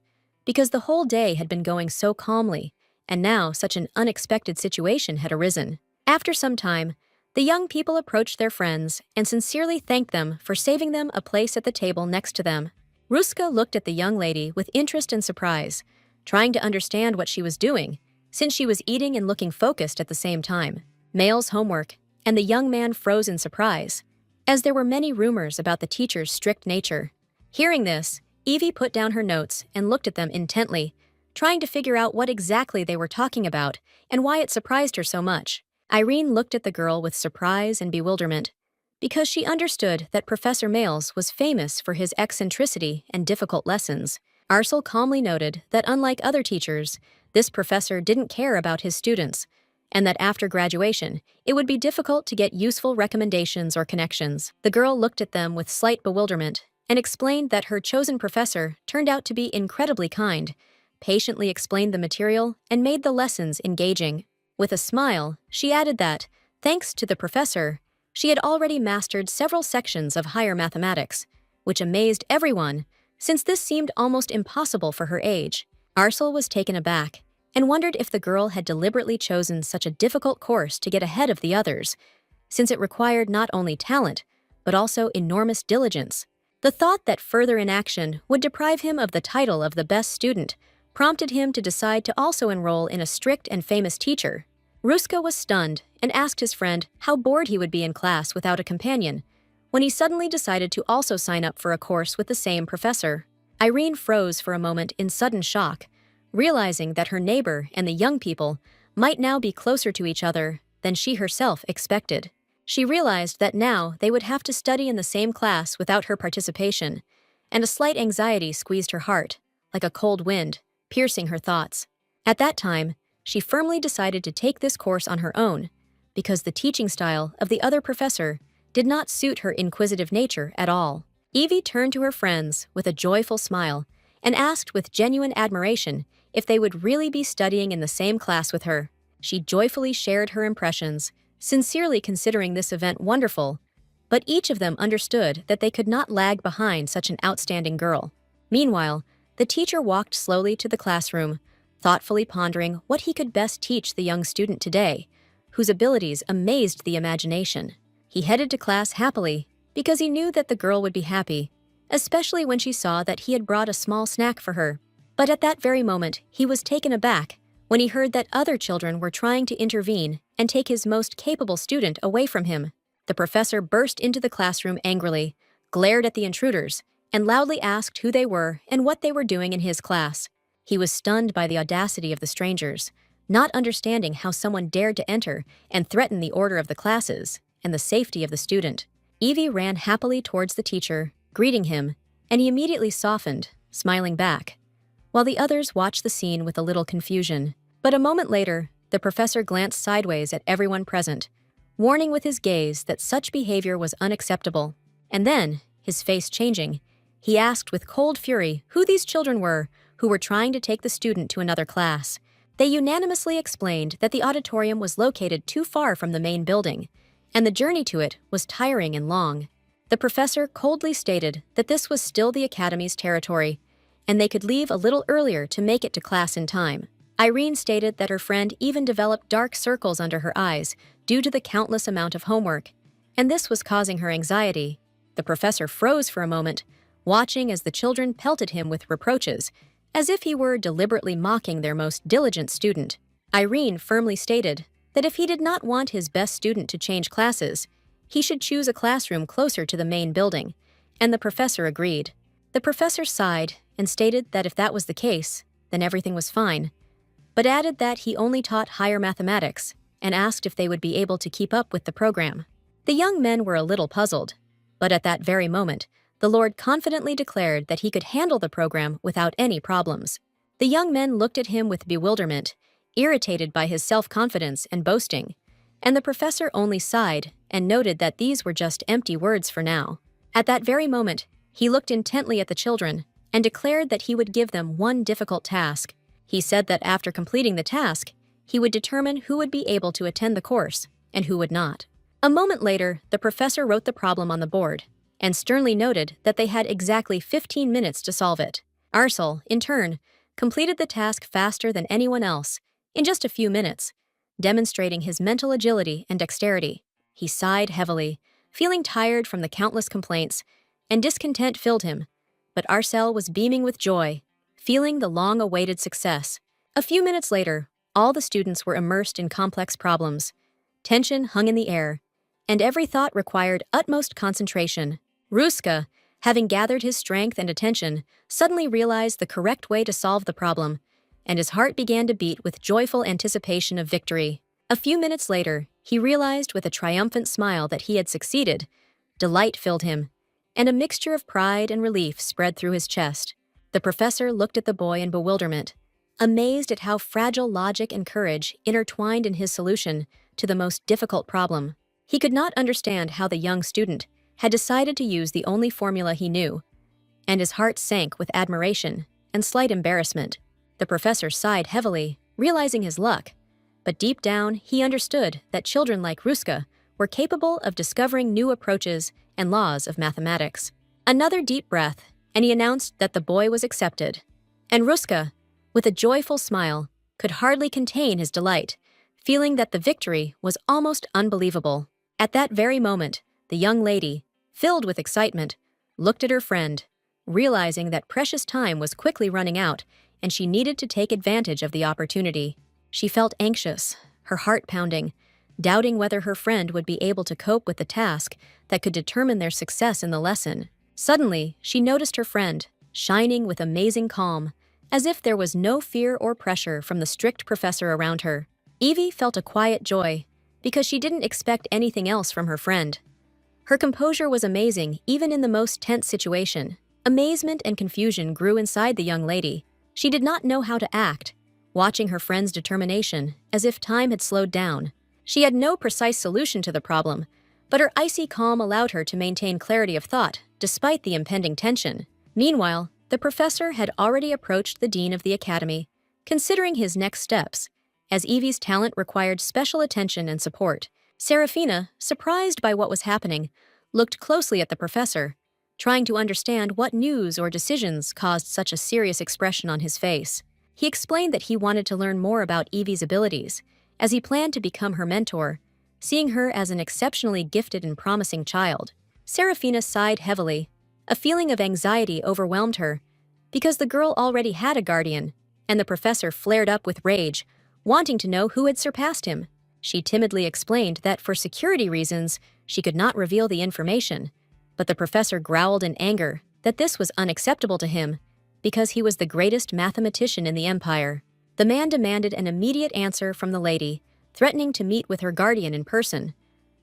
because the whole day had been going so calmly, and now such an unexpected situation had arisen. After some time, the young people approached their friends and sincerely thanked them for saving them a place at the table next to them. Ruska looked at the young lady with interest and surprise, trying to understand what she was doing, since she was eating and looking focused at the same time. Male's homework, and the young man froze in surprise, as there were many rumors about the teacher's strict nature. Hearing this, Evie put down her notes and looked at them intently, trying to figure out what exactly they were talking about and why it surprised her so much. Irene looked at the girl with surprise and bewilderment, because she understood that Professor Males was famous for his eccentricity and difficult lessons. Arcel calmly noted that unlike other teachers, this professor didn't care about his students, and that after graduation, it would be difficult to get useful recommendations or connections. The girl looked at them with slight bewilderment and explained that her chosen professor turned out to be incredibly kind, patiently explained the material, and made the lessons engaging. With a smile, she added that, thanks to the professor, she had already mastered several sections of higher mathematics, which amazed everyone, since this seemed almost impossible for her age. Arcel was taken aback and wondered if the girl had deliberately chosen such a difficult course to get ahead of the others, since it required not only talent, but also enormous diligence. The thought that further inaction would deprive him of the title of the best student prompted him to decide to also enroll in a strict and famous teacher. Ruska was stunned and asked his friend how bored he would be in class without a companion, when he suddenly decided to also sign up for a course with the same professor. Irene froze for a moment in sudden shock, realizing that her neighbor and the young people might now be closer to each other than she herself expected. She realized that now they would have to study in the same class without her participation, and a slight anxiety squeezed her heart, like a cold wind, piercing her thoughts. At that time, she firmly decided to take this course on her own, because the teaching style of the other professor did not suit her inquisitive nature at all. Evie turned to her friends with a joyful smile and asked with genuine admiration if they would really be studying in the same class with her. She joyfully shared her impressions, sincerely considering this event wonderful, but each of them understood that they could not lag behind such an outstanding girl. Meanwhile, the teacher walked slowly to the classroom, thoughtfully pondering what he could best teach the young student today, whose abilities amazed the imagination. He headed to class happily because he knew that the girl would be happy, especially when she saw that he had brought a small snack for her. But at that very moment, he was taken aback when he heard that other children were trying to intervene and take his most capable student away from him. The professor burst into the classroom angrily, glared at the intruders, and loudly asked who they were and what they were doing in his class. He was stunned by the audacity of the strangers, not understanding how someone dared to enter and threaten the order of the classes and the safety of the student. Evie ran happily towards the teacher, greeting him, and he immediately softened, smiling back, while the others watched the scene with a little confusion. But a moment later, the professor glanced sideways at everyone present, warning with his gaze that such behavior was unacceptable. And then, his face changing, he asked with cold fury who these children were who were trying to take the student to another class. They unanimously explained that the auditorium was located too far from the main building, and the journey to it was tiring and long. The professor coldly stated that this was still the academy's territory, and they could leave a little earlier to make it to class in time. Irene stated that her friend even developed dark circles under her eyes due to the countless amount of homework, and this was causing her anxiety. The professor froze for a moment, watching as the children pelted him with reproaches, as if he were deliberately mocking their most diligent student. Irene firmly stated that if he did not want his best student to change classes, he should choose a classroom closer to the main building, and the professor agreed. The professor sighed and stated that if that was the case, then everything was fine, but added that he only taught higher mathematics and asked if they would be able to keep up with the program. The young men were a little puzzled, but at that very moment, the Lord confidently declared that he could handle the program without any problems. The young men looked at him with bewilderment, irritated by his self-confidence and boasting, and the professor only sighed and noted that these were just empty words for now. At that very moment, he looked intently at the children and declared that he would give them one difficult task. He said that after completing the task, he would determine who would be able to attend the course and who would not. A moment later, the professor wrote the problem on the board and sternly noted that they had exactly 15 minutes to solve it. Arcel, in turn, completed the task faster than anyone else, in just a few minutes, demonstrating his mental agility and dexterity. He sighed heavily, feeling tired from the countless complaints, and discontent filled him, but Arcel was beaming with joy, feeling the long-awaited success. A few minutes later, all the students were immersed in complex problems. Tension hung in the air, and every thought required utmost concentration. Ruska, having gathered his strength and attention, suddenly realized the correct way to solve the problem, and his heart began to beat with joyful anticipation of victory. A few minutes later, he realized with a triumphant smile that he had succeeded. Delight filled him, and a mixture of pride and relief spread through his chest. The professor looked at the boy in bewilderment, amazed at how fragile logic and courage intertwined in his solution to the most difficult problem. He could not understand how the young student had decided to use the only formula he knew, and his heart sank with admiration and slight embarrassment. The professor sighed heavily, realizing his luck, but deep down he understood that children like Ruska were capable of discovering new approaches and laws of mathematics. Another deep breath, and he announced that the boy was accepted. And Ruska, with a joyful smile, could hardly contain his delight, feeling that the victory was almost unbelievable. At that very moment, the young lady, filled with excitement, looked at her friend, realizing that precious time was quickly running out and she needed to take advantage of the opportunity. She felt anxious, her heart pounding, doubting whether her friend would be able to cope with the task that could determine their success in the lesson. Suddenly, she noticed her friend, shining with amazing calm, as if there was no fear or pressure from the strict professor around her. Evie felt a quiet joy, because she didn't expect anything else from her friend. Her composure was amazing even in the most tense situation. Amazement and confusion grew inside the young lady. She did not know how to act, watching her friend's determination as if time had slowed down. She had no precise solution to the problem, but her icy calm allowed her to maintain clarity of thought despite the impending tension. Meanwhile, the professor had already approached the dean of the academy, considering his next steps, as Evie's talent required special attention and support. Serafina, surprised by what was happening, looked closely at the professor, trying to understand what news or decisions caused such a serious expression on his face. He explained that he wanted to learn more about Evie's abilities, as he planned to become her mentor, seeing her as an exceptionally gifted and promising child. Serafina sighed heavily. A feeling of anxiety overwhelmed her, because the girl already had a guardian, and the professor flared up with rage, wanting to know who had surpassed him. She timidly explained that for security reasons, she could not reveal the information, but the professor growled in anger that this was unacceptable to him, because he was the greatest mathematician in the empire. The man demanded an immediate answer from the lady, threatening to meet with her guardian in person,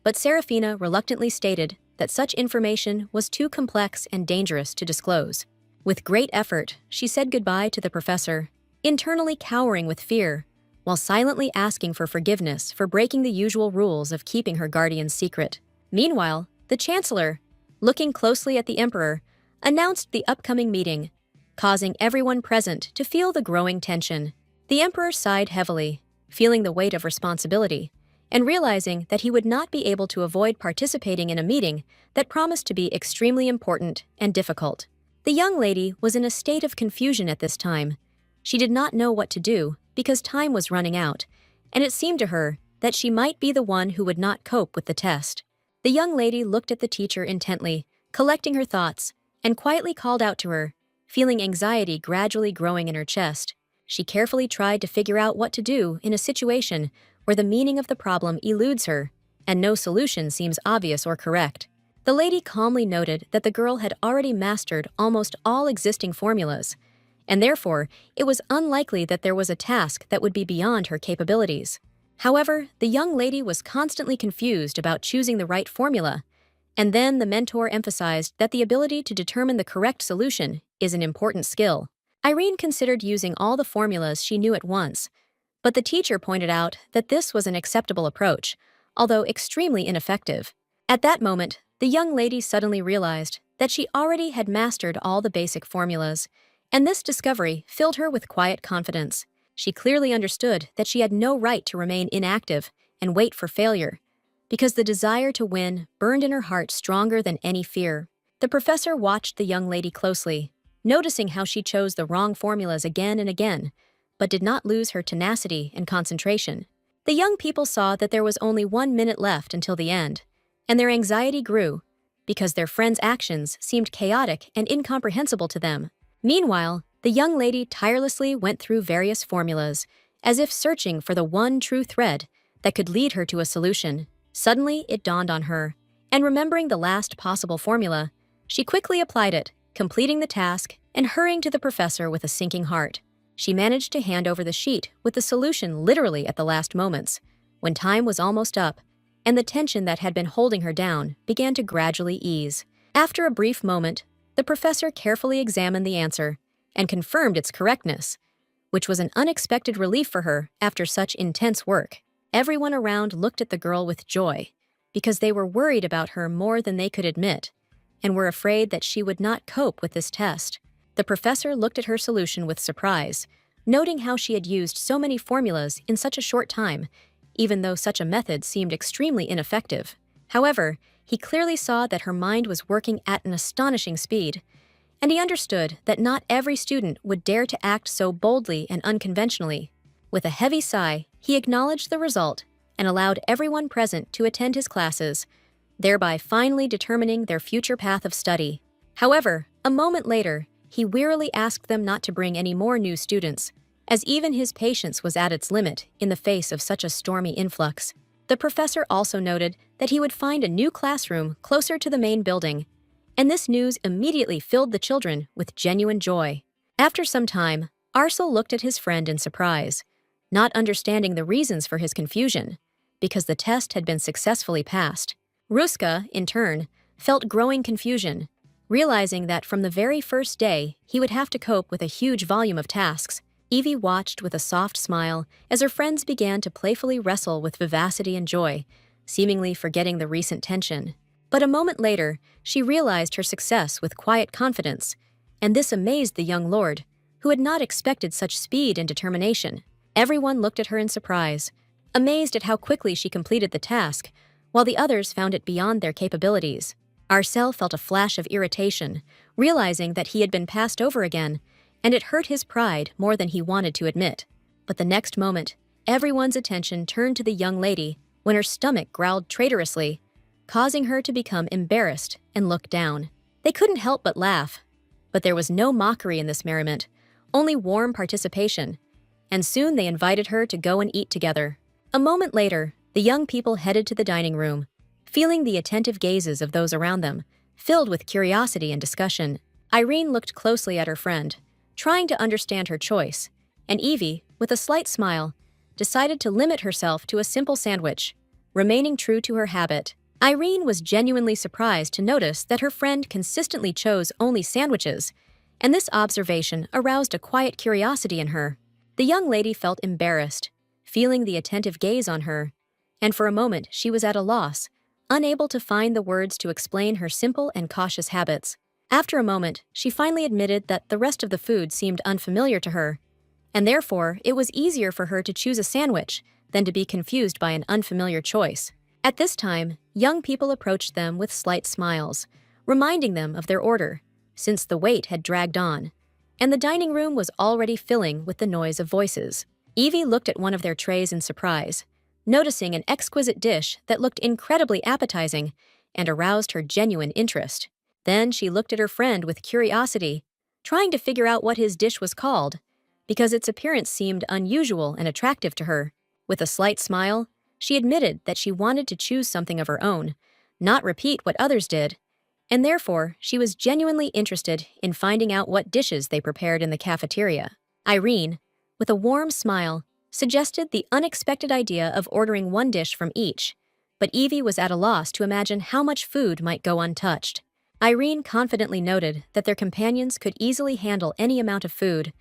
but Serafina reluctantly stated that such information was too complex and dangerous to disclose. With great effort, she said goodbye to the professor, internally cowering with fear, while silently asking for forgiveness for breaking the usual rules of keeping her guardian's secret. Meanwhile, the chancellor, looking closely at the emperor, announced the upcoming meeting, causing everyone present to feel the growing tension. The emperor sighed heavily, feeling the weight of responsibility, and realizing that he would not be able to avoid participating in a meeting that promised to be extremely important and difficult. The young lady was in a state of confusion at this time. She did not know what to do because time was running out, and it seemed to her that she might be the one who would not cope with the test. The young lady looked at the teacher intently, collecting her thoughts, and quietly called out to her, feeling anxiety gradually growing in her chest. She carefully tried to figure out what to do in a situation where the meaning of the problem eludes her, and no solution seems obvious or correct. The lady calmly noted that the girl had already mastered almost all existing formulas, and therefore it was unlikely that there was a task that would be beyond her capabilities. However, the young lady was constantly confused about choosing the right formula, and then the mentor emphasized that the ability to determine the correct solution is an important skill. Irene considered using all the formulas she knew at once, but the teacher pointed out that this was an acceptable approach, although extremely ineffective. At that moment, the young lady suddenly realized that she already had mastered all the basic formulas, and this discovery filled her with quiet confidence. She clearly understood that she had no right to remain inactive and wait for failure, because the desire to win burned in her heart stronger than any fear. The professor watched the young lady closely, noticing how she chose the wrong formulas again and again, but did not lose her tenacity and concentration. The young people saw that there was only 1 minute left until the end, and their anxiety grew, because their friend's actions seemed chaotic and incomprehensible to them. Meanwhile, the young lady tirelessly went through various formulas, as if searching for the one true thread that could lead her to a solution. Suddenly, it dawned on her, and remembering the last possible formula, she quickly applied it, completing the task and hurrying to the professor with a sinking heart. She managed to hand over the sheet with the solution literally at the last moments, when time was almost up, and the tension that had been holding her down began to gradually ease. After a brief moment, the professor carefully examined the answer and confirmed its correctness, which was an unexpected relief for her after such intense work. Everyone around looked at the girl with joy, because they were worried about her more than they could admit, and were afraid that she would not cope with this test. The professor looked at her solution with surprise, noting how she had used so many formulas in such a short time, even though such a method seemed extremely ineffective. However, he clearly saw that her mind was working at an astonishing speed, and he understood that not every student would dare to act so boldly and unconventionally. With a heavy sigh, he acknowledged the result and allowed everyone present to attend his classes, thereby finally determining their future path of study. However, a moment later, he wearily asked them not to bring any more new students, as even his patience was at its limit in the face of such a stormy influx. The professor also noted that he would find a new classroom closer to the main building, and this news immediately filled the children with genuine joy. After some time, Arsel looked at his friend in surprise, not understanding the reasons for his confusion, because the test had been successfully passed. Ruska, in turn, felt growing confusion, realizing that from the very first day he would have to cope with a huge volume of tasks. Evie watched with a soft smile as her friends began to playfully wrestle with vivacity and joy, seemingly forgetting the recent tension. But a moment later, she realized her success with quiet confidence, and this amazed the young lord, who had not expected such speed and determination. Everyone looked at her in surprise, amazed at how quickly she completed the task, while the others found it beyond their capabilities. Arsel felt a flash of irritation, realizing that he had been passed over again, and it hurt his pride more than he wanted to admit. But the next moment, everyone's attention turned to the young lady when her stomach growled traitorously, causing her to become embarrassed and look down. They couldn't help but laugh, but there was no mockery in this merriment, only warm participation, and soon they invited her to go and eat together. A moment later, the young people headed to the dining room, feeling the attentive gazes of those around them, filled with curiosity and discussion. Irene looked closely at her friend, trying to understand her choice, and Evie, with a slight smile, decided to limit herself to a simple sandwich, remaining true to her habit. Irene was genuinely surprised to notice that her friend consistently chose only sandwiches, and this observation aroused a quiet curiosity in her. The young lady felt embarrassed, feeling the attentive gaze on her, and for a moment she was at a loss, unable to find the words to explain her simple and cautious habits. After a moment, she finally admitted that the rest of the food seemed unfamiliar to her, and therefore it was easier for her to choose a sandwich than to be confused by an unfamiliar choice. At this time, young people approached them with slight smiles, reminding them of their order, since the wait had dragged on, and the dining room was already filling with the noise of voices. Evie looked at one of their trays in surprise, noticing an exquisite dish that looked incredibly appetizing and aroused her genuine interest. Then she looked at her friend with curiosity, trying to figure out what his dish was called, because its appearance seemed unusual and attractive to her. With a slight smile, she admitted that she wanted to choose something of her own, not repeat what others did, and therefore she was genuinely interested in finding out what dishes they prepared in the cafeteria. Irene, with a warm smile, suggested the unexpected idea of ordering one dish from each, but Evie was at a loss to imagine how much food might go untouched. Irene confidently noted that their companions could easily handle any amount of food,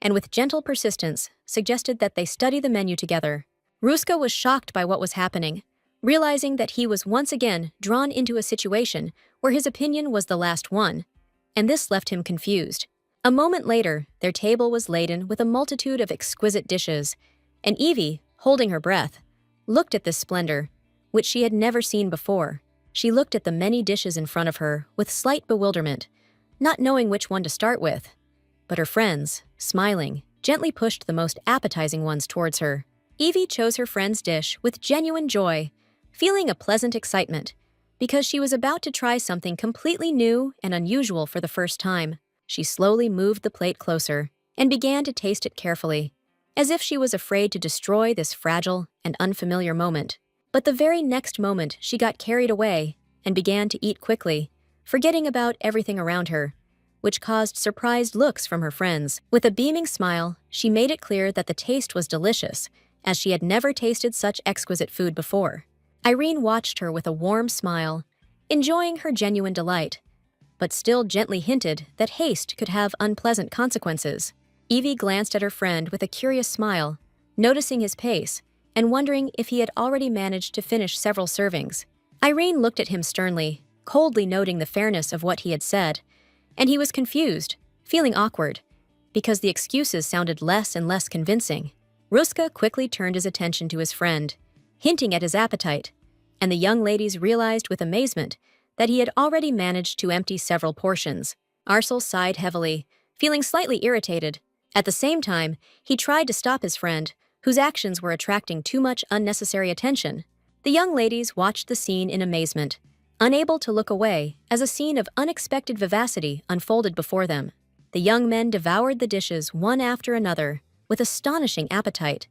and with gentle persistence suggested that they study the menu together. Ruska was shocked by what was happening, realizing that he was once again drawn into a situation where his opinion was the last one, and this left him confused. A moment later, their table was laden with a multitude of exquisite dishes, and Evie, holding her breath, looked at this splendor, which she had never seen before. She looked at the many dishes in front of her with slight bewilderment, not knowing which one to start with. But her friends, smiling, gently pushed the most appetizing ones towards her. Evie chose her friend's dish with genuine joy, feeling a pleasant excitement, because she was about to try something completely new and unusual for the first time. She slowly moved the plate closer and began to taste it carefully, as if she was afraid to destroy this fragile and unfamiliar moment. But the very next moment she got carried away and began to eat quickly, forgetting about everything around her, which caused surprised looks from her friends. With a beaming smile, she made it clear that the taste was delicious, as she had never tasted such exquisite food before. Irene watched her with a warm smile, enjoying her genuine delight, but still gently hinted that haste could have unpleasant consequences. Evie glanced at her friend with a curious smile, noticing his pace and wondering if he had already managed to finish several servings. Irene looked at him sternly, coldly noting the fairness of what he had said, and he was confused, feeling awkward, because the excuses sounded less and less convincing. Ruska quickly turned his attention to his friend, hinting at his appetite, and the young ladies realized with amazement that he had already managed to empty several portions. Arsel sighed heavily, feeling slightly irritated. At the same time, he tried to stop his friend, whose actions were attracting too much unnecessary attention. The young ladies watched the scene in amazement, unable to look away as a scene of unexpected vivacity unfolded before them. The young men devoured the dishes one after another with astonishing appetite,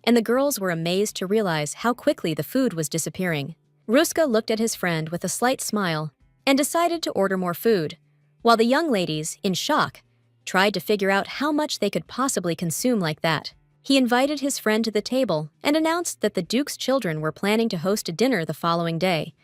and the girls were amazed to realize how quickly the food was disappearing. Ruska looked at his friend with a slight smile and decided to order more food, while the young ladies, in shock, tried to figure out how much they could possibly consume like that. He invited his friend to the table and announced that the Duke's children were planning to host a dinner the following day,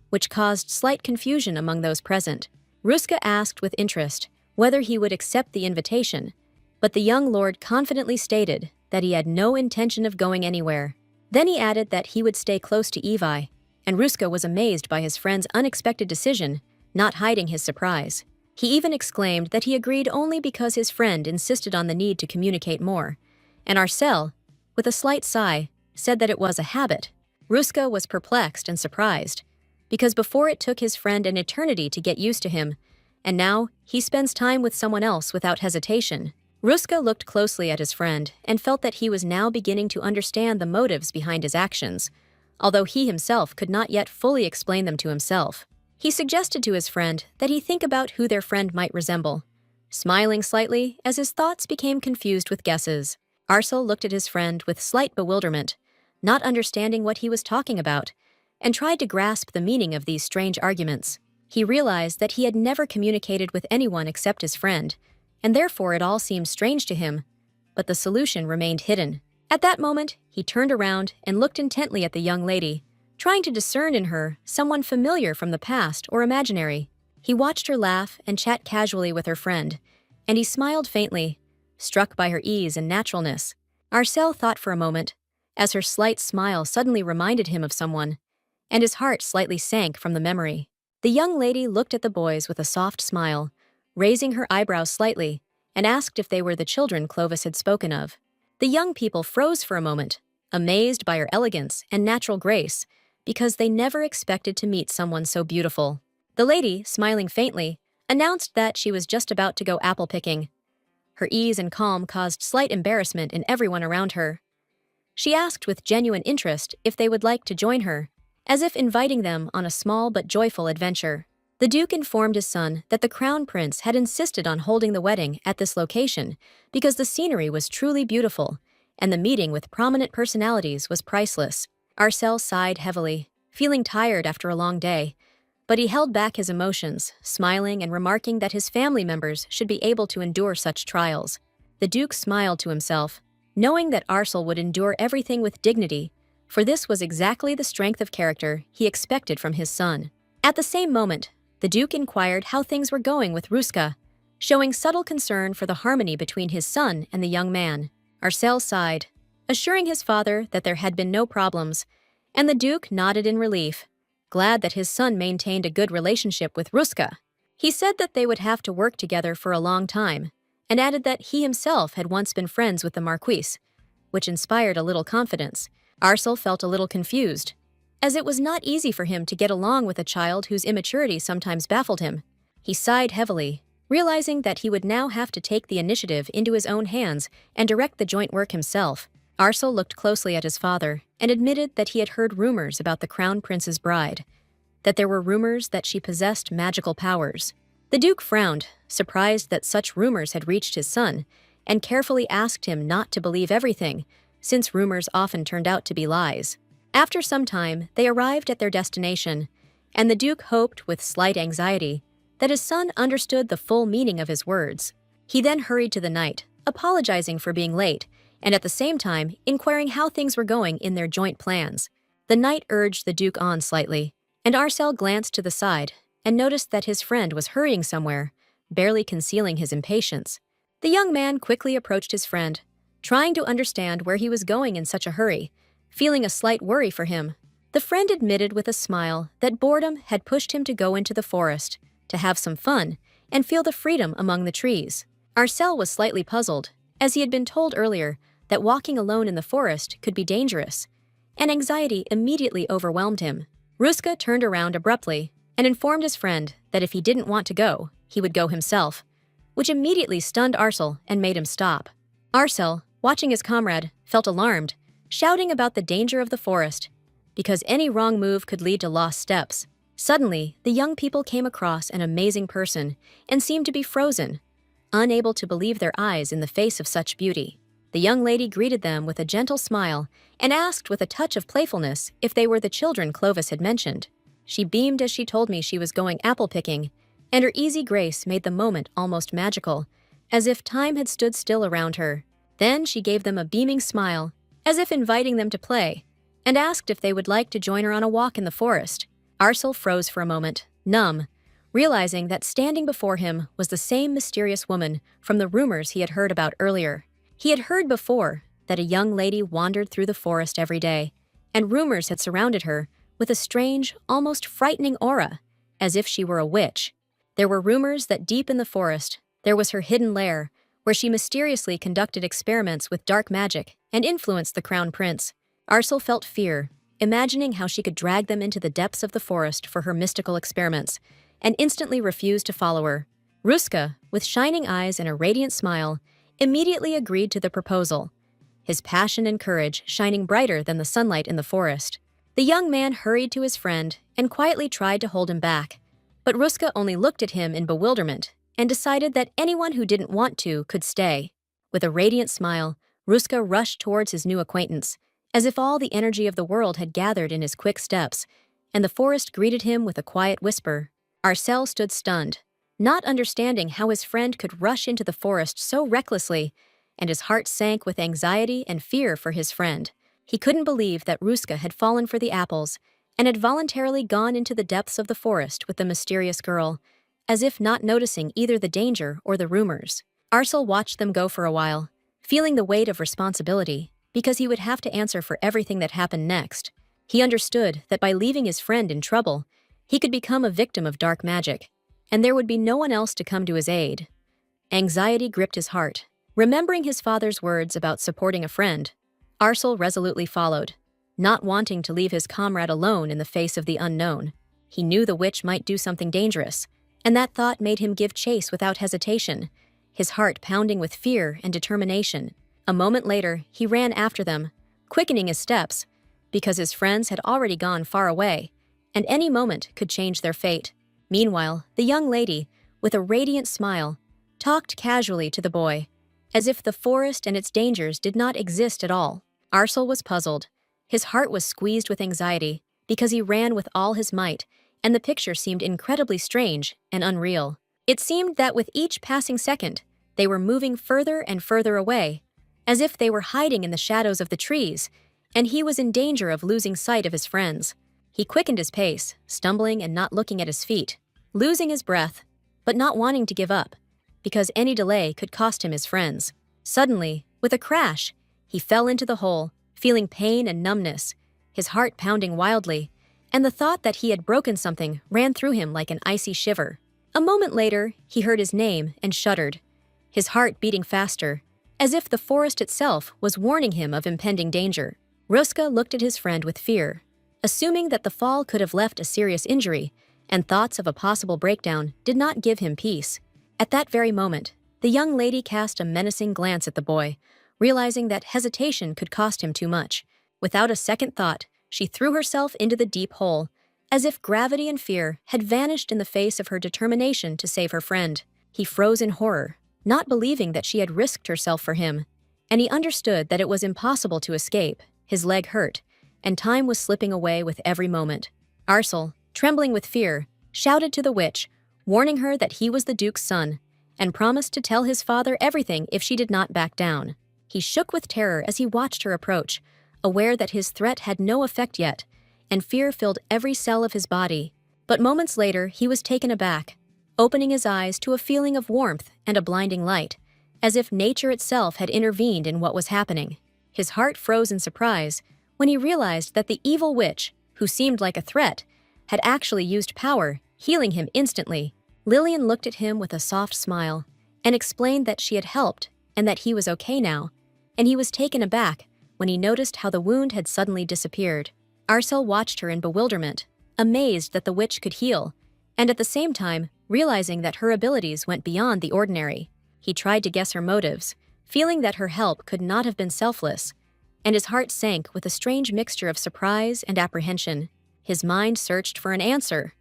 which caused slight confusion among those present. Ruska asked with interest whether he would accept the invitation, but the young lord confidently stated that he had no intention of going anywhere. Then he added that he would stay close to Evie, and Ruska was amazed by his friend's unexpected decision, not hiding his surprise. He even exclaimed that he agreed only because his friend insisted on the need to communicate more, and Arsel, with a slight sigh, said that it was a habit. Ruska was perplexed and surprised, because before it took his friend an eternity to get used to him, and now he spends time with someone else without hesitation. Ruska looked closely at his friend and felt that he was now beginning to understand the motives behind his actions, although he himself could not yet fully explain them to himself. He suggested to his friend that he think about who their friend might resemble, smiling slightly as his thoughts became confused with guesses. Arsel looked at his friend with slight bewilderment, not understanding what he was talking about, and tried to grasp the meaning of these strange arguments. He realized that he had never communicated with anyone except his friend, and therefore it all seemed strange to him, but the solution remained hidden. At that moment, he turned around and looked intently at the young lady, trying to discern in her someone familiar from the past or imaginary. He watched her laugh and chat casually with her friend, and he smiled faintly, struck by her ease and naturalness. Arsel thought for a moment, as her slight smile suddenly reminded him of someone, and his heart slightly sank from the memory. The young lady looked at the boys with a soft smile, raising her eyebrows slightly, and asked if they were the children Clovis had spoken of. The young people froze for a moment, amazed by her elegance and natural grace, because they never expected to meet someone so beautiful. The lady, smiling faintly, announced that she was just about to go apple picking. Her ease and calm caused slight embarrassment in everyone around her. She asked with genuine interest if they would like to join her, as if inviting them on a small but joyful adventure. The Duke informed his son that the Crown Prince had insisted on holding the wedding at this location because the scenery was truly beautiful, and the meeting with prominent personalities was priceless. Arsel sighed heavily, feeling tired after a long day, but he held back his emotions, smiling and remarking that his family members should be able to endure such trials. The Duke smiled to himself, knowing that Arsel would endure everything with dignity, for this was exactly the strength of character he expected from his son. At the same moment, the Duke inquired how things were going with Ruska, showing subtle concern for the harmony between his son and the young man. Arsel sighed, assuring his father that there had been no problems, and the Duke nodded in relief, glad that his son maintained a good relationship with Ruska. He said that they would have to work together for a long time, and added that he himself had once been friends with the Marquise, which inspired a little confidence. Arsel felt a little confused, as it was not easy for him to get along with a child whose immaturity sometimes baffled him. He sighed heavily, realizing that he would now have to take the initiative into his own hands and direct the joint work himself. Arsel looked closely at his father and admitted that he had heard rumors about the Crown Prince's bride, that there were rumors that she possessed magical powers. The Duke frowned, surprised that such rumors had reached his son, and carefully asked him not to believe everything, since rumors often turned out to be lies. After some time, they arrived at their destination, and the Duke hoped with slight anxiety that his son understood the full meaning of his words. He then hurried to the knight, apologizing for being late, and at the same time inquiring how things were going in their joint plans. The knight urged the duke on slightly, and Arcel glanced to the side and noticed that his friend was hurrying somewhere, barely concealing his impatience. The young man quickly approached his friend, trying to understand where he was going in such a hurry, feeling a slight worry for him. The friend admitted with a smile that boredom had pushed him to go into the forest, to have some fun, and feel the freedom among the trees. Arcel was slightly puzzled, as he had been told earlier that walking alone in the forest could be dangerous, and anxiety immediately overwhelmed him. Ruska turned around abruptly and informed his friend that if he didn't want to go, he would go himself, which immediately stunned Arcel and made him stop. Arcel, watching his comrade, felt alarmed, shouting about the danger of the forest, because any wrong move could lead to lost steps. Suddenly, the young people came across an amazing person and seemed to be frozen, unable to believe their eyes in the face of such beauty. The young lady greeted them with a gentle smile and asked with a touch of playfulness if they were the children Clovis had mentioned. She beamed as she told me she was going apple-picking, and her easy grace made the moment almost magical, as if time had stood still around her. Then she gave them a beaming smile, as if inviting them to play, and asked if they would like to join her on a walk in the forest. Arcel froze for a moment, numb, realizing that standing before him was the same mysterious woman from the rumors he had heard about earlier. He had heard before that a young lady wandered through the forest every day, and rumors had surrounded her with a strange, almost frightening aura, as if she were a witch. There were rumors that deep in the forest, there was her hidden lair, where she mysteriously conducted experiments with dark magic and influenced the crown prince. Arcel felt fear, imagining how she could drag them into the depths of the forest for her mystical experiments, and instantly refused to follow her. Ruska, with shining eyes and a radiant smile, immediately agreed to the proposal, his passion and courage shining brighter than the sunlight in the forest. The young man hurried to his friend and quietly tried to hold him back, but Ruska only looked at him in bewilderment and decided that anyone who didn't want to could stay. With a radiant smile, Ruska rushed towards his new acquaintance, as if all the energy of the world had gathered in his quick steps, and the forest greeted him with a quiet whisper. Arcel stood stunned, not understanding how his friend could rush into the forest so recklessly, and his heart sank with anxiety and fear for his friend. He couldn't believe that Ruska had fallen for the apples and had voluntarily gone into the depths of the forest with the mysterious girl, as if not noticing either the danger or the rumors. Arcel watched them go for a while, feeling the weight of responsibility, because he would have to answer for everything that happened next. He understood that by leaving his friend in trouble, he could become a victim of dark magic, and there would be no one else to come to his aid. Anxiety gripped his heart. Remembering his father's words about supporting a friend, Arcel resolutely followed, not wanting to leave his comrade alone in the face of the unknown. He knew the witch might do something dangerous, and that thought made him give chase without hesitation, his heart pounding with fear and determination. A moment later, he ran after them, quickening his steps, because his friends had already gone far away, and any moment could change their fate. Meanwhile, the young lady, with a radiant smile, talked casually to the boy, as if the forest and its dangers did not exist at all. Arcel was puzzled. His heart was squeezed with anxiety, because he ran with all his might, and the picture seemed incredibly strange and unreal. It seemed that with each passing second, they were moving further and further away, as if they were hiding in the shadows of the trees, and he was in danger of losing sight of his friends. He quickened his pace, stumbling and not looking at his feet, losing his breath, but not wanting to give up, because any delay could cost him his friends. Suddenly, with a crash, he fell into the hole, feeling pain and numbness, his heart pounding wildly, and the thought that he had broken something ran through him like an icy shiver. A moment later, he heard his name and shuddered, his heart beating faster, as if the forest itself was warning him of impending danger. Ruska looked at his friend with fear, assuming that the fall could have left a serious injury, and thoughts of a possible breakdown did not give him peace. At that very moment, the young lady cast a menacing glance at the boy, realizing that hesitation could cost him too much. Without a second thought, she threw herself into the deep hole, as if gravity and fear had vanished in the face of her determination to save her friend. He froze in horror, not believing that she had risked herself for him, and he understood that it was impossible to escape. His leg hurt, and time was slipping away with every moment. Arcel, trembling with fear, shouted to the witch, warning her that he was the Duke's son, and promised to tell his father everything if she did not back down. He shook with terror as he watched her approach, aware that his threat had no effect yet, and fear filled every cell of his body. But moments later, he was taken aback, opening his eyes to a feeling of warmth and a blinding light, as if nature itself had intervened in what was happening. His heart froze in surprise when he realized that the evil witch, who seemed like a threat, had actually used power, healing him instantly. Lillian looked at him with a soft smile and explained that she had helped and that he was okay now, and he was taken aback when he noticed how the wound had suddenly disappeared. Arcel watched her in bewilderment, amazed that the witch could heal, and at the same time realizing that her abilities went beyond the ordinary. He tried to guess her motives, feeling that her help could not have been selfless, and his heart sank with a strange mixture of surprise and apprehension. His mind searched for an answer.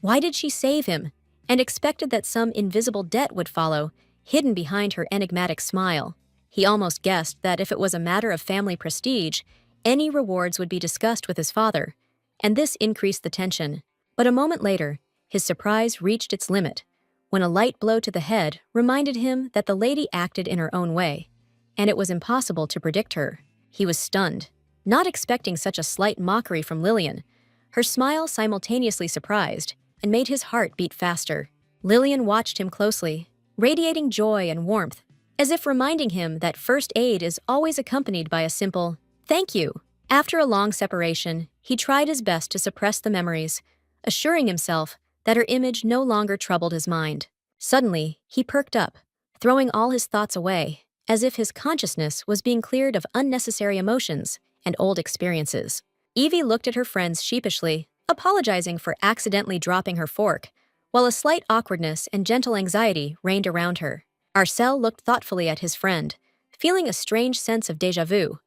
Why did she save him, and expected that some invisible debt would follow, hidden behind her enigmatic smile? He almost guessed that if it was a matter of family prestige, any rewards would be discussed with his father, and this increased the tension. But a moment later, his surprise reached its limit, when a light blow to the head reminded him that the lady acted in her own way, and it was impossible to predict her. He was stunned, not expecting such a slight mockery from Lillian. Her smile simultaneously surprised and made his heart beat faster. Lillian watched him closely, radiating joy and warmth, as if reminding him that first aid is always accompanied by a simple, "Thank you." After a long separation, he tried his best to suppress the memories, assuring himself that her image no longer troubled his mind. Suddenly, he perked up, throwing all his thoughts away, as if his consciousness was being cleared of unnecessary emotions and old experiences. Evie looked at her friends sheepishly, apologizing for accidentally dropping her fork, while a slight awkwardness and gentle anxiety reigned around her. Arcel looked thoughtfully at his friend, feeling a strange sense of déjà vu.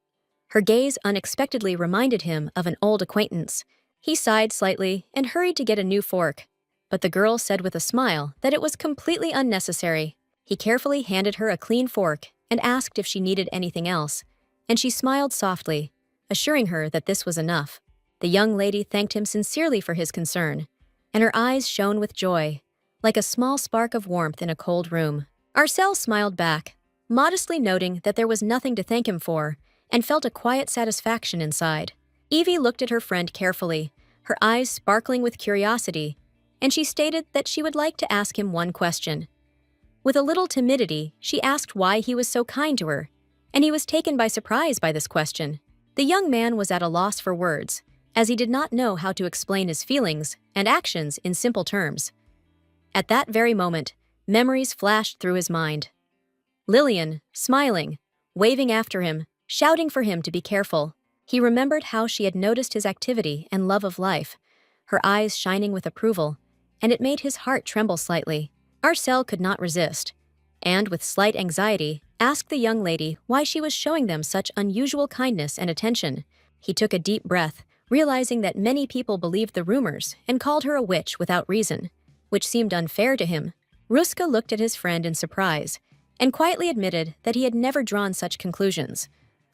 Her gaze unexpectedly reminded him of an old acquaintance. He sighed slightly and hurried to get a new fork, but the girl said with a smile that it was completely unnecessary. He carefully handed her a clean fork and asked if she needed anything else, and she smiled softly, assuring her that this was enough. The young lady thanked him sincerely for his concern, and her eyes shone with joy, like a small spark of warmth in a cold room. Arcel smiled back, modestly noting that there was nothing to thank him for, and felt a quiet satisfaction inside. Evie looked at her friend carefully, her eyes sparkling with curiosity, and she stated that she would like to ask him one question. With a little timidity, she asked why he was so kind to her, and he was taken by surprise by this question. The young man was at a loss for words, as he did not know how to explain his feelings and actions in simple terms. At that very moment, memories flashed through his mind. Lillian, smiling, waving after him, shouting for him to be careful. He remembered how she had noticed his activity and love of life, her eyes shining with approval, and it made his heart tremble slightly. Arcel could not resist, and with slight anxiety, asked the young lady why she was showing them such unusual kindness and attention. He took a deep breath, realizing that many people believed the rumors and called her a witch without reason, which seemed unfair to him. Ruska looked at his friend in surprise and quietly admitted that he had never drawn such conclusions,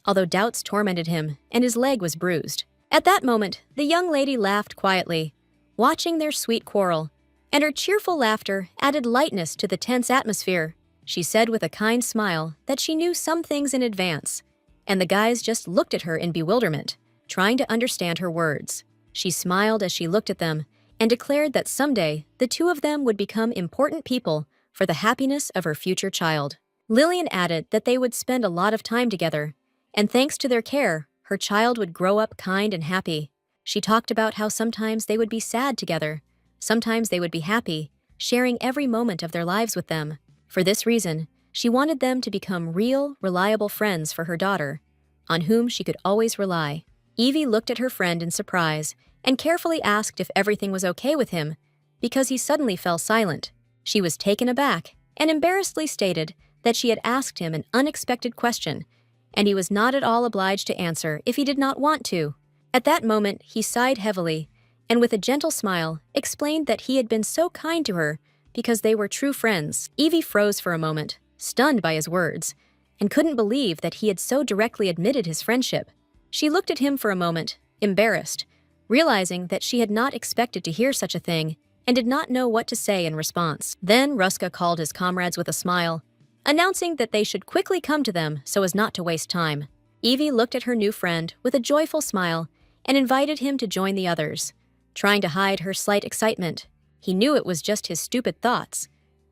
although doubts tormented him and his leg was bruised. At that moment, the young lady laughed quietly, watching their sweet quarrel, and her cheerful laughter added lightness to the tense atmosphere. She said with a kind smile that she knew some things in advance, and the guys just looked at her in bewilderment, trying to understand her words. She smiled as she looked at them and declared that someday the two of them would become important people for the happiness of her future child. Lillian added that they would spend a lot of time together, and thanks to their care, her child would grow up kind and happy. She talked about how sometimes they would be sad together, sometimes they would be happy, sharing every moment of their lives with them. For this reason, she wanted them to become real, reliable friends for her daughter, on whom she could always rely. Evie looked at her friend in surprise and carefully asked if everything was okay with him, because he suddenly fell silent. She was taken aback and embarrassedly stated that she had asked him an unexpected question, and he was not at all obliged to answer if he did not want to. At that moment, he sighed heavily, and with a gentle smile, explained that he had been so kind to her because they were true friends. Evie froze for a moment, stunned by his words, and couldn't believe that he had so directly admitted his friendship. She looked at him for a moment, embarrassed, realizing that she had not expected to hear such a thing, and did not know what to say in response. Then Ruska called his comrades with a smile, announcing that they should quickly come to them so as not to waste time. Evie looked at her new friend with a joyful smile and invited him to join the others, trying to hide her slight excitement. He knew it was just his stupid thoughts,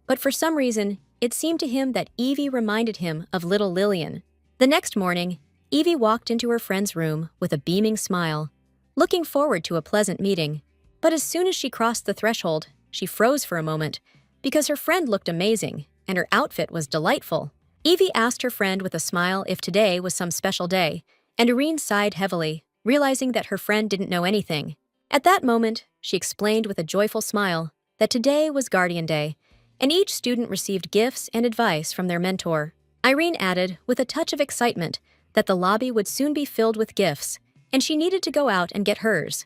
but for some reason, it seemed to him that Evie reminded him of little Lillian. The next morning, Evie walked into her friend's room with a beaming smile, looking forward to a pleasant meeting. But as soon as she crossed the threshold, she froze for a moment because her friend looked amazing and her outfit was delightful. Evie asked her friend with a smile if today was some special day, and Irene sighed heavily, realizing that her friend didn't know anything. At that moment, she explained with a joyful smile that today was Guardian Day, and each student received gifts and advice from their mentor. Irene added, with a touch of excitement, that the lobby would soon be filled with gifts, and she needed to go out and get hers.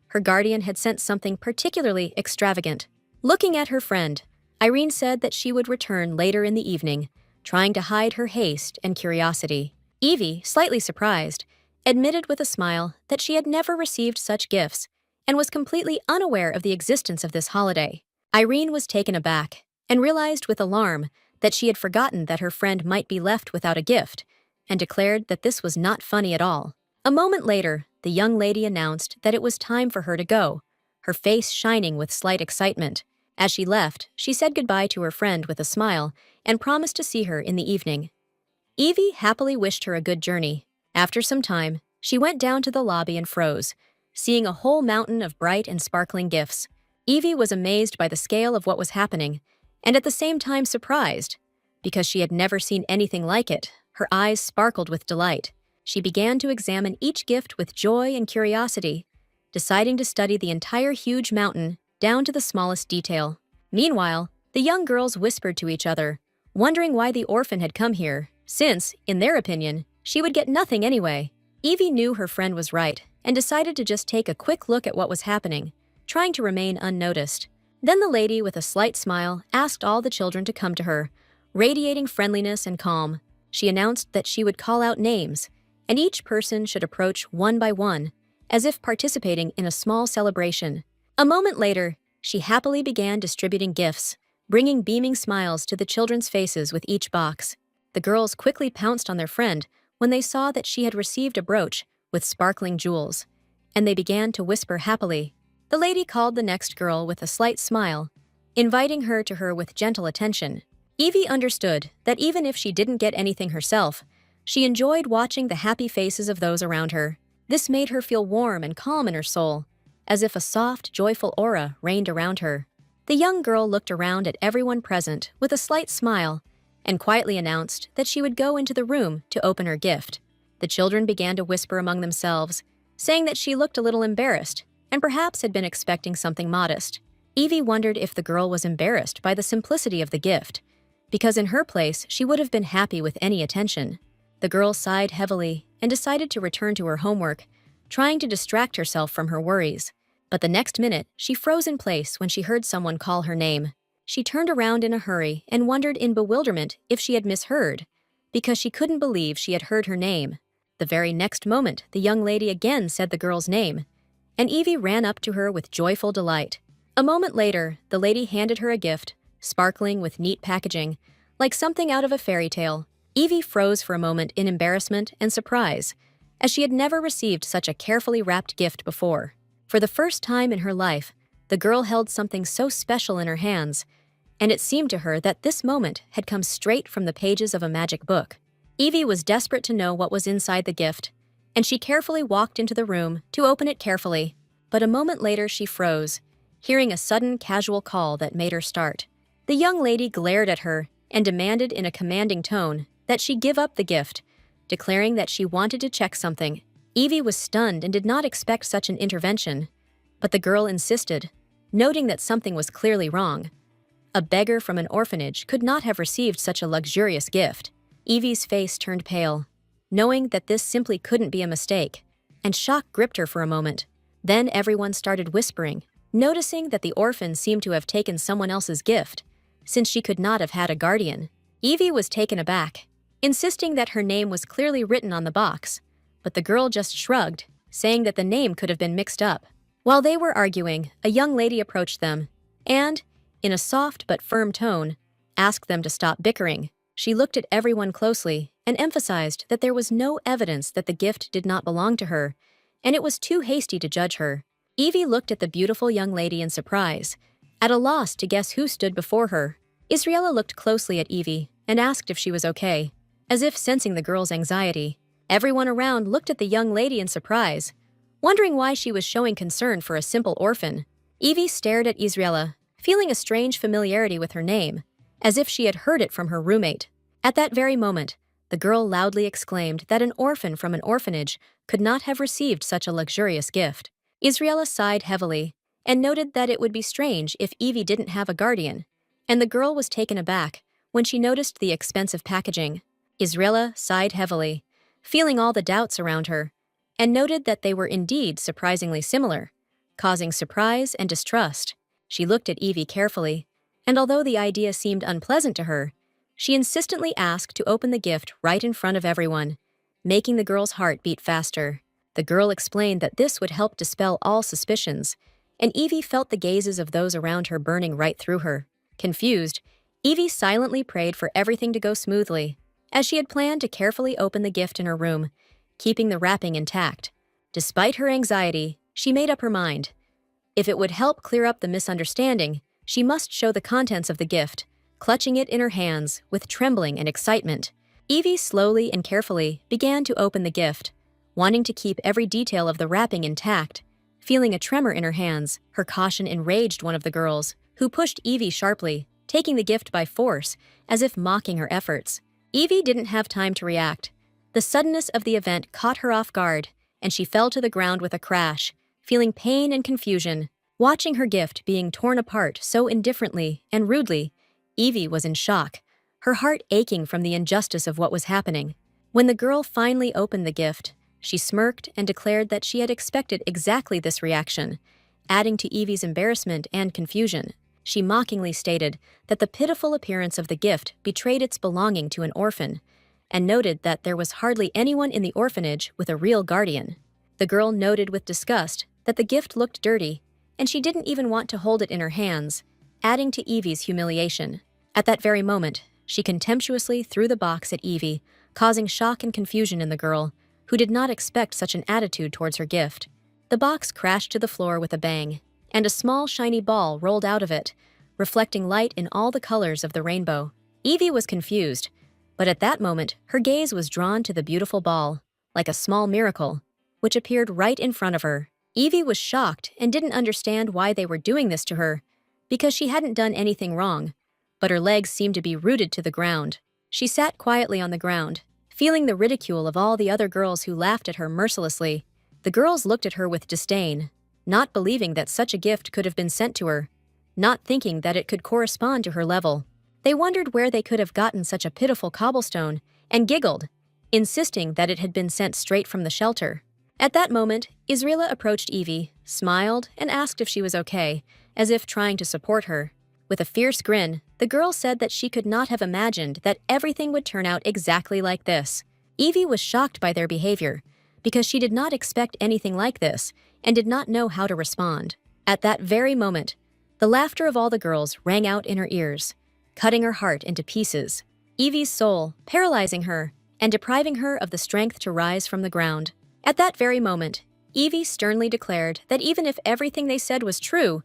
Her guardian had sent something particularly extravagant. Looking at her friend, Irene said that she would return later in the evening, trying to hide her haste and curiosity. Evie, slightly surprised, admitted with a smile that she had never received such gifts and was completely unaware of the existence of this holiday. Irene was taken aback and realized with alarm that she had forgotten that her friend might be left without a gift, and declared that this was not funny at all. A moment later, the young lady announced that it was time for her to go, her face shining with slight excitement. As she left, she said goodbye to her friend with a smile and promised to see her in the evening. Evie happily wished her a good journey. After some time, she went down to the lobby and froze, seeing a whole mountain of bright and sparkling gifts. Evie was amazed by the scale of what was happening, and at the same time surprised, because she had never seen anything like it. Her eyes sparkled with delight. She began to examine each gift with joy and curiosity, deciding to study the entire huge mountain down to the smallest detail. Meanwhile, the young girls whispered to each other, wondering why the orphan had come here, since, in their opinion, she would get nothing anyway. Evie knew her friend was right and decided to just take a quick look at what was happening, trying to remain unnoticed. Then the lady, with a slight smile, asked all the children to come to her, radiating friendliness and calm. She announced that she would call out names, and each person should approach one by one, as if participating in a small celebration. A moment later, she happily began distributing gifts, bringing beaming smiles to the children's faces with each box. The girls quickly pounced on their friend when they saw that she had received a brooch with sparkling jewels, and they began to whisper happily. The lady called the next girl with a slight smile, inviting her to her with gentle attention. Evie understood that even if she didn't get anything herself, she enjoyed watching the happy faces of those around her. This made her feel warm and calm in her soul, as if a soft, joyful aura reigned around her. The young girl looked around at everyone present with a slight smile and quietly announced that she would go into the room to open her gift. The children began to whisper among themselves, saying that she looked a little embarrassed and perhaps had been expecting something modest. Evie wondered if the girl was embarrassed by the simplicity of the gift, because in her place she would have been happy with any attention. The girl sighed heavily and decided to return to her homework, trying to distract herself from her worries. But the next minute, she froze in place when she heard someone call her name. She turned around in a hurry and wondered in bewilderment if she had misheard, because she couldn't believe she had heard her name. The very next moment, the young lady again said the girl's name, and Evie ran up to her with joyful delight. A moment later, the lady handed her a gift, sparkling with neat packaging, like something out of a fairy tale. Evie froze for a moment in embarrassment and surprise, as she had never received such a carefully wrapped gift before. For the first time in her life, the girl held something so special in her hands, and it seemed to her that this moment had come straight from the pages of a magic book. Evie was desperate to know what was inside the gift, and she carefully walked into the room to open it carefully. But a moment later she froze, hearing a sudden casual call that made her start. The young lady glared at her and demanded in a commanding tone that she give up the gift, declaring that she wanted to check something. Evie was stunned and did not expect such an intervention, but the girl insisted, noting that something was clearly wrong. A beggar from an orphanage could not have received such a luxurious gift. Evie's face turned pale, knowing that this simply couldn't be a mistake, and shock gripped her for a moment. Then everyone started whispering, noticing that the orphan seemed to have taken someone else's gift, since she could not have had a guardian. Evie was taken aback, insisting that her name was clearly written on the box, but the girl just shrugged, saying that the name could have been mixed up. While they were arguing, a young lady approached them, and, in a soft but firm tone, asked them to stop bickering. She looked at everyone closely and emphasized that there was no evidence that the gift did not belong to her, and it was too hasty to judge her. Evie looked at the beautiful young lady in surprise, at a loss to guess who stood before her. Israela looked closely at Evie and asked if she was okay, as if sensing the girl's anxiety. Everyone around looked at the young lady in surprise, wondering why she was showing concern for a simple orphan. Evie stared at Israela, feeling a strange familiarity with her name, as if she had heard it from her roommate. At that very moment, the girl loudly exclaimed that an orphan from an orphanage could not have received such a luxurious gift. Israela sighed heavily and noted that it would be strange if Evie didn't have a guardian, and the girl was taken aback when she noticed the expensive packaging. Israela sighed heavily, feeling all the doubts around her, and noted that they were indeed surprisingly similar, causing surprise and distrust. She looked at Evie carefully, and although the idea seemed unpleasant to her, she insistently asked to open the gift right in front of everyone, making the girl's heart beat faster. The girl explained that this would help dispel all suspicions, and Evie felt the gazes of those around her burning right through her. Confused, Evie silently prayed for everything to go smoothly, as she had planned to carefully open the gift in her room, keeping the wrapping intact. Despite her anxiety, she made up her mind. If it would help clear up the misunderstanding, she must show the contents of the gift, clutching it in her hands with trembling and excitement. Evie slowly and carefully began to open the gift, wanting to keep every detail of the wrapping intact. Feeling a tremor in her hands, her caution enraged one of the girls, who pushed Evie sharply, taking the gift by force, as if mocking her efforts. Evie didn't have time to react. The suddenness of the event caught her off guard, and she fell to the ground with a crash, feeling pain and confusion. Watching her gift being torn apart so indifferently and rudely, Evie was in shock, her heart aching from the injustice of what was happening. When the girl finally opened the gift, she smirked and declared that she had expected exactly this reaction, adding to Evie's embarrassment and confusion. She mockingly stated that the pitiful appearance of the gift betrayed its belonging to an orphan, and noted that there was hardly anyone in the orphanage with a real guardian. The girl noted with disgust that the gift looked dirty, and she didn't even want to hold it in her hands, adding to Evie's humiliation. At that very moment, she contemptuously threw the box at Evie, causing shock and confusion in the girl, who did not expect such an attitude towards her gift. The box crashed to the floor with a bang, and a small shiny ball rolled out of it, reflecting light in all the colors of the rainbow. Evie was confused, but at that moment, her gaze was drawn to the beautiful ball, like a small miracle, which appeared right in front of her. Evie was shocked and didn't understand why they were doing this to her, because she hadn't done anything wrong, but her legs seemed to be rooted to the ground. She sat quietly on the ground, feeling the ridicule of all the other girls who laughed at her mercilessly. The girls looked at her with disdain, not believing that such a gift could have been sent to her, not thinking that it could correspond to her level. They wondered where they could have gotten such a pitiful cobblestone, and giggled, insisting that it had been sent straight from the shelter. At that moment, Israela approached Evie, smiled, and asked if she was okay, as if trying to support her. With a fierce grin, the girl said that she could not have imagined that everything would turn out exactly like this. Evie was shocked by their behavior, because she did not expect anything like this and did not know how to respond. At that very moment, the laughter of all the girls rang out in her ears, cutting her heart into pieces. Evie's soul, paralyzing her and depriving her of the strength to rise from the ground. At that very moment, Evie sternly declared that even if everything they said was true,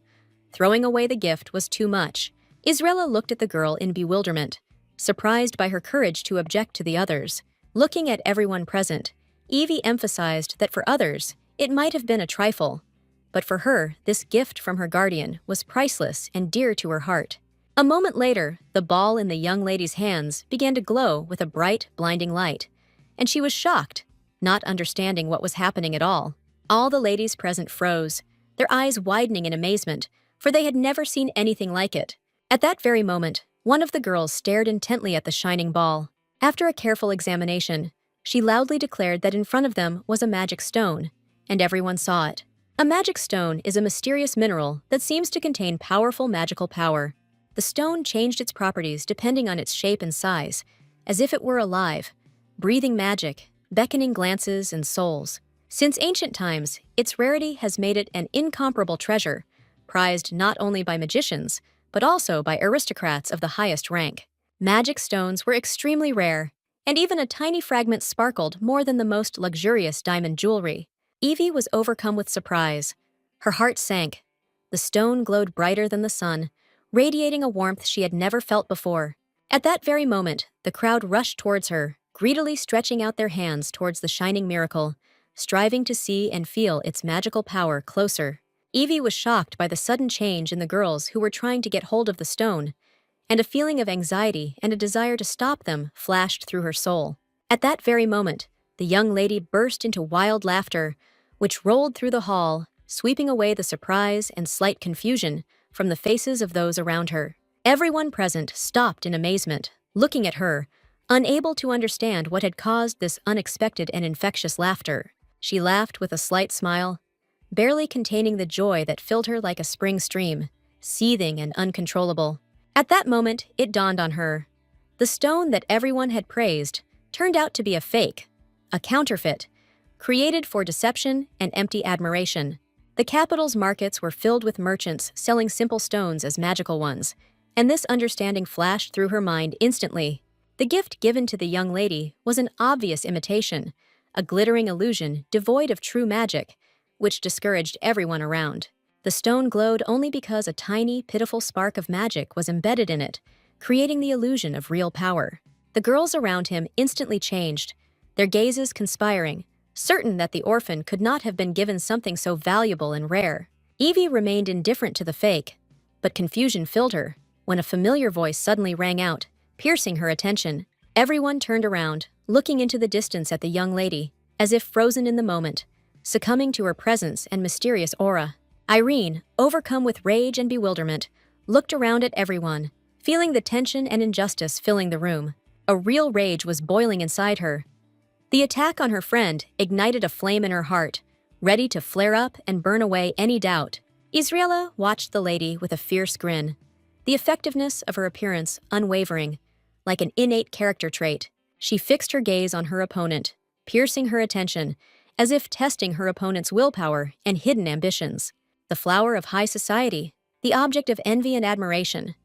throwing away the gift was too much. Israela looked at the girl in bewilderment, surprised by her courage to object to the others. Looking at everyone present, Evie emphasized that for others, it might have been a trifle, but for her, this gift from her guardian was priceless and dear to her heart. A moment later, the ball in the young lady's hands began to glow with a bright, blinding light, and she was shocked, not understanding what was happening at all. All the ladies present froze, their eyes widening in amazement, for they had never seen anything like it. At that very moment, one of the girls stared intently at the shining ball. After a careful examination, she loudly declared that in front of them was a magic stone, and everyone saw it. A magic stone is a mysterious mineral that seems to contain powerful magical power. The stone changed its properties depending on its shape and size, as if it were alive, breathing magic, beckoning glances and souls. Since ancient times, its rarity has made it an incomparable treasure, prized not only by magicians, but also by aristocrats of the highest rank. Magic stones were extremely rare, and even a tiny fragment sparkled more than the most luxurious diamond jewelry. Evie was overcome with surprise. Her heart sank. The stone glowed brighter than the sun, radiating a warmth she had never felt before. At that very moment, the crowd rushed towards her, greedily stretching out their hands towards the shining miracle, striving to see and feel its magical power closer. Evie was shocked by the sudden change in the girls who were trying to get hold of the stone, and a feeling of anxiety and a desire to stop them flashed through her soul. At that very moment, the young lady burst into wild laughter, which rolled through the hall, sweeping away the surprise and slight confusion from the faces of those around her. Everyone present stopped in amazement, looking at her, unable to understand what had caused this unexpected and infectious laughter. She laughed with a slight smile, barely containing the joy that filled her like a spring stream, seething and uncontrollable. At that moment, it dawned on her. The stone that everyone had praised turned out to be a fake, a counterfeit, created for deception and empty admiration. The capital's markets were filled with merchants selling simple stones as magical ones, and this understanding flashed through her mind instantly. The gift given to the young lady was an obvious imitation, a glittering illusion devoid of true magic, which discouraged everyone around. The stone glowed only because a tiny, pitiful spark of magic was embedded in it, creating the illusion of real power. The girls around him instantly changed, their gazes conspiring, certain that the orphan could not have been given something so valuable and rare. Evie remained indifferent to the fake, but confusion filled her when a familiar voice suddenly rang out, piercing her attention. Everyone turned around, looking into the distance at the young lady, as if frozen in the moment, succumbing to her presence and mysterious aura. Irene, overcome with rage and bewilderment, looked around at everyone, feeling the tension and injustice filling the room. A real rage was boiling inside her. The attack on her friend ignited a flame in her heart, ready to flare up and burn away any doubt. Israela watched the lady with a fierce grin, the effectiveness of her appearance unwavering, like an innate character trait. She fixed her gaze on her opponent, piercing her attention, as if testing her opponent's willpower and hidden ambitions. The flower of high society, the object of envy and admiration.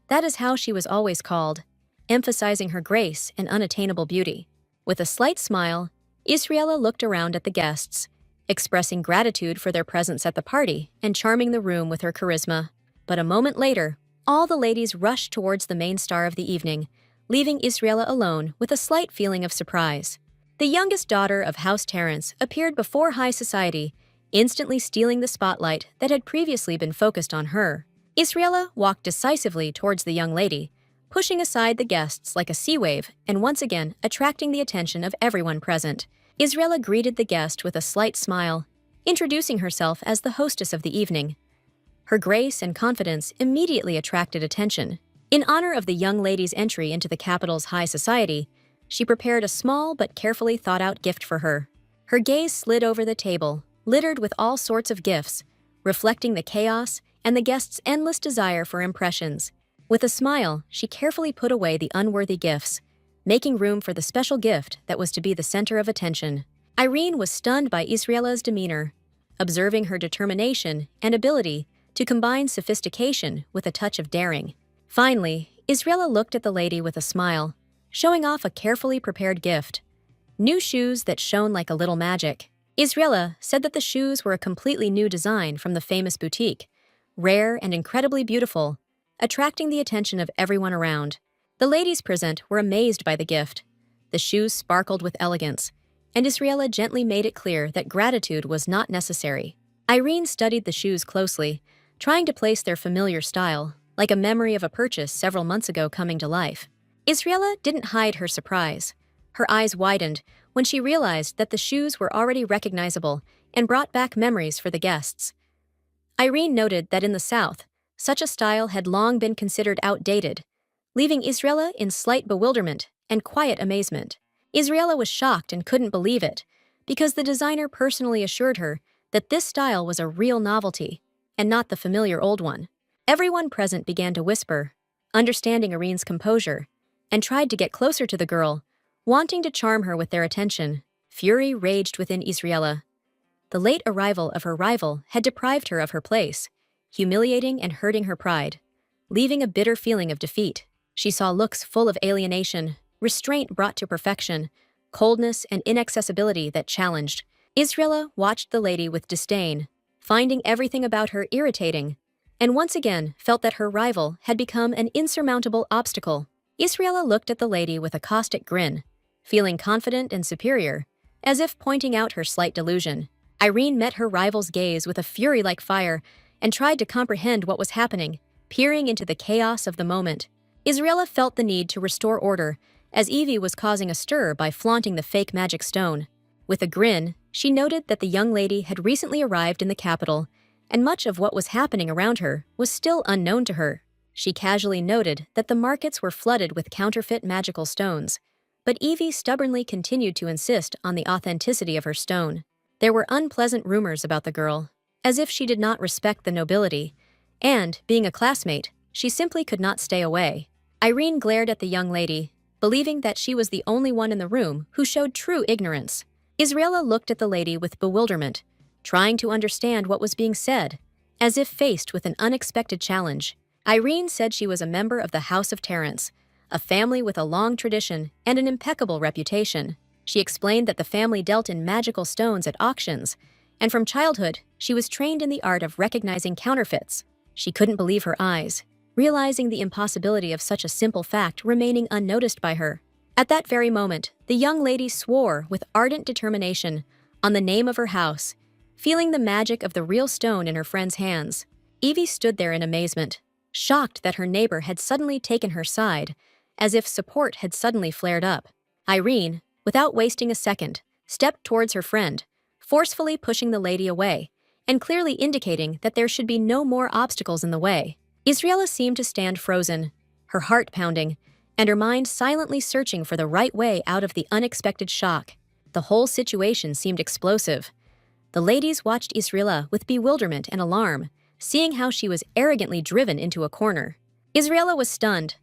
That is how she was always called, emphasizing her grace and unattainable beauty. With a slight smile, Israela looked around at the guests, expressing gratitude for their presence at the party and charming the room with her charisma. But a moment later, all the ladies rushed towards the main star of the evening, leaving Israela alone with a slight feeling of surprise. The youngest daughter of House Terrence appeared before high society, instantly stealing the spotlight that had previously been focused on her. Israela walked decisively towards the young lady, pushing aside the guests like a sea wave and once again attracting the attention of everyone present. Israela greeted the guest with a slight smile, introducing herself as the hostess of the evening. Her grace and confidence immediately attracted attention. In honor of the young lady's entry into the capital's high society, she prepared a small but carefully thought-out gift for her. Her gaze slid over the table, littered with all sorts of gifts, reflecting the chaos and the guest's endless desire for impressions. With a smile, she carefully put away the unworthy gifts, making room for the special gift that was to be the center of attention. Irene was stunned by Israela's demeanor, observing her determination and ability to combine sophistication with a touch of daring. Finally, Israela looked at the lady with a smile, showing off a carefully prepared gift. New shoes that shone like a little magic. Israela said that the shoes were a completely new design from the famous boutique, rare and incredibly beautiful, attracting the attention of everyone around. The ladies present were amazed by the gift. The shoes sparkled with elegance, and Israela gently made it clear that gratitude was not necessary. Irene studied the shoes closely, trying to place their familiar style, like a memory of a purchase several months ago coming to life. Israela didn't hide her surprise. Her eyes widened when she realized that the shoes were already recognizable and brought back memories for the guests. Irene noted that in the South, such a style had long been considered outdated, leaving Israela in slight bewilderment and quiet amazement. Israela was shocked and couldn't believe it, because the designer personally assured her that this style was a real novelty, and not the familiar old one. Everyone present began to whisper, understanding Irene's composure, and tried to get closer to the girl, wanting to charm her with their attention. Fury raged within Israela. The late arrival of her rival had deprived her of her place, humiliating and hurting her pride, leaving a bitter feeling of defeat. She saw looks full of alienation, restraint brought to perfection, coldness and inaccessibility that challenged. Israela watched the lady with disdain, finding everything about her irritating, and once again felt that her rival had become an insurmountable obstacle. Israela looked at the lady with a caustic grin, feeling confident and superior, as if pointing out her slight delusion. Irene met her rival's gaze with a fury like fire and tried to comprehend what was happening, peering into the chaos of the moment. Israela felt the need to restore order, as Evie was causing a stir by flaunting the fake magic stone. With a grin, she noted that the young lady had recently arrived in the capital, and much of what was happening around her was still unknown to her. She casually noted that the markets were flooded with counterfeit magical stones, but Evie stubbornly continued to insist on the authenticity of her stone. There were unpleasant rumors about the girl, as if she did not respect the nobility, and, being a classmate, she simply could not stay away. Irene glared at the young lady, believing that she was the only one in the room who showed true ignorance. Israela looked at the lady with bewilderment, trying to understand what was being said, as if faced with an unexpected challenge. Irene said she was a member of the House of Terrence, a family with a long tradition and an impeccable reputation. She explained that the family dealt in magical stones at auctions, and from childhood, she was trained in the art of recognizing counterfeits. She couldn't believe her eyes, realizing the impossibility of such a simple fact remaining unnoticed by her. At that very moment, the young lady swore with ardent determination on the name of her house, feeling the magic of the real stone in her friend's hands. Evie stood there in amazement, shocked that her neighbor had suddenly taken her side, as if support had suddenly flared up. Irene, without wasting a second, stepped towards her friend, forcefully pushing the lady away, and clearly indicating that there should be no more obstacles in the way. Israela seemed to stand frozen, her heart pounding, and her mind silently searching for the right way out of the unexpected shock. The whole situation seemed explosive. The ladies watched Israela with bewilderment and alarm, seeing how she was arrogantly driven into a corner. Israela was stunned,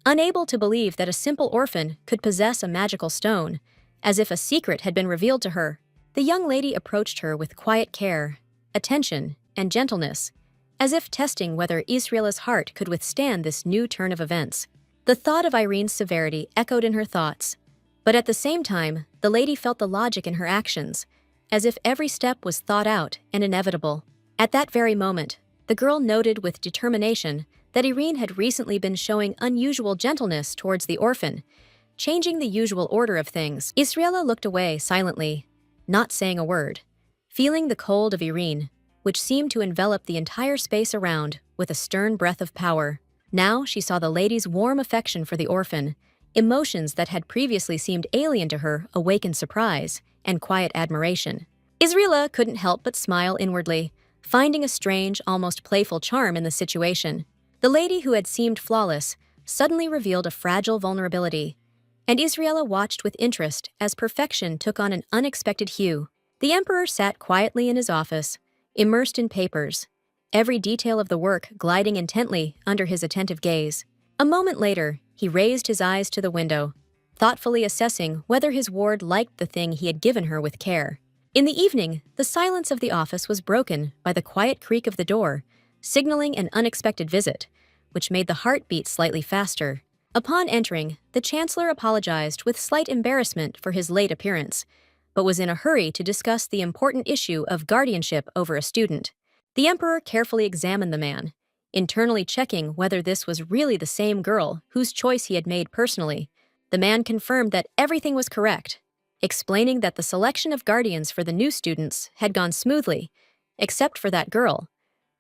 unable to believe that a simple orphan could possess a magical stone, as if a secret had been revealed to her. The young lady approached her with quiet care, attention, and gentleness, as if testing whether Israela's heart could withstand this new turn of events. The thought of Irene's severity echoed in her thoughts, but at the same time, the lady felt the logic in her actions, as if every step was thought out and inevitable. At that very moment, the girl noted with determination that Irene had recently been showing unusual gentleness towards the orphan, changing the usual order of things. Israela looked away silently, not saying a word, feeling the cold of Irene, which seemed to envelop the entire space around with a stern breath of power. Now she saw the lady's warm affection for the orphan, emotions that had previously seemed alien to her awakened surprise and quiet admiration. Israela couldn't help but smile inwardly, finding a strange, almost playful charm in the situation. The lady who had seemed flawless suddenly revealed a fragile vulnerability, and Israela watched with interest as perfection took on an unexpected hue. The emperor sat quietly in his office, immersed in papers, every detail of the work gliding intently under his attentive gaze. A moment later, he raised his eyes to the window, thoughtfully assessing whether his ward liked the thing he had given her with care. In the evening, the silence of the office was broken by the quiet creak of the door, signaling an unexpected visit, which made the heart beat slightly faster. Upon entering, the chancellor apologized with slight embarrassment for his late appearance, but was in a hurry to discuss the important issue of guardianship over a student. The emperor carefully examined the man, internally checking whether this was really the same girl whose choice he had made personally. The man confirmed that everything was correct, explaining that the selection of guardians for the new students had gone smoothly, except for that girl,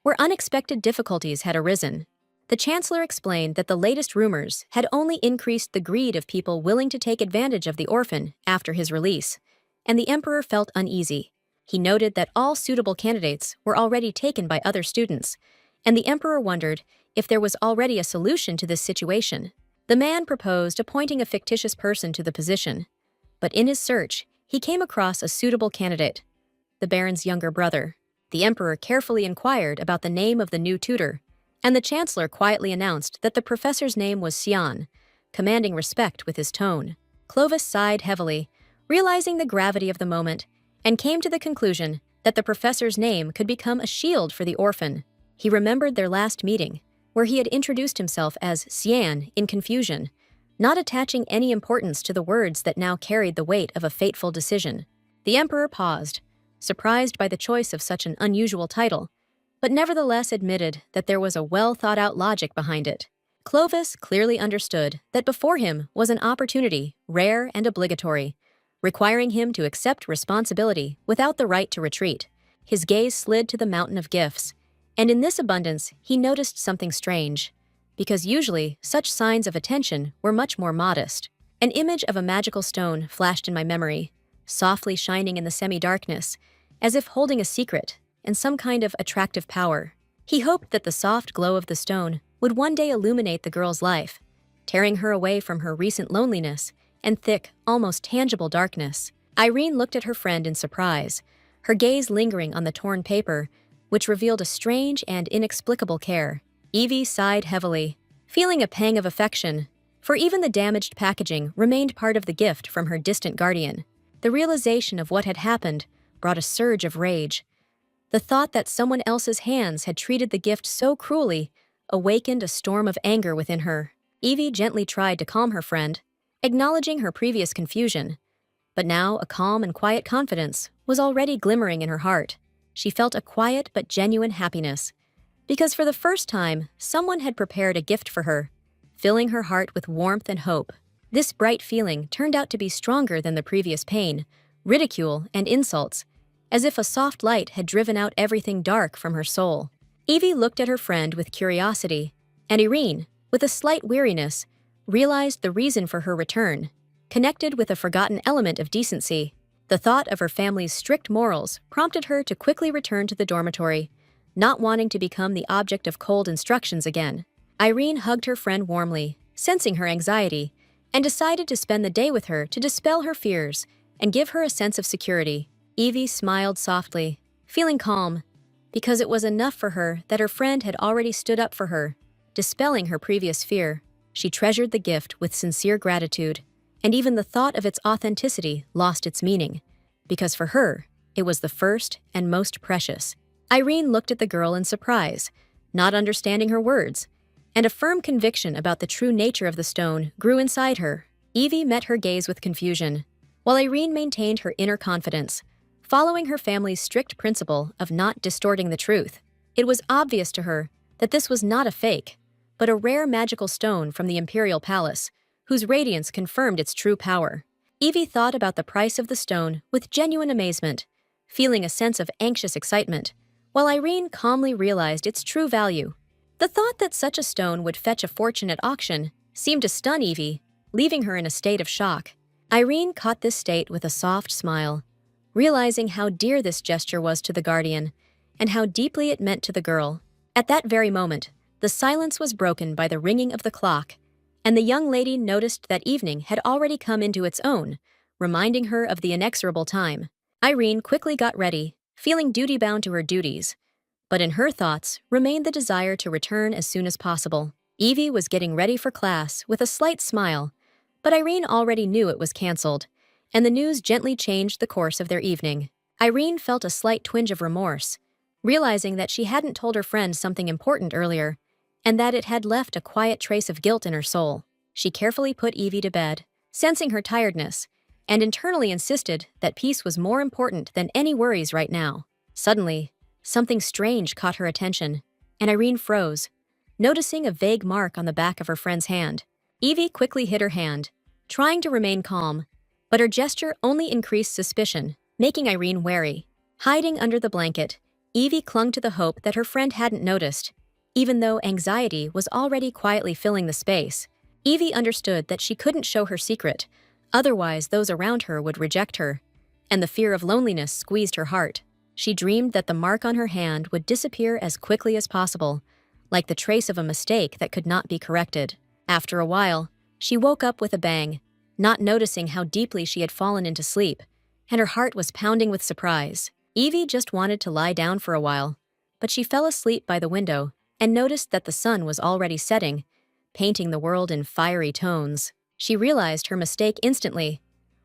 where unexpected difficulties had arisen. The chancellor explained that the latest rumors had only increased the greed of people willing to take advantage of the orphan after his release, and the emperor felt uneasy. He noted that all suitable candidates were already taken by other students, and the emperor wondered if there was already a solution to this situation. The man proposed appointing a fictitious person to the position, but in his search, he came across a suitable candidate, the baron's younger brother. The emperor carefully inquired about the name of the new tutor, and the chancellor quietly announced that the professor's name was Xian, commanding respect with his tone. Clovis sighed heavily, realizing the gravity of the moment, and came to the conclusion that the professor's name could become a shield for the orphan. He remembered their last meeting, where he had introduced himself as Xian in confusion, not attaching any importance to the words that now carried the weight of a fateful decision. The emperor paused, surprised by the choice of such an unusual title, but nevertheless admitted that there was a well-thought-out logic behind it. Clovis clearly understood that before him was an opportunity, rare and obligatory, requiring him to accept responsibility without the right to retreat. His gaze slid to the mountain of gifts, and in this abundance he noticed something strange, because usually such signs of attention were much more modest. An image of a magical stone flashed in my memory, softly shining in the semi-darkness, as if holding a secret and some kind of attractive power. He hoped that the soft glow of the stone would one day illuminate the girl's life, tearing her away from her recent loneliness and thick, almost tangible darkness. Irene looked at her friend in surprise, her gaze lingering on the torn paper, which revealed a strange and inexplicable care. Evie sighed heavily, feeling a pang of affection, for even the damaged packaging remained part of the gift from her distant guardian. The realization of what had happened brought a surge of rage. The thought that someone else's hands had treated the gift so cruelly awakened a storm of anger within her. Evie gently tried to calm her friend, acknowledging her previous confusion, but now a calm and quiet confidence was already glimmering in her heart. She felt a quiet but genuine happiness, because for the first time, someone had prepared a gift for her, filling her heart with warmth and hope. This bright feeling turned out to be stronger than the previous pain, ridicule, and insults, as if a soft light had driven out everything dark from her soul. Evie looked at her friend with curiosity, and Irene, with a slight weariness, realized the reason for her return, connected with a forgotten element of decency. The thought of her family's strict morals prompted her to quickly return to the dormitory, not wanting to become the object of cold instructions again. Irene hugged her friend warmly, sensing her anxiety, and decided to spend the day with her to dispel her fears and give her a sense of security. Evie smiled softly, feeling calm, because it was enough for her that her friend had already stood up for her, dispelling her previous fear. She treasured the gift with sincere gratitude, and even the thought of its authenticity lost its meaning, because for her, it was the first and most precious. Irene looked at the girl in surprise, not understanding her words, and a firm conviction about the true nature of the stone grew inside her. Evie met her gaze with confusion, while Irene maintained her inner confidence, following her family's strict principle of not distorting the truth. It was obvious to her that this was not a fake, but a rare magical stone from the Imperial Palace, whose radiance confirmed its true power. Evie thought about the price of the stone with genuine amazement, feeling a sense of anxious excitement, while Irene calmly realized its true value. The thought that such a stone would fetch a fortune at auction seemed to stun Evie, leaving her in a state of shock. Irene caught this state with a soft smile, realizing how dear this gesture was to the guardian, and how deeply it meant to the girl. At that very moment, the silence was broken by the ringing of the clock, and the young lady noticed that evening had already come into its own, reminding her of the inexorable time. Irene quickly got ready, feeling duty-bound to her duties, but in her thoughts remained the desire to return as soon as possible. Evie was getting ready for class with a slight smile, but Irene already knew it was canceled, and the news gently changed the course of their evening. Irene felt a slight twinge of remorse, realizing that she hadn't told her friend something important earlier, and that it had left a quiet trace of guilt in her soul. She carefully put Evie to bed, sensing her tiredness, and internally insisted that peace was more important than any worries right now. Suddenly, something strange caught her attention, and Irene froze, noticing a vague mark on the back of her friend's hand. Evie quickly hid her hand, trying to remain calm, but her gesture only increased suspicion, making Irene wary. Hiding under the blanket, Evie clung to the hope that her friend hadn't noticed, even though anxiety was already quietly filling the space. Evie understood that she couldn't show her secret, otherwise those around her would reject her, and the fear of loneliness squeezed her heart. She dreamed that the mark on her hand would disappear as quickly as possible, like the trace of a mistake that could not be corrected. After a while, she woke up with a bang, not noticing how deeply she had fallen into sleep, and her heart was pounding with surprise. Evie just wanted to lie down for a while, but she fell asleep by the window and noticed that the sun was already setting, painting the world in fiery tones. She realized her mistake instantly.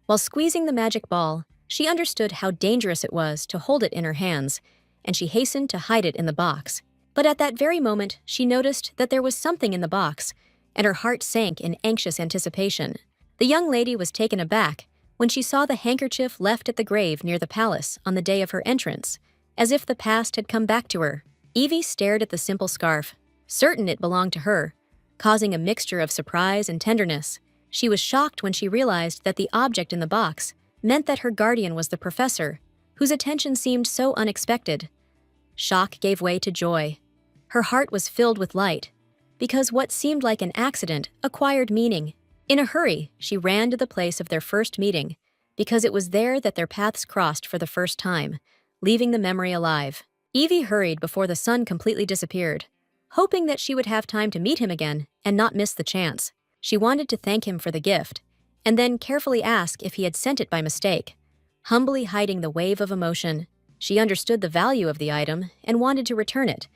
While squeezing the magic ball, she understood how dangerous it was to hold it in her hands, and she hastened to hide it in the box. But at that very moment, she noticed that there was something in the box, and her heart sank in anxious anticipation. The young lady was taken aback when she saw the handkerchief left at the grave near the palace on the day of her entrance, as if the past had come back to her. Evie stared at the simple scarf, certain it belonged to her, causing a mixture of surprise and tenderness. She was shocked when she realized that the object in the box meant that her guardian was the professor, whose attention seemed so unexpected. Shock gave way to joy. Her heart was filled with light, because what seemed like an accident acquired meaning. In a hurry, she ran to the place of their first meeting, because it was there that their paths crossed for the first time, leaving the memory alive. Evie hurried before the sun completely disappeared, hoping that she would have time to meet him again and not miss the chance. She wanted to thank him for the gift, and then carefully ask if he had sent it by mistake. Humbly hiding the wave of emotion, she understood the value of the item and wanted to return it,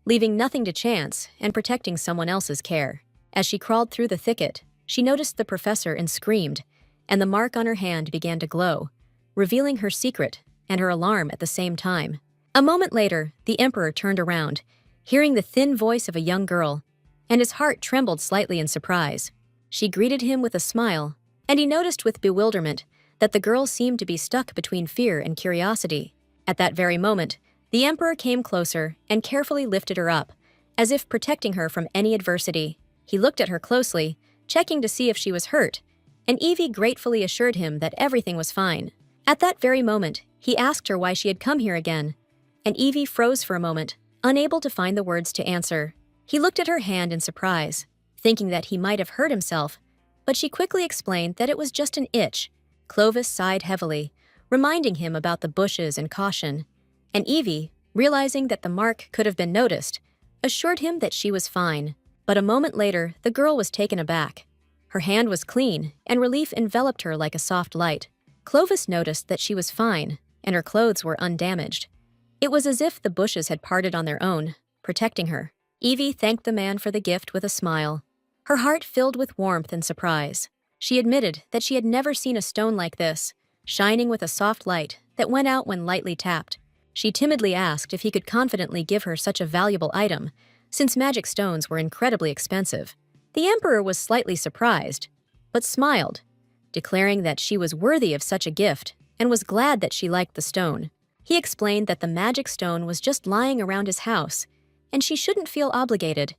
leaving nothing to chance and protecting someone else's care. As she crawled through the thicket, she noticed the professor and screamed, and the mark on her hand began to glow, revealing her secret and her alarm at the same time. A moment later, the emperor turned around, hearing the thin voice of a young girl, and his heart trembled slightly in surprise. She greeted him with a smile, and he noticed with bewilderment that the girl seemed to be stuck between fear and curiosity. At that very moment, the emperor came closer and carefully lifted her up, as if protecting her from any adversity. He looked at her closely, checking to see if she was hurt, and Evie gratefully assured him that everything was fine. At that very moment, he asked her why she had come here again, and Evie froze for a moment, unable to find the words to answer. He looked at her hand in surprise, thinking that he might have hurt himself, but she quickly explained that it was just an itch. Clovis sighed heavily, reminding him about the bushes and caution, and Evie, realizing that the mark could have been noticed, assured him that she was fine. But a moment later, the girl was taken aback. Her hand was clean, and relief enveloped her like a soft light. Clovis noticed that she was fine, and her clothes were undamaged. It was as if the bushes had parted on their own, protecting her. Evie thanked the man for the gift with a smile, her heart filled with warmth and surprise. She admitted that she had never seen a stone like this, shining with a soft light that went out when lightly tapped. She timidly asked if he could confidently give her such a valuable item, since magic stones were incredibly expensive. The emperor was slightly surprised, but smiled, declaring that she was worthy of such a gift and was glad that she liked the stone. He explained that the magic stone was just lying around his house, and she shouldn't feel obligated.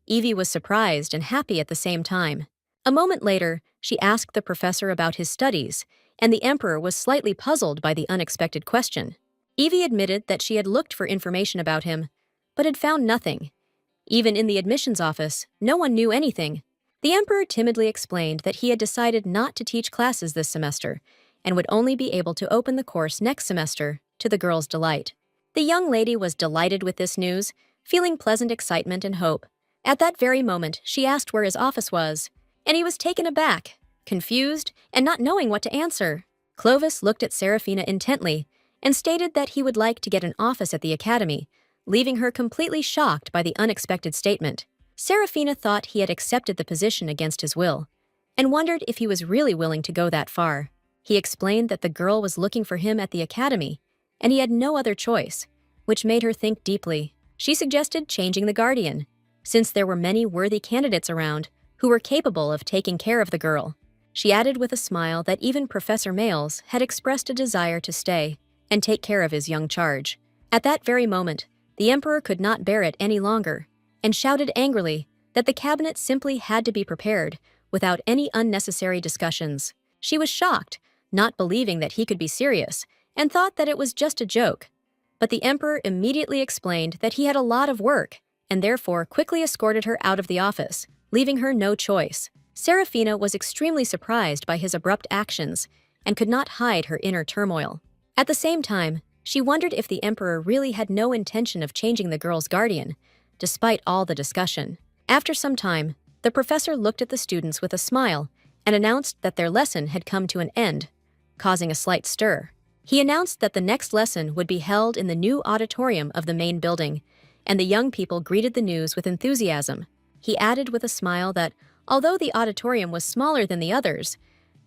Evie was surprised and happy at the same time. A moment later, she asked the professor about his studies, and the emperor was slightly puzzled by the unexpected question. Evie admitted that she had looked for information about him, but had found nothing. Even in the admissions office, no one knew anything. The emperor timidly explained that he had decided not to teach classes this semester and would only be able to open the course next semester, to the girl's delight. The young lady was delighted with this news, feeling pleasant excitement and hope. At that very moment, she asked where his office was, and he was taken aback, confused, and not knowing what to answer. Clovis looked at Serafina intently and stated that he would like to get an office at the academy, leaving her completely shocked by the unexpected statement. Serafina thought he had accepted the position against his will, and wondered if he was really willing to go that far. He explained that the girl was looking for him at the academy, and he had no other choice, which made her think deeply. She suggested changing the guardian, since there were many worthy candidates around who were capable of taking care of the girl. She added with a smile that even Professor Males had expressed a desire to stay and take care of his young charge. At that very moment, the emperor could not bear it any longer, and shouted angrily that the cabinet simply had to be prepared without any unnecessary discussions. She was shocked, not believing that he could be serious, and thought that it was just a joke. But the emperor immediately explained that he had a lot of work, and therefore quickly escorted her out of the office, leaving her no choice. Serafina was extremely surprised by his abrupt actions and could not hide her inner turmoil. At the same time, she wondered if the emperor really had no intention of changing the girl's guardian, despite all the discussion. After some time, the professor looked at the students with a smile and announced that their lesson had come to an end, causing a slight stir. He announced that the next lesson would be held in the new auditorium of the main building, and the young people greeted the news with enthusiasm. He added with a smile that, although the auditorium was smaller than the others,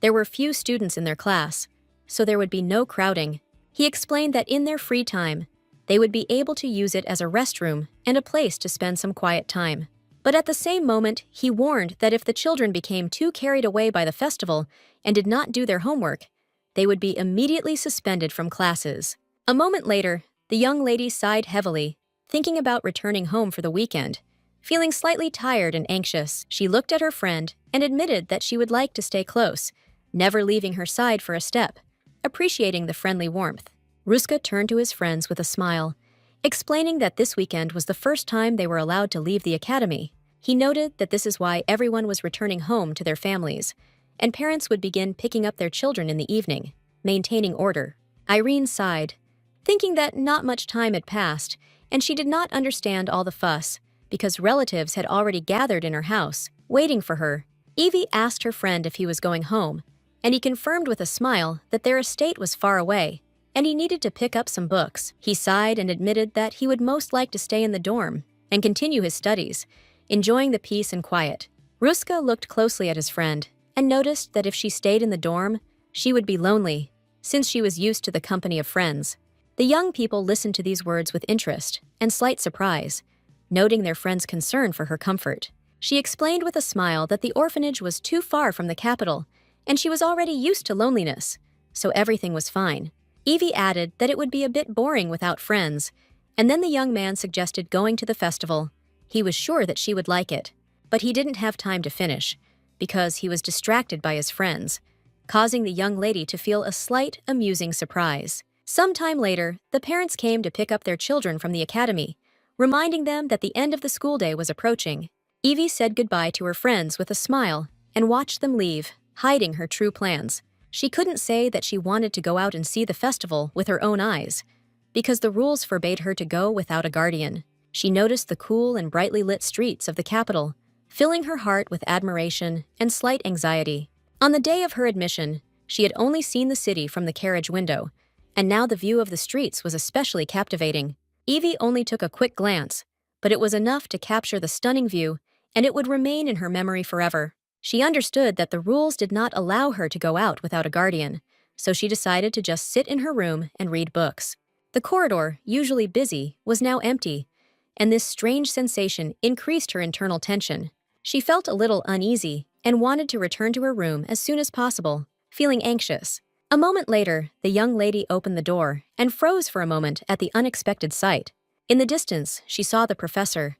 there were few students in their class, so there would be no crowding. He explained that in their free time, They would be able to use it as a restroom and a place to spend some quiet time. But at the same moment, he warned that if the children became too carried away by the festival and did not do their homework, they would be immediately suspended from classes. A moment later, the young lady sighed heavily, thinking about returning home for the weekend. Feeling slightly tired and anxious, she looked at her friend and admitted that she would like to stay close, never leaving her side for a step, appreciating the friendly warmth. Ruska turned to his friends with a smile, explaining that this weekend was the first time they were allowed to leave the academy. He noted that this is why everyone was returning home to their families, and parents would begin picking up their children in the evening, maintaining order. Irene sighed, thinking that not much time had passed, and she did not understand all the fuss, because relatives had already gathered in her house, waiting for her. Evie asked her friend if he was going home, and he confirmed with a smile that their estate was far away, and he needed to pick up some books. He sighed and admitted that he would most like to stay in the dorm and continue his studies, enjoying the peace and quiet. Ruska looked closely at his friend and noticed that if she stayed in the dorm, she would be lonely, since she was used to the company of friends. The young people listened to these words with interest and slight surprise, noting their friend's concern for her comfort. She explained with a smile that the orphanage was too far from the capital, and she was already used to loneliness, so everything was fine. Evie added that it would be a bit boring without friends, and then the young man suggested going to the festival. He was sure that she would like it, but he didn't have time to finish, because he was distracted by his friends, causing the young lady to feel a slight, amusing surprise. Sometime later, the parents came to pick up their children from the academy, reminding them that the end of the school day was approaching. Evie said goodbye to her friends with a smile and watched them leave, hiding her true plans. She couldn't say that she wanted to go out and see the festival with her own eyes, because the rules forbade her to go without a guardian. She noticed the cool and brightly lit streets of the capital, filling her heart with admiration and slight anxiety. On the day of her admission, she had only seen the city from the carriage window, and now the view of the streets was especially captivating. Evie only took a quick glance, but it was enough to capture the stunning view, and it would remain in her memory forever. She understood that the rules did not allow her to go out without a guardian, so she decided to just sit in her room and read books. The corridor, usually busy, was now empty, and this strange sensation increased her internal tension. She felt a little uneasy and wanted to return to her room as soon as possible, feeling anxious. A moment later, the young lady opened the door and froze for a moment at the unexpected sight. In the distance, she saw the professor,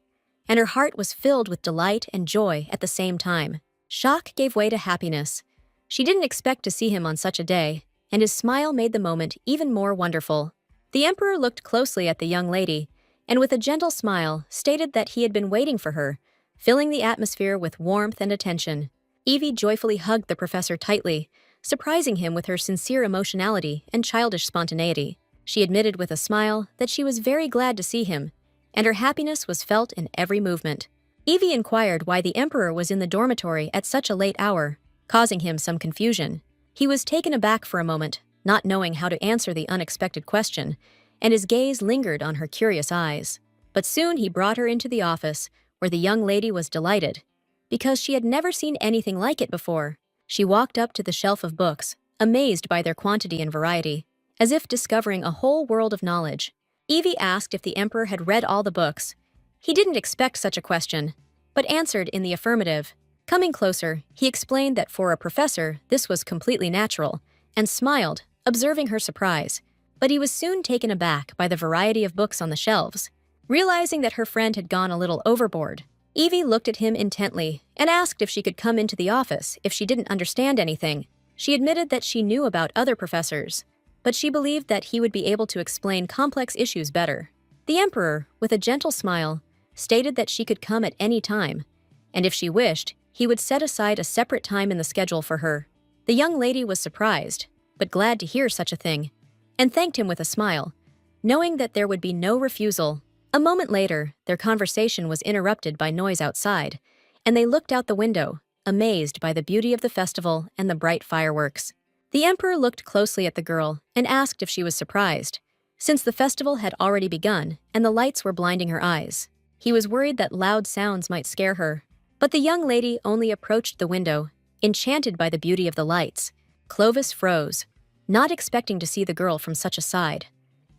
and her heart was filled with delight and joy at the same time. Shock gave way to happiness. She didn't expect to see him on such a day, and his smile made the moment even more wonderful. The emperor looked closely at the young lady, and with a gentle smile, stated that he had been waiting for her, filling the atmosphere with warmth and attention. Evie joyfully hugged the professor tightly, surprising him with her sincere emotionality and childish spontaneity. She admitted with a smile that she was very glad to see him, and her happiness was felt in every movement. Evie inquired why the emperor was in the dormitory at such a late hour, causing him some confusion. He was taken aback for a moment, not knowing how to answer the unexpected question, and his gaze lingered on her curious eyes. But soon he brought her into the office, where the young lady was delighted, because she had never seen anything like it before. She walked up to the shelf of books, amazed by their quantity and variety, as if discovering a whole world of knowledge. Evie asked if the emperor had read all the books. He didn't expect such a question, but answered in the affirmative. Coming closer, he explained that for a professor, this was completely natural, and smiled, observing her surprise. But he was soon taken aback by the variety of books on the shelves. Realizing that her friend had gone a little overboard, Evie looked at him intently and asked if she could come into the office if she didn't understand anything. She admitted that she knew about other professors, but she believed that he would be able to explain complex issues better. The emperor, with a gentle smile, stated that she could come at any time, and if she wished, he would set aside a separate time in the schedule for her. The young lady was surprised, but glad to hear such a thing, and thanked him with a smile, knowing that there would be no refusal. A moment later, their conversation was interrupted by noise outside, and they looked out the window, amazed by the beauty of the festival and the bright fireworks. The emperor looked closely at the girl and asked if she was surprised, since the festival had already begun and the lights were blinding her eyes. He was worried that loud sounds might scare her, but the young lady only approached the window, enchanted by the beauty of the lights. Clovis froze, not expecting to see the girl from such a side.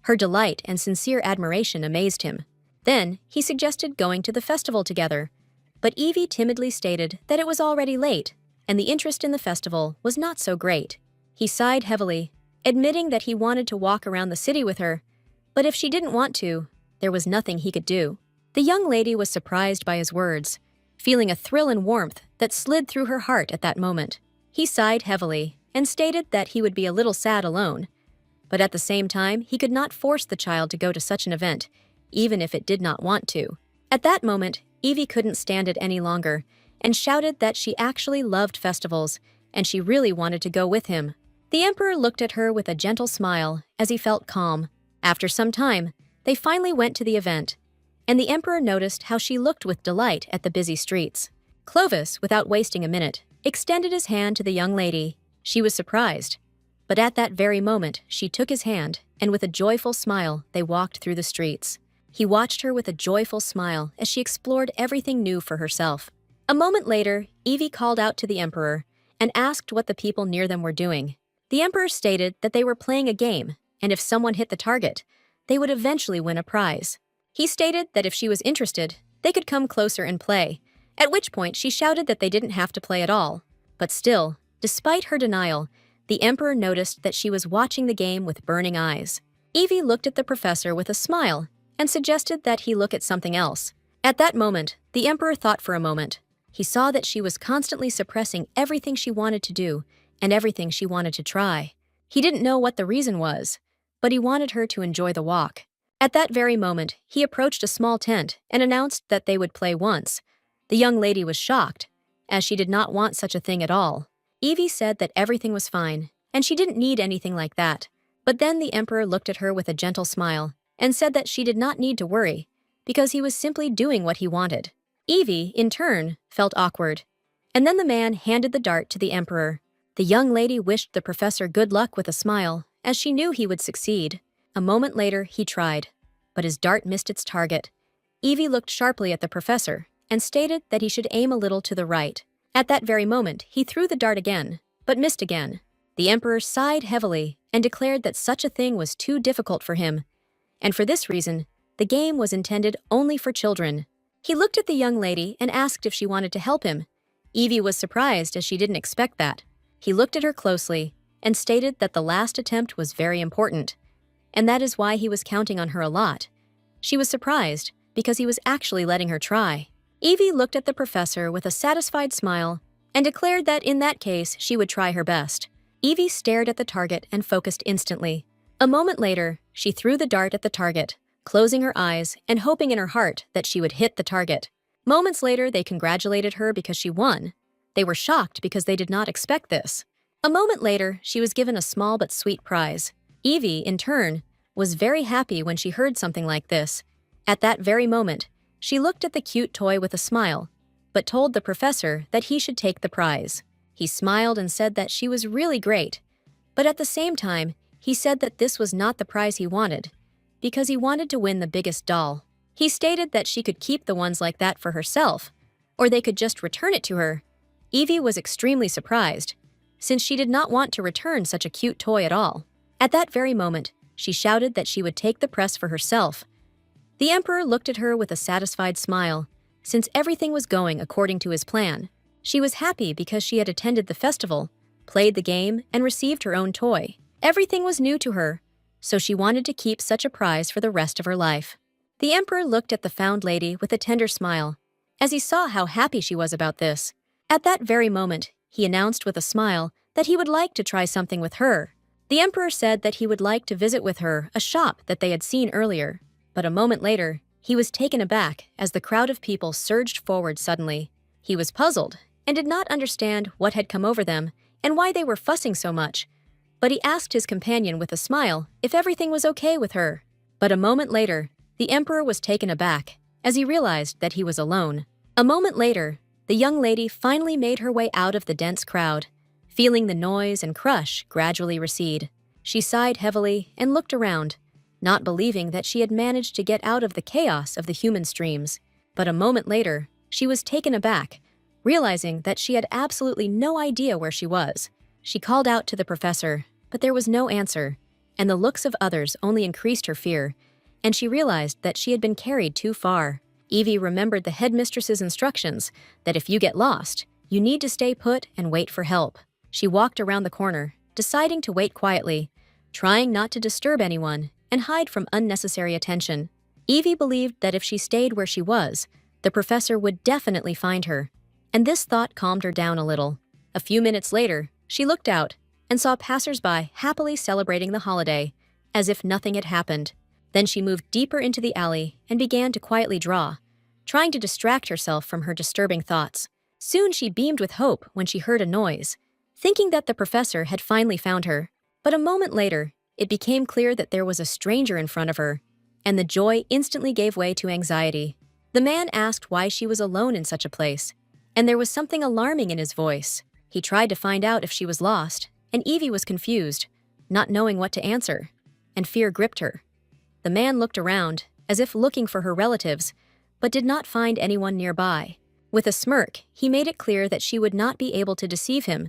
Her delight and sincere admiration amazed him. Then, he suggested going to the festival together, but Evie timidly stated that it was already late, and the interest in the festival was not so great. He sighed heavily, admitting that he wanted to walk around the city with her, but if she didn't want to, there was nothing he could do. The young lady was surprised by his words, feeling a thrill and warmth that slid through her heart at that moment. He sighed heavily and stated that he would be a little sad alone, but at the same time, he could not force the child to go to such an event, even if it did not want to. At that moment, Evie couldn't stand it any longer and shouted that she actually loved festivals and she really wanted to go with him. The emperor looked at her with a gentle smile as he felt calm. After some time, they finally went to the event, and the emperor noticed how she looked with delight at the busy streets. Clovis, without wasting a minute, extended his hand to the young lady. She was surprised, but at that very moment, she took his hand, and with a joyful smile, they walked through the streets. He watched her with a joyful smile as she explored everything new for herself. A moment later, Evie called out to the emperor and asked what the people near them were doing. The emperor stated that they were playing a game, and if someone hit the target, they would eventually win a prize. He stated that if she was interested, they could come closer and play, at which point she shouted that they didn't have to play at all. But still, despite her denial, the emperor noticed that she was watching the game with burning eyes. Evie looked at the professor with a smile and suggested that he look at something else. At that moment, the emperor thought for a moment. He saw that she was constantly suppressing everything she wanted to do and everything she wanted to try. He didn't know what the reason was, but he wanted her to enjoy the walk. At that very moment, he approached a small tent and announced that they would play once. The young lady was shocked, as she did not want such a thing at all. Evie said that everything was fine, and she didn't need anything like that. But then the emperor looked at her with a gentle smile and said that she did not need to worry, because he was simply doing what he wanted. Evie, in turn, felt awkward. And then the man handed the dart to the emperor. The young lady wished the professor good luck with a smile, as she knew he would succeed. A moment later, he tried, but his dart missed its target. Evie looked sharply at the professor and stated that he should aim a little to the right. At that very moment, he threw the dart again, but missed again. The emperor sighed heavily and declared that such a thing was too difficult for him, and for this reason, the game was intended only for children. He looked at the young lady and asked if she wanted to help him. Evie was surprised as she didn't expect that. He looked at her closely and stated that the last attempt was very important, and that is why he was counting on her a lot. She was surprised because he was actually letting her try. Evie looked at the professor with a satisfied smile and declared that in that case she would try her best. Evie stared at the target and focused instantly. A moment later, she threw the dart at the target, closing her eyes and hoping in her heart that she would hit the target. Moments later, they congratulated her because she won. They were shocked because they did not expect this. A moment later, she was given a small but sweet prize. Evie, in turn, was very happy when she heard something like this. At that very moment, she looked at the cute toy with a smile, but told the professor that he should take the prize. He smiled and said that she was really great, but at the same time, he said that this was not the prize he wanted, because he wanted to win the biggest doll. He stated that she could keep the ones like that for herself, or they could just return it to her. Evie was extremely surprised, since she did not want to return such a cute toy at all. At that very moment, she shouted that she would take the press for herself. The emperor looked at her with a satisfied smile, since everything was going according to his plan. She was happy because she had attended the festival, played the game, and received her own toy. Everything was new to her, so she wanted to keep such a prize for the rest of her life. The emperor looked at the found lady with a tender smile, as he saw how happy she was about this. At that very moment, he announced with a smile that he would like to try something with her. The emperor said that he would like to visit with her a shop that they had seen earlier, but a moment later, he was taken aback as the crowd of people surged forward suddenly. He was puzzled and did not understand what had come over them and why they were fussing so much, but he asked his companion with a smile if everything was okay with her. But a moment later, the emperor was taken aback as he realized that he was alone. A moment later, the young lady finally made her way out of the dense crowd, feeling the noise and crush gradually recede. She sighed heavily and looked around, not believing that she had managed to get out of the chaos of the human streams. But a moment later, she was taken aback, realizing that she had absolutely no idea where she was. She called out to the professor, but there was no answer, and the looks of others only increased her fear, and she realized that she had been carried too far. Evie remembered the headmistress's instructions that if you get lost, you need to stay put and wait for help. She walked around the corner, deciding to wait quietly, trying not to disturb anyone and hide from unnecessary attention. Evie believed that if she stayed where she was, the professor would definitely find her, and this thought calmed her down a little. A few minutes later, she looked out and saw passers-by happily celebrating the holiday, as if nothing had happened. Then she moved deeper into the alley and began to quietly draw, trying to distract herself from her disturbing thoughts. Soon she beamed with hope when she heard a noise, thinking that the professor had finally found her. But a moment later, it became clear that there was a stranger in front of her, and the joy instantly gave way to anxiety. The man asked why she was alone in such a place, and there was something alarming in his voice. He tried to find out if she was lost, and Evie was confused, not knowing what to answer, and fear gripped her. The man looked around, as if looking for her relatives, but did not find anyone nearby. With a smirk, he made it clear that she would not be able to deceive him,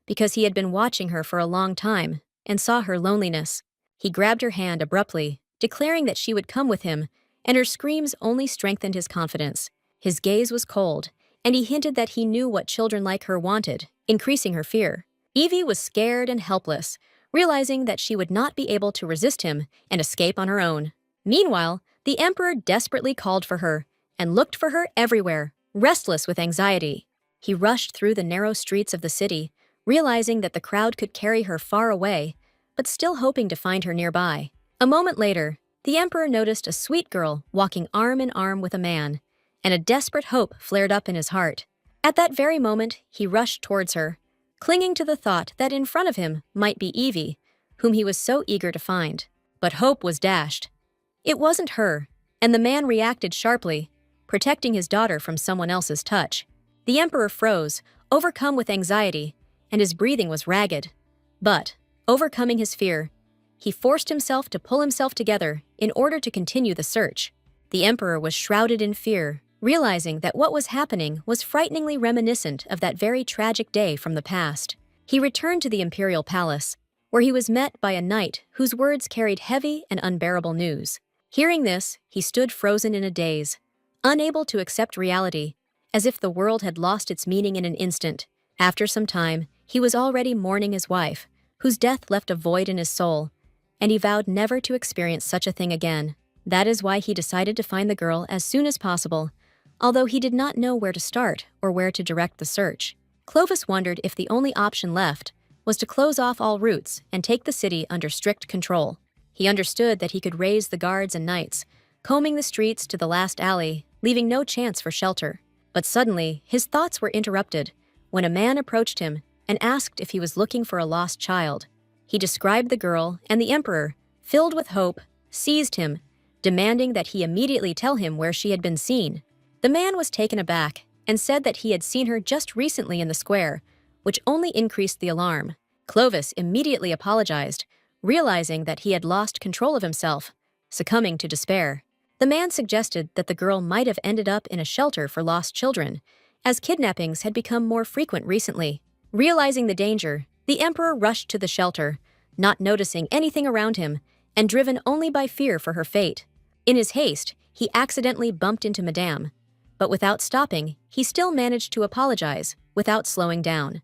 because he had been watching her for a long time and saw her loneliness. He grabbed her hand abruptly, declaring that she would come with him, and her screams only strengthened his confidence. His gaze was cold, and he hinted that he knew what children like her wanted, increasing her fear. Evie was scared and helpless, realizing that she would not be able to resist him and escape on her own. Meanwhile, the Emperor desperately called for her and looked for her everywhere, restless with anxiety. He rushed through the narrow streets of the city, realizing that the crowd could carry her far away, but still hoping to find her nearby. A moment later, the Emperor noticed a sweet girl walking arm in arm with a man, and a desperate hope flared up in his heart. At that very moment, he rushed towards her, clinging to the thought that in front of him might be Evie, whom he was so eager to find. But hope was dashed. It wasn't her, and the man reacted sharply, protecting his daughter from someone else's touch. The Emperor froze, overcome with anxiety, and his breathing was ragged. But, overcoming his fear, he forced himself to pull himself together in order to continue the search. The Emperor was shrouded in fear, realizing that what was happening was frighteningly reminiscent of that very tragic day from the past. He returned to the imperial palace, where he was met by a knight whose words carried heavy and unbearable news. Hearing this, he stood frozen in a daze, unable to accept reality, as if the world had lost its meaning in an instant. After some time, he was already mourning his wife, whose death left a void in his soul, and he vowed never to experience such a thing again. That is why he decided to find the girl as soon as possible, although he did not know where to start or where to direct the search. Clovis wondered if the only option left was to close off all routes and take the city under strict control. He understood that he could raise the guards and knights, combing the streets to the last alley, leaving no chance for shelter. But suddenly, his thoughts were interrupted when a man approached him and asked if he was looking for a lost child. He described the girl, and the Emperor, filled with hope, seized him, demanding that he immediately tell him where she had been seen. The man was taken aback and said that he had seen her just recently in the square, which only increased the alarm. Clovis immediately apologized, realizing that he had lost control of himself, succumbing to despair. The man suggested that the girl might have ended up in a shelter for lost children, as kidnappings had become more frequent recently. Realizing the danger, the Emperor rushed to the shelter, not noticing anything around him, and driven only by fear for her fate. In his haste, he accidentally bumped into Madame, but without stopping, he still managed to apologize without slowing down.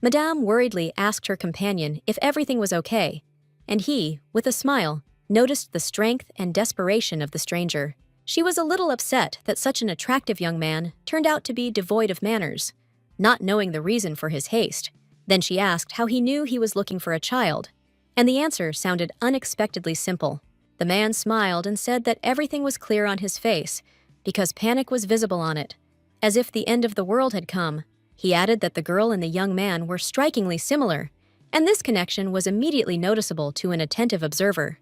Madame worriedly asked her companion if everything was okay, and he, with a smile, noticed the strength and desperation of the stranger. She was a little upset that such an attractive young man turned out to be devoid of manners, not knowing the reason for his haste. Then she asked how he knew he was looking for a child, and the answer sounded unexpectedly simple. The man smiled and said that everything was clear on his face, because panic was visible on it, as if the end of the world had come. He added that the girl and the young man were strikingly similar, and this connection was immediately noticeable to an attentive observer.